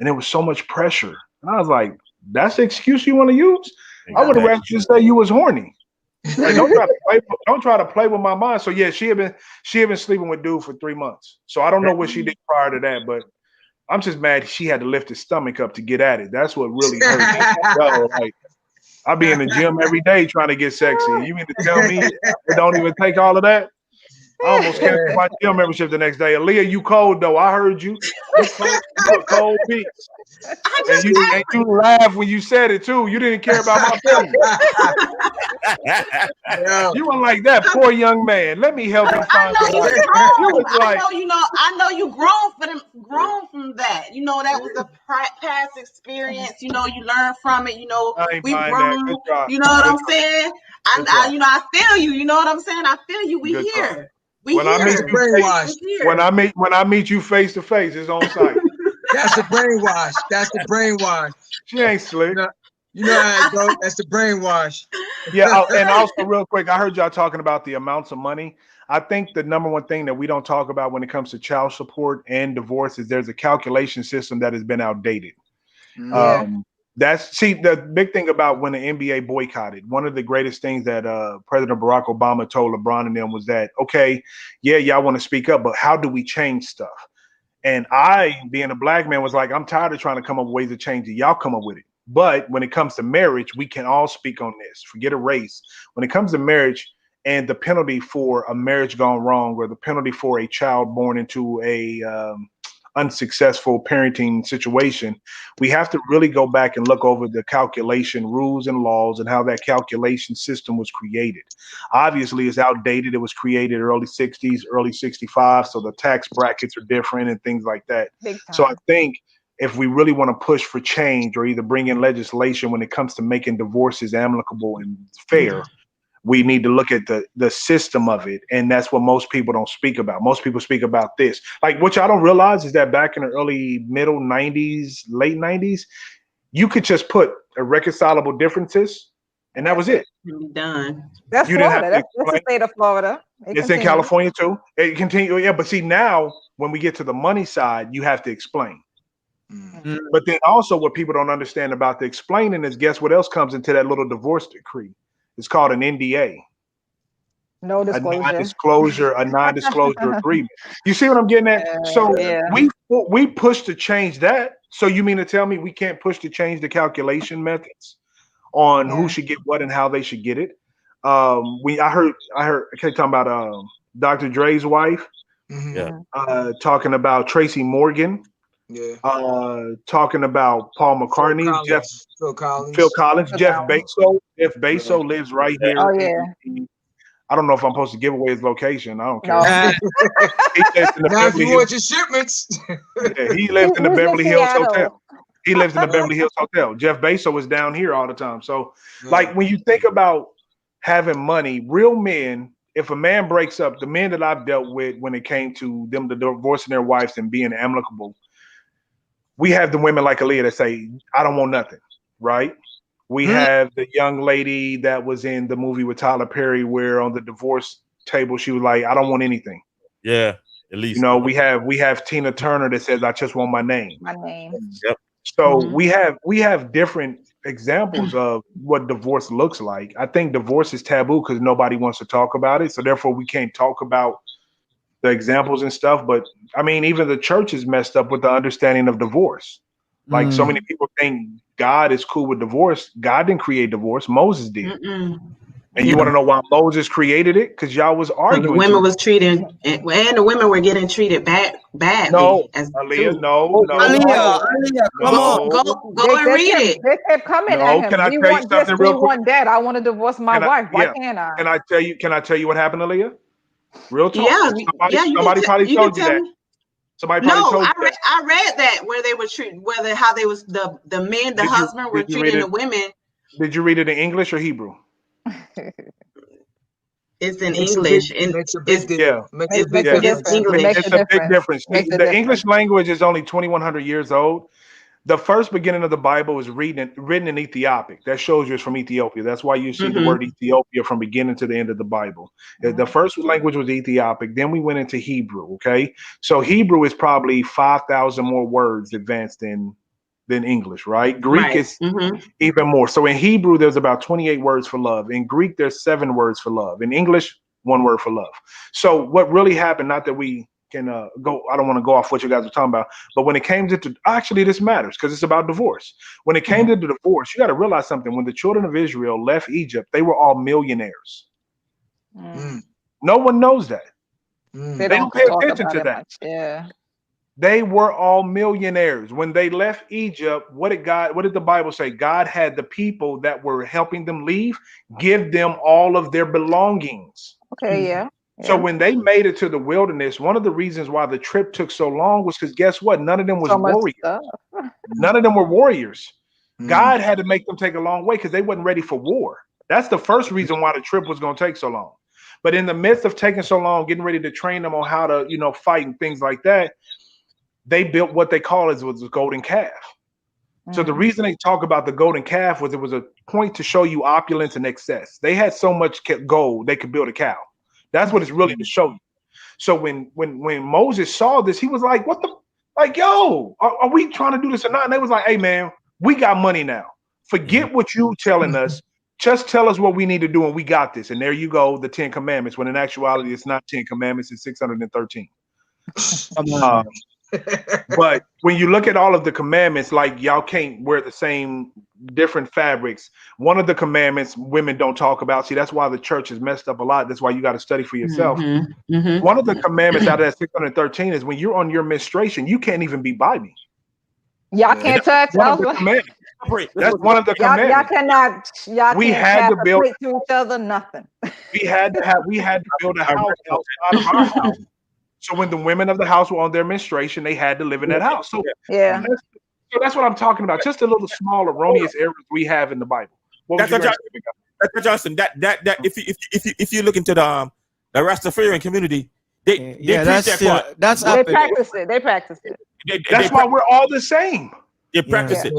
And there was so much pressure. And I was like, that's the excuse you want to use? I would have rather just say you was horny. Like, don't try to play with my mind. So yeah, she had been sleeping with dude for 3 months. So I don't know what she did prior to that, but I'm just mad she had to lift his stomach up to get at it. That's what really hurt. So, like, I be in the gym every day trying to get sexy. You mean to tell me it don't even take all of that? I almost canceled my gym membership the next day. Aaliyah, you cold though. I heard you. You a cold beast. And you laughed when you said it too. You didn't care about my feelings. You were like that poor young man. Let me help him find somebody. I know you grown from that. You know, that was a past experience. You know, you learn from it. You know, we grown. You know what I'm saying? I feel you. You know what I'm saying? I feel you. We here. When I meet you face to face, it's on site. That's the brainwash. That's the brainwash. She ain't slick. You know how it goes. That's the brainwash. Yeah, and also real quick, I heard y'all talking about the amounts of money. I think the number one thing that we don't talk about when it comes to child support and divorce is there's a calculation system that has been outdated. Yeah. The big thing about when the NBA boycotted, one of the greatest things that President Barack Obama told LeBron and them was that, okay, yeah, y'all want to speak up, but how do we change stuff? And I, being a black man, was like, I'm tired of trying to come up with ways to change it. Y'all come up with it. But when it comes to marriage, we can all speak on this. Forget a race. When it comes to marriage and the penalty for a marriage gone wrong, or the penalty for a child born into a unsuccessful parenting situation, we have to really go back and look over the calculation rules and laws and how that calculation system was created. Obviously, it's outdated. It was created early 60s, early 65. So the tax brackets are different and things like that. So I think if we really want to push for change or either bring in legislation when it comes to making divorces amicable and fair, we need to look at the system of it. And that's what most people don't speak about. Most people speak about this. Like, what y'all don't realize is that back in the early, middle 90s, late 90s, you could just put irreconcilable differences, and that was it. Done. That's Florida. That's the state of Florida. It's in California too. It continue. Yeah, but see, now when we get to the money side, you have to explain. Mm-hmm. But then also what people don't understand about the explaining is, guess what else comes into that little divorce decree? It's called an NDA. No disclosure. A non-disclosure agreement. You see what I'm getting at? So we push to change that. So you mean to tell me we can't push to change the calculation methods on who should get what and how they should get it? I heard I kept talking about Dr. Dre's wife, talking about Tracy Morgan. Yeah. Talking about Paul McCartney, Phil Collins, Jeff Bezos. Jeff Bezos lives right here. Oh, yeah. I don't know if I'm supposed to give away his location. I don't care. No. He lives in the Now, if Beverly you Hills. want your shipments, Yeah, he lives in the He's in Beverly Hills Seattle. Hotel. He lives in the Beverly Hills Hotel. Jeff Bezos is down here all the time. So, like, when you think about having money, real men, if a man breaks up, the men that I've dealt with when it came to them divorcing their wives and being amicable, we have the women like Aaliyah that say, I don't want nothing, right? We have the young lady that was in the movie with Tyler Perry where on the divorce table, she was like, I don't want anything. Yeah, at least. You know, we have Tina Turner that says, I just want my name. My name. Yep. So we have different examples of what divorce looks like. I think divorce is taboo because nobody wants to talk about it. So therefore we can't talk about the examples and stuff. But I mean, even the church is messed up with the understanding of divorce. Like so many people think God is cool with divorce. God didn't create divorce. Moses did. And you want to know why Moses created it? Because y'all was arguing. The women was treated, and the women were getting treated badly. No, as Aaliyah, too. no. Aaliyah, come on. Go and read it. They kept coming at him. Can I We tell you want this, something we real quick? want that. I want to divorce my wife. Why can't I? Can I tell you what happened, Aaliyah? Real talk. Yeah, Somebody probably told you that. Somebody probably told you that. I read that where they were treating, how they was the men, the husband were treating the women. Did you read it in English or Hebrew? It's in English. It's a big difference. The English language is only 2,100 years old. The first beginning of the Bible is written in Ethiopic. That shows you it's from Ethiopia. That's why you see the word Ethiopia from beginning to the end of the Bible. The first language was Ethiopic. Then we went into Hebrew. Okay, so Hebrew is probably 5,000 more words advanced than English, right? Greek is even more. So in Hebrew, there's about 28 words for love. In Greek, there's 7 words for love. In English, 1 word for love. So what really happened, not that we can go, I don't want to go off what you guys are talking about, but when it came to, actually this matters because it's about divorce. When it came to the divorce, you got to realize something. When the children of Israel left Egypt, they were all millionaires. No one knows that. They don't pay attention to that. Yeah. They were all millionaires. When they left Egypt, what did the Bible say? God had the people that were helping them leave give them all of their belongings. Okay, yeah. So when they made it to the wilderness, one of the reasons why the trip took so long was because guess what? None of them was warriors. None of them were warriors. God had to make them take a long way because they wasn't ready for war. That's the first reason why the trip was going to take so long. But in the midst of taking so long, getting ready to train them on how to, fight and things like that, they built what they call was a golden calf. So the reason they talk about the golden calf was it was a point to show you opulence and excess. They had so much gold they could build a cow. That's what it's really to show you. So when Moses saw this, he was like, "What the? Like, yo, are we trying to do this or not?" And they was like, "Hey, man, we got money now. Forget what you telling us. Just tell us what we need to do, and we got this." And there you go, the 10 Commandments. When in actuality, it's not 10 Commandments; it's 613. But when you look at all of the commandments, like y'all can't wear the same different fabrics. One of the commandments women don't talk about. See, that's why the church is messed up a lot. That's why you got to study for yourself. One of the commandments out of that 613 is when you're on your menstruation, you can't even be by me. Y'all can't touch. That's one of the commandments. Y'all cannot. We had to build to each other. Nothing. We had to build a house outside of our house. So when the women of the house were on their menstruation, they had to live in that house. So that's what I'm talking about. Just a little small erroneous errors we have in the Bible. Dr. Johnson, that if you look into the Rastafarian community, they preach that part. They practice it. They practice it. That's why we're all the same. They practice it.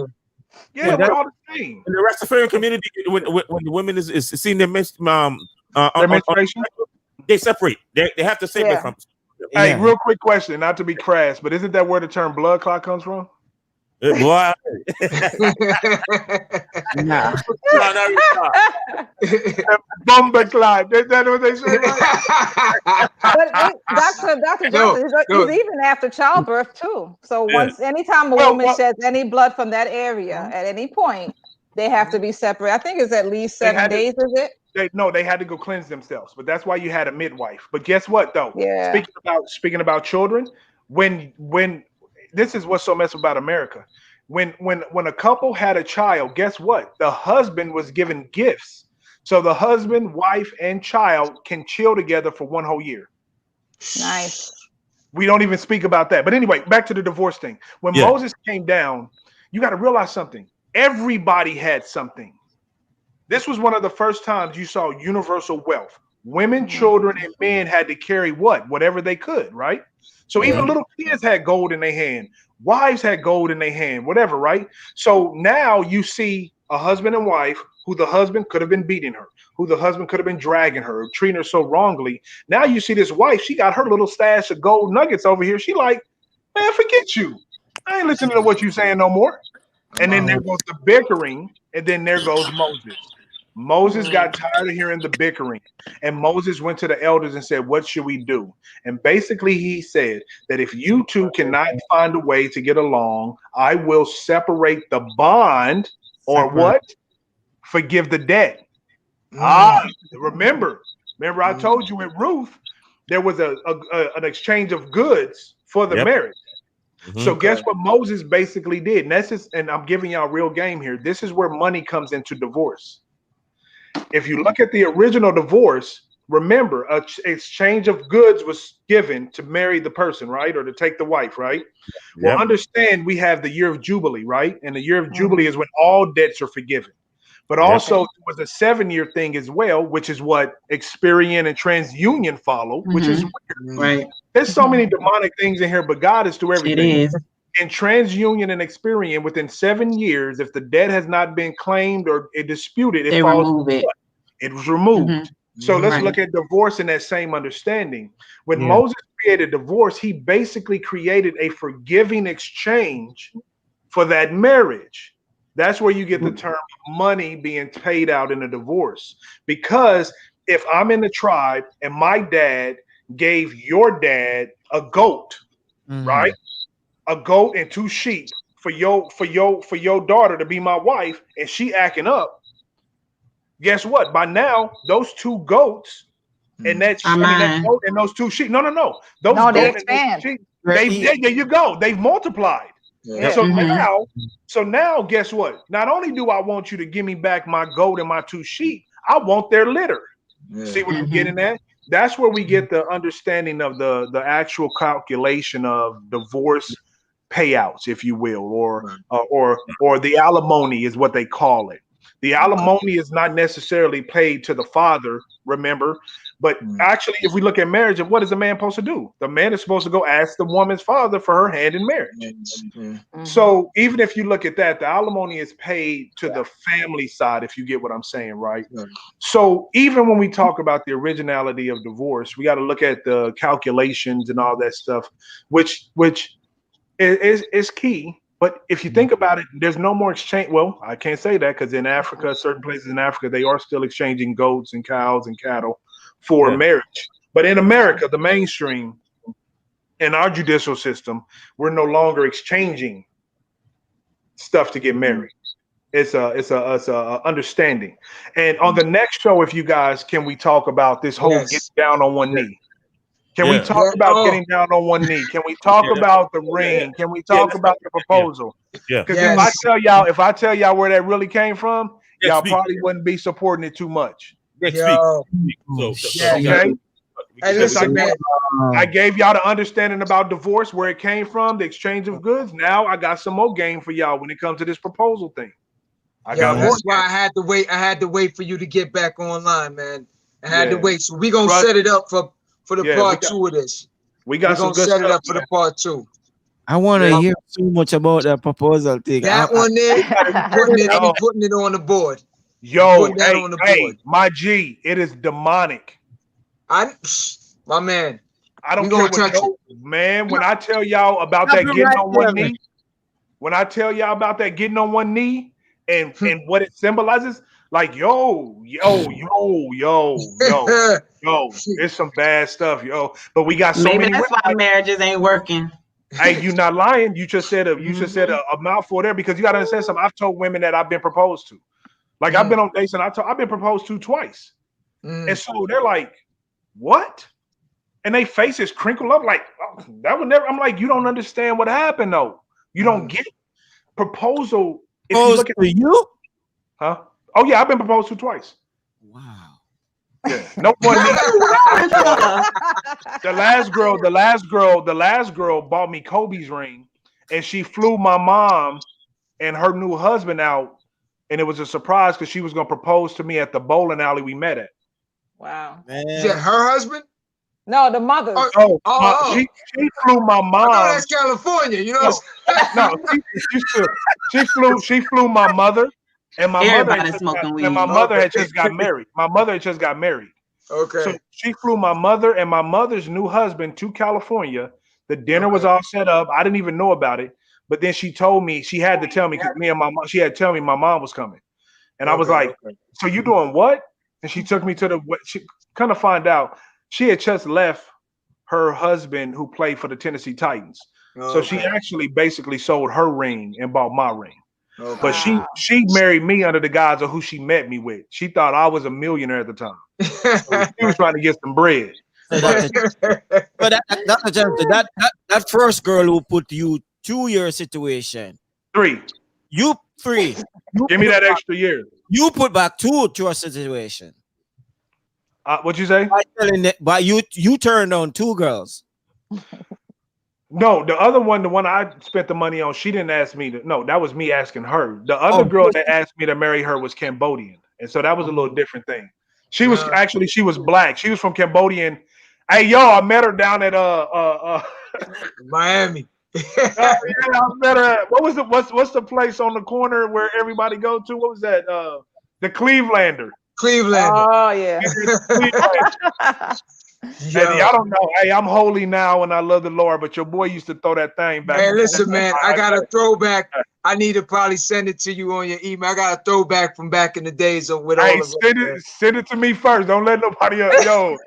Yeah, we're all the same. In the Rastafarian community, when the women is seeing their menstruation, they separate. They have to separate from. Hey, real quick question, not to be crass, but isn't that where the term blood clot comes from? Boy. Nah. Bomber clot. Is that what they say? But Dr. Johnson, he's even after childbirth too. So anytime a woman sheds any blood from that area at any point, they have to be separate. I think it's at least 7 days, is it? They had to go cleanse themselves, but that's why you had a midwife. But guess what, though? Yeah. Speaking about children, when this is what's so messed about America. When a couple had a child, guess what? The husband was given gifts. So the husband, wife, and child can chill together for 1 whole year. Nice. We don't even speak about that. But anyway, back to the divorce thing. When Moses came down, you got to realize something. Everybody had something. This was one of the first times you saw universal wealth. Women, children, and men had to carry what? Whatever they could, right? So even little kids had gold in their hand. Wives had gold in their hand, whatever, right? So now you see a husband and wife who the husband could have been beating her, who the husband could have been dragging her, treating her so wrongly. Now you see this wife, she got her little stash of gold nuggets over here. She like, man, forget you. I ain't listening to what you saying no more. And then there goes the bickering, and then there goes Moses. Moses got tired of hearing the bickering, and Moses went to the elders and said, what should we do? And basically he said that if you two cannot find a way to get along, I will separate the bond, or what? Forgive the debt. Remember I told you with Ruth, there was an exchange of goods for the marriage. So guess what Moses basically did? And that's just, and I'm giving y'all real game here. This is where money comes into divorce. If you look at the original divorce, remember, an exchange of goods was given to marry the person, right? Or to take the wife, right? Well, understand we have the year of Jubilee, right? And the year of Jubilee is when all debts are forgiven. But also it was a 7-year thing as well, which is what Experian and TransUnion follow, which is weird. Right. There's so many demonic things in here, but God is to everything. It is. In TransUnion and Experian, within 7 years, if the debt has not been claimed or disputed, it falls. It was removed. So let's look at divorce in that same understanding. When Moses created divorce, he basically created a forgiving exchange for that marriage. That's where you get the term money being paid out in a divorce. Because if I'm in the tribe and my dad gave your dad a goat, right? A goat and 2 sheep for your daughter to be my wife, and she acting up. Guess what? By now, those 2 goats and that goat and those 2 sheep. No. Those goats and those sheep. There you go. They've multiplied. Yeah. So now, guess what? Not only do I want you to give me back my goat and my 2 sheep, I want their litter. See what I'm getting at? That's where we get the understanding of the actual calculation of divorce payouts, if you will, or the alimony is what they call it. The alimony is not necessarily paid to the father, remember, but actually, if we look at marriage, what is a man supposed to do? The man is supposed to go ask the woman's father for her hand in marriage. So even if you look at that, the alimony is paid to the family side, if you get what I'm saying, right? So even when we talk about the originality of divorce, we got to look at the calculations and all that stuff, which is key. But if you think about it, there's no more exchange. Well, I can't say that because in Africa, certain places in Africa, they are still exchanging goats and cows and cattle for marriage. But in America, the mainstream, in our judicial system, we're no longer exchanging stuff to get married. It's a understanding. And on the next show, if you guys, can we talk about this whole get down on one knee? Can we talk about getting down on one knee? Can we talk about the ring? Can we talk about the proposal? Because if I tell y'all where that really came from, y'all probably wouldn't be supporting it too much. Okay. I gave y'all the understanding about divorce, where it came from, the exchange of goods. Now I got some more game for y'all when it comes to this proposal thing. That's why I had to wait. I had to wait for you to get back online, man. I had to wait. So we're gonna set it up for the part 2 of this. We're gonna set it up for the part 2. I want to hear so much about that proposal thing. That one there, I'm putting it on the board. Yo, hey, my G, it is demonic. My man. I don't care what man. When I tell y'all about that getting on one knee, when I tell y'all about that getting on one knee and what it symbolizes, like yo, it's some bad stuff, yo. But we got so many. Maybe that's why marriages ain't working. Hey, you not lying. You just said a mouthful there, because you got to understand something. I've told women that I've been proposed to. Like I've been on dates and I've been proposed to twice. And so they're like, what? And they faces crinkle up like, oh, that would never. I'm like, you don't understand what happened though. You don't get it. Proposal. If you look at you? Huh? Oh yeah, I've been proposed to twice. Wow. Yeah, no more. The last girl bought me Kobe's ring, and she flew my mom and her new husband out, and it was a surprise because she was gonna propose to me at the bowling alley we met at. Wow. Is that her husband? No, the mother's. She flew my mom. I know that's California, you know. No, she flew my mother, and my mother had just got married. My mother had just got married. Okay. So she flew my mother and my mother's new husband to California. The dinner was all set up. I didn't even know about it. But then she told me, she had to tell me because she had to tell me my mom was coming. And I was like, so you doing what? And she took me to she kind of find out she had just left her husband who played for the Tennessee Titans. So she actually basically sold her ring and bought my ring. But she married me under the guise of who she met me with. She thought I was a millionaire at the time. So she was trying to get some bread. But that first girl who put you to your situation. 3. You 3. Give me that extra year. You put back 2 to your situation. What'd you say? But you turned on 2 girls. No, the other one, the one I spent the money on, she didn't ask me to. No, that was me asking her. The other girl that asked me to marry her was Cambodian, and so that was a little different thing. She was black. She was from Cambodian. Hey, yo, I met her down at Miami. I met her at, what's the place on the corner where everybody go to? What was that? The Clevelander. Oh yeah. Hey, y'all don't know. Hey, I'm holy now and I love the Lord, but your boy used to throw that thing back. Hey, listen, man, I got a throwback. I need to probably send it to you on your email. I got a throwback from back in the days of with all of send it to me first. Don't let nobody else. Yo,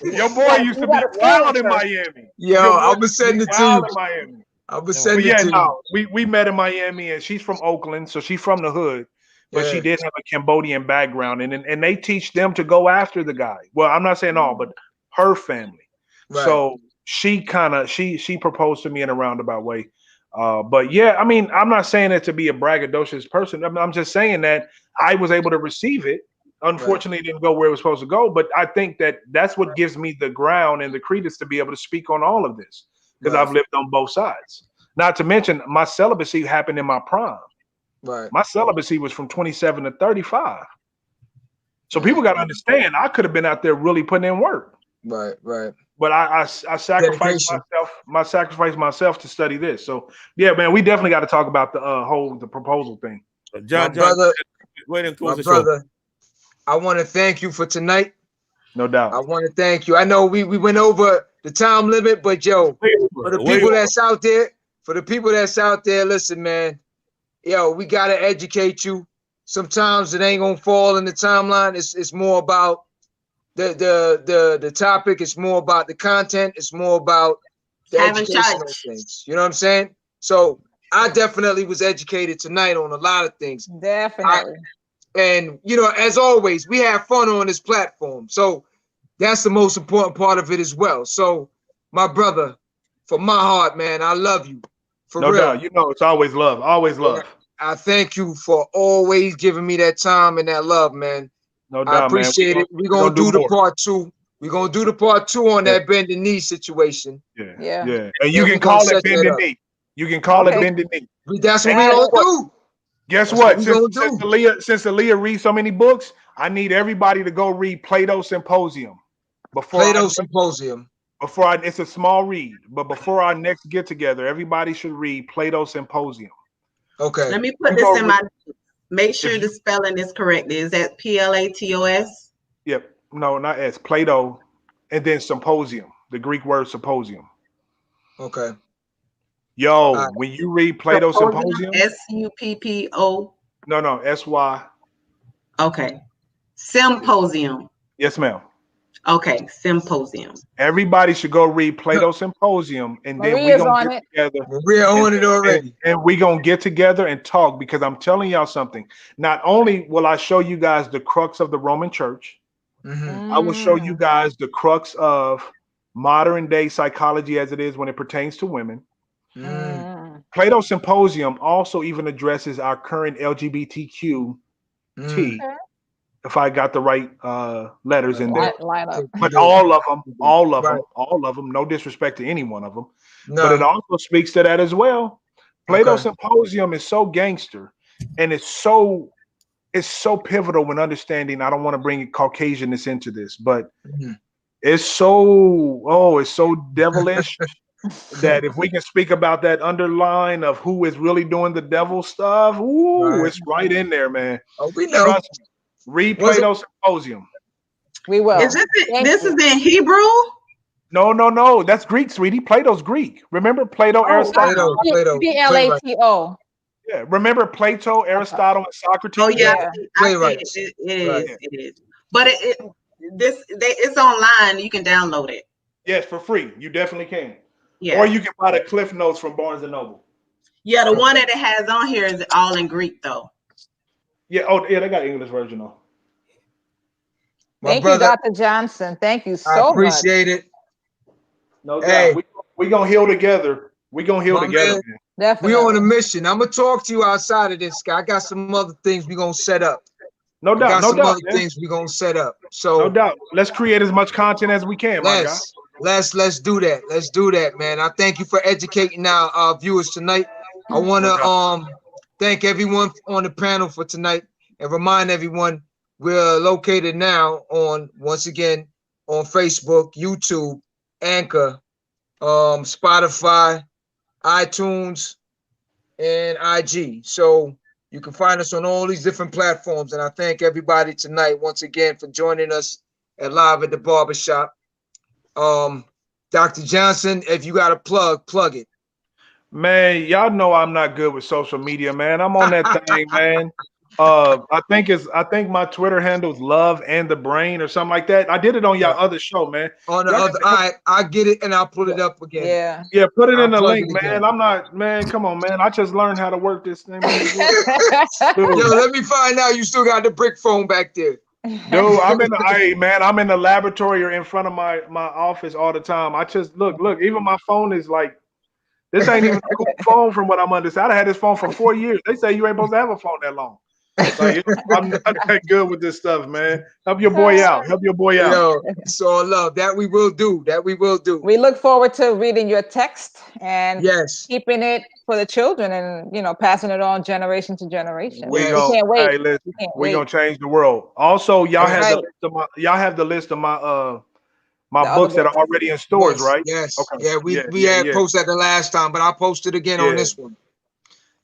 your boy used to be wild in Miami. Yo, I'm gonna send it to you. Miami. I'm gonna send it to you. We met in Miami, and she's from Oakland, so she's from the hood. But she did have a Cambodian background, and they teach them to go after the guy. Well, I'm not saying all, but her family. Right. So she proposed to me in a roundabout way. But yeah, I mean, I'm not saying it to be a braggadocious person. I'm just saying that I was able to receive it. Unfortunately, it didn't go where it was supposed to go. But I think that's what gives me the ground and the credence to be able to speak on all of this because I've lived on both sides. Not to mention my celibacy happened in my prime. Right. My celibacy was from 27 to 35. So people got to understand, I could have been out there really putting in work. Right. But I sacrificed myself to study this. So yeah, man, we definitely got to talk about the proposal thing. John, brother, I want to thank you for tonight. No doubt. I want to thank you. I know we went over the time limit, but yo, for the people that's out there, listen, man. Yo, we gotta educate you. Sometimes it ain't gonna fall in the timeline. It's more about the topic. It's more about the content. It's more about the educational things. You know what I'm saying? So I definitely was educated tonight on a lot of things. Definitely. And you know, as always, we have fun on this platform. So that's the most important part of it as well. So, my brother, from my heart, man, I love you. For real. No doubt. You know, it's always love. Always love. I thank you for always giving me that time and that love, man. No doubt, I appreciate it. We're gonna do the part 2. We're gonna do the part 2 on that bending knee situation. Yeah. And you can call it bending knee. You can call it bending knee. That's what we gonna do. Guess what? Since Aaliyah reads so many books, I need everybody to go read Plato's Symposium. It's a small read, but before our next get together, everybody should read Plato's Symposium. Okay. Let me put this in my. Make sure the spelling is correct. Is that Platos? Yep. No, not S. Plato, and then symposium. The Greek word symposium. Okay. Yo, when you read Plato's Symposium, SUPPO. No, SY. Okay. Symposium. Yes, ma'am. Okay, Symposium. Everybody should go read Plato's Symposium, and then we're gonna get together. We're on it already. And we're gonna get together and talk because I'm telling y'all something. Not only will I show you guys the crux of the Roman Church, I will show you guys the crux of modern day psychology as it is when it pertains to women. Plato's Symposium also even addresses our current LGBTQ if I got the right letters in there. Line up. But all of them, no disrespect to any one of them. No. But it also speaks to that as well. Plato Okay. Symposium is so gangster, and it's so pivotal when understanding. I don't want to bring Caucasianness into this, but it's so devilish that if we can speak about that underline of who is really doing the devil stuff, it's right in there, man. Oh, we know. Trust me. Read Plato's Symposium. We will. Is this is in Hebrew? No. That's Greek, sweetie. Plato's Greek. Remember Plato, Aristotle? Plato. Plato. Yeah. Remember Plato, Aristotle, and Socrates? Oh yeah, Playwright. It is. But it's online. You can download it. Yes, for free. You definitely can. Yeah. Or you can buy the Cliff Notes from Barnes and Noble. Yeah, the one that it has on here is all in Greek though. Yeah. Oh, yeah. They got English version though. Thank you, Dr. Johnson. Thank you so much. I appreciate it. No doubt. We gonna heal together. We gonna heal together, man. Definitely. We on a mission. I'm gonna talk to you outside of this, guy. I got some other things we gonna set up. No doubt. Got some other things we gonna set up. So no doubt. Let's create as much content as we can, my guy. Let's do that. Let's do that, man. I thank you for educating our viewers tonight. I want to thank everyone on the panel for tonight and remind everyone we're located now on, once again, on Facebook, YouTube, Anchor, Spotify, iTunes, and IG. So you can find us on all these different platforms. And I thank everybody tonight once again for joining us at Live at the Barbershop. Dr. Johnson, if you got a plug it. Man, y'all know I'm not good with social media, man. I'm on that thing, man. I think my Twitter handle is Love and the Brain or something like that. I did it on y'all other show, man. On the other, I get it and I'll put it up again. Yeah, put it in the link, man. I'm not, man. Come on, man. I just learned how to work this thing. Yo, let me find out you still got the brick phone back there. Dude, I'm in the laboratory or in front of my office all the time. I just look, even my phone is like, this ain't even a cool phone from what I'm understanding. I had this phone for 4 years. They say you ain't supposed to have a phone that long. Like, I'm not that good with this stuff, man. Help your boy out. Yo, it's all love. That we will do. We look forward to reading your text and keeping it for the children and, passing it on generation to generation. We can't wait. Hey, listen, we're gonna change the world. Also, y'all have the list of my books that are already in stores, right? Yes. Okay. Yeah, we had posted that the last time, but I'll post it again on this one.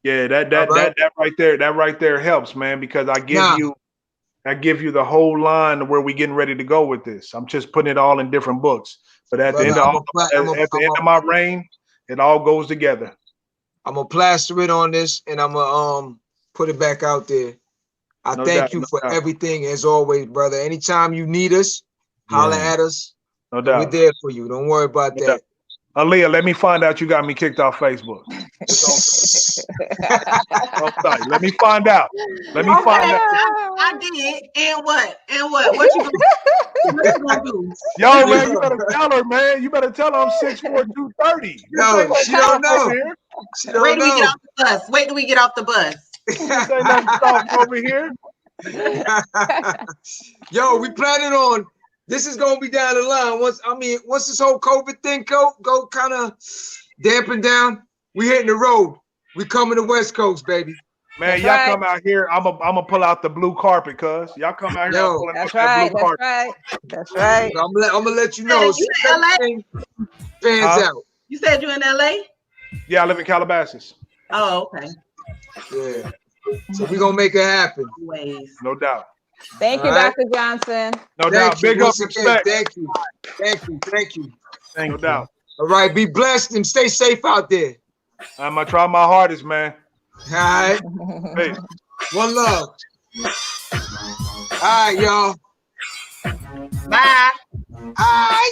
Yeah, that right there helps, man, because I give you the whole line of where we getting ready to go with this. I'm just putting it all in different books. But at the end of my reign, it all goes together. I'm gonna plaster it on this and I'm gonna put it back out there. I thank you for everything as always, brother. Anytime you need us, holler at us. No doubt. We're there for you. Don't worry about that. Aaliyah, let me find out you got me kicked off Facebook. Let me find out. I did. And what? What you gonna do? Yo, man, you better tell her, man. You better tell her I'm 6'4", 230. No, she don't know. Wait till we get off the bus. Wait till we get off the bus. This ain't nothing soft over here. Yo, we planning on. This is gonna be down the line. Once this whole COVID thing go kind of dampen down, we hitting the road. We coming to West Coast, baby. Man, y'all come out here. I'm gonna pull out the blue carpet, cuz y'all come out here. Yo, that's right. That's right. I'm gonna let you know. You in LA? Fans out. You said you in LA? Yeah, I live in Calabasas. Oh, okay. Yeah. So we gonna make it happen. No doubt. Thank you, Dr. Johnson. No doubt. Big up, respect. Thank you. No doubt. All right, be blessed and stay safe out there. I'm gonna try my hardest, man. All right. Hey. One love. All right, y'all. Bye. All right.